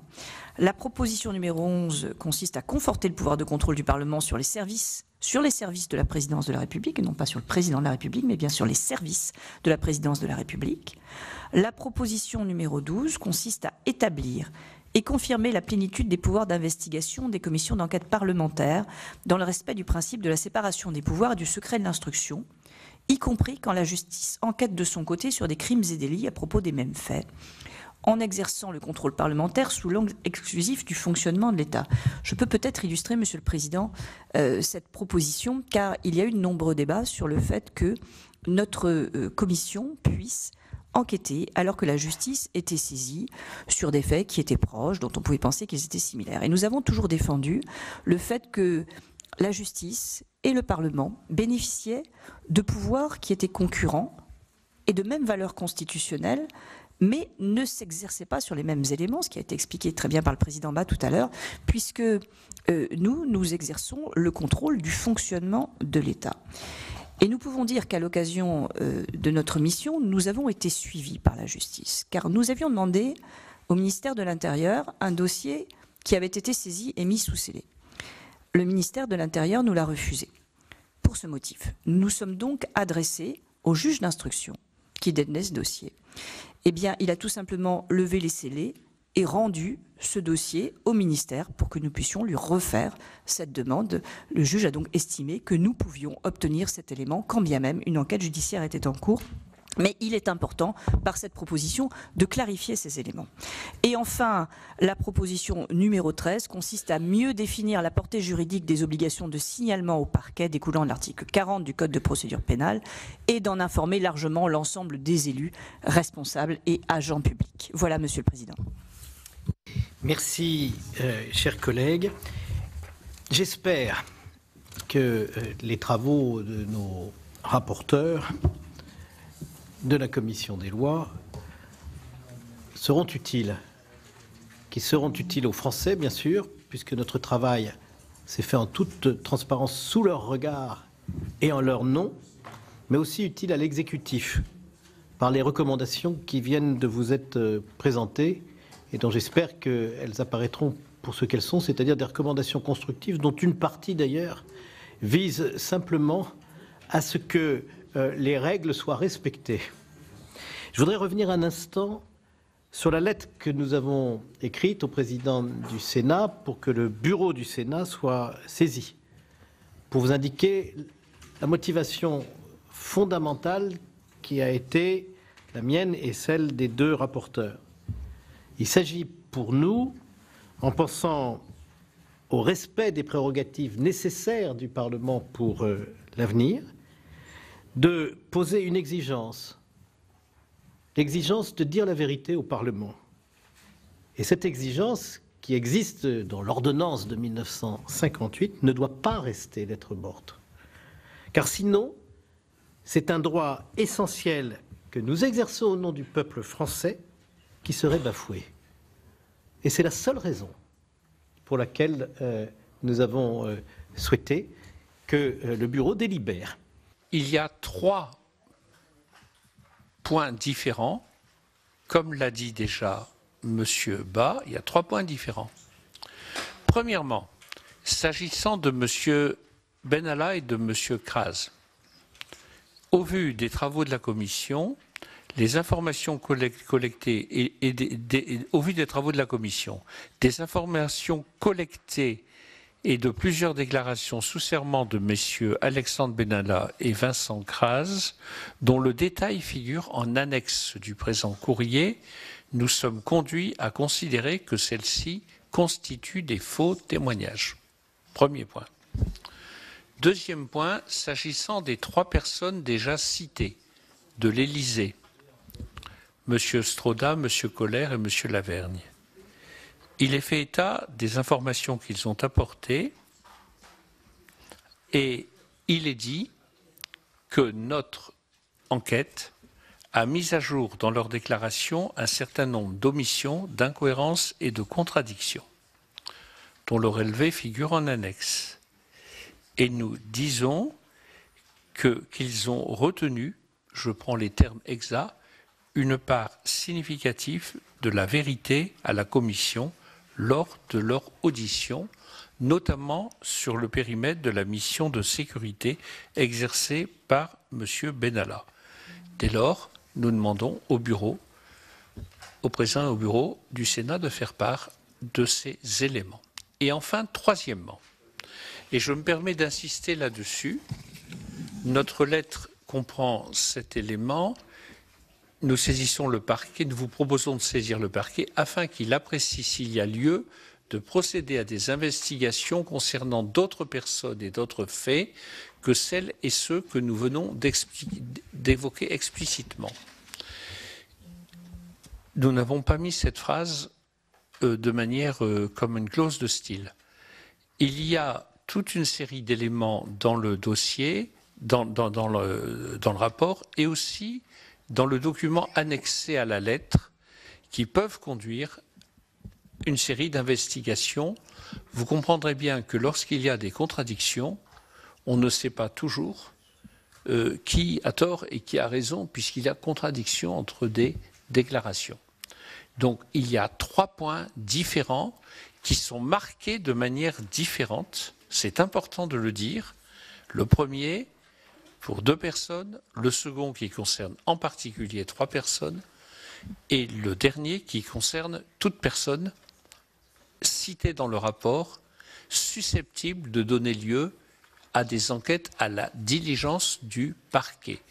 La proposition numéro 11 consiste à conforter le pouvoir de contrôle du Parlement sur les services de la présidence de la République, et non pas sur le président de la République, mais bien sur les services de la présidence de la République. La proposition numéro 12 consiste à établir et confirmer la plénitude des pouvoirs d'investigation des commissions d'enquête parlementaires dans le respect du principe de la séparation des pouvoirs et du secret de l'instruction, y compris quand la justice enquête de son côté sur des crimes et délits à propos des mêmes faits, en exerçant le contrôle parlementaire sous l'angle exclusif du fonctionnement de l'État. Je peux peut-être illustrer, Monsieur le Président, cette proposition, car il y a eu de nombreux débats sur le fait que notre commission puisse enquêter alors que la justice était saisie sur des faits qui étaient proches, dont on pouvait penser qu'ils étaient similaires. Et nous avons toujours défendu le fait que la justice et le Parlement bénéficiaient de pouvoirs qui étaient concurrents et de même valeur constitutionnelle, mais ne s'exerçaient pas sur les mêmes éléments, ce qui a été expliqué très bien par le président Bas tout à l'heure, puisque nous exerçons le contrôle du fonctionnement de l'État. Et nous pouvons dire qu'à l'occasion de notre mission, nous avons été suivis par la justice, car nous avions demandé au ministère de l'Intérieur un dossier qui avait été saisi et mis sous scellé. Le ministère de l'Intérieur nous l'a refusé. Pour ce motif, nous nous sommes donc adressés au juge d'instruction qui détenait ce dossier. Eh bien, il a tout simplement levé les scellés et rendu ce dossier au ministère pour que nous puissions lui refaire cette demande. Le juge a donc estimé que nous pouvions obtenir cet élément, quand bien même une enquête judiciaire était en cours. Mais il est important, par cette proposition, de clarifier ces éléments. Et enfin, la proposition numéro 13 consiste à mieux définir la portée juridique des obligations de signalement au parquet découlant de l'article 40 du Code de procédure pénale et d'en informer largement l'ensemble des élus, responsables et agents publics. Voilà, Monsieur le Président. Merci, chers collègues. J'espère que les travaux de nos rapporteurs de la Commission des lois seront utiles, qui seront utiles aux Français, bien sûr, puisque notre travail s'est fait en toute transparence sous leur regard et en leur nom, mais aussi utiles à l'exécutif, par les recommandations qui viennent de vous être présentées et dont j'espère qu'elles apparaîtront pour ce qu'elles sont, c'est-à-dire des recommandations constructives, dont une partie d'ailleurs vise simplement à ce que les règles soient respectées. Je voudrais revenir un instant sur la lettre que nous avons écrite au président du Sénat pour que le bureau du Sénat soit saisi, pour vous indiquer la motivation fondamentale qui a été la mienne et celle des deux rapporteurs. Il s'agit pour nous, en pensant au respect des prérogatives nécessaires du Parlement pour l'avenir, de poser une exigence, l'exigence de dire la vérité au Parlement. Et cette exigence, qui existe dans l'ordonnance de 1958, ne doit pas rester lettre morte. Car sinon, c'est un droit essentiel que nous exerçons au nom du peuple français qui serait bafoué. Et c'est la seule raison pour laquelle nous avons souhaité que le bureau délibère. Il y a 3 points différents. Comme l'a dit déjà M. Bas, il y a 3 points différents. Premièrement, s'agissant de M. Benalla et de M. Kras, au vu des travaux de la Commission, les informations collectées au vu des travaux de la Commission, des informations collectées et de plusieurs déclarations sous serment de messieurs Alexandre Benalla et Vincent Kras, dont le détail figure en annexe du présent courrier, nous sommes conduits à considérer que celles-ci constituent des faux témoignages. Premier point. Deuxième point, s'agissant des 3 personnes déjà citées, de l'Élysée, M. Stroda, M. Koller et M. Lavergne. Il est fait état des informations qu'ils ont apportées et il est dit que notre enquête a mis à jour dans leur déclaration un certain nombre d'omissions, d'incohérences et de contradictions, dont le relevé figure en annexe. Et nous disons qu'ils ont retenu, je prends les termes exacts, une part significative de la vérité à la Commission lors de leur audition, notamment sur le périmètre de la mission de sécurité exercée par M. Benalla. Dès lors, nous demandons au président et au bureau du Sénat de faire part de ces éléments. Et enfin, troisièmement, et je me permets d'insister là-dessus, notre lettre comprend cet élément. Nous saisissons le parquet, nous vous proposons de saisir le parquet afin qu'il apprécie s'il y a lieu de procéder à des investigations concernant d'autres personnes et d'autres faits que celles et ceux que nous venons d'évoquer explicitement. Nous n'avons pas mis cette phrase de manière comme une clause de style. Il y a toute une série d'éléments dans le dossier, dans le rapport, et aussi dans le document annexé à la lettre, qui peuvent conduire une série d'investigations. Vous comprendrez bien que lorsqu'il y a des contradictions, on ne sait pas toujours qui a tort et qui a raison, puisqu'il y a contradiction entre des déclarations. Donc il y a 3 points différents qui sont marqués de manière différente. C'est important de le dire. Le premier, pour 2 personnes, le second qui concerne en particulier 3 personnes, et le dernier qui concerne toute personne citée dans le rapport, susceptible de donner lieu à des enquêtes à la diligence du parquet.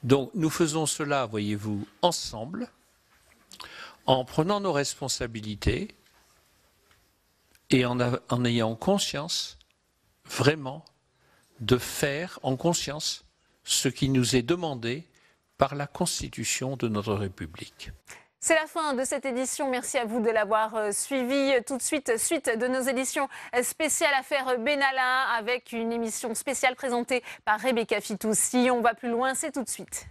Donc nous faisons cela, voyez-vous, ensemble, en prenant nos responsabilités et en ayant conscience, vraiment, de faire en conscience ce qui nous est demandé par la Constitution de notre République. C'est la fin de cette édition. Merci à vous de l'avoir suivi. Tout de suite, suite de nos éditions spéciales Affaire Benalla avec une émission spéciale présentée par Rebecca Fitoussi. On va plus loin, c'est tout de suite.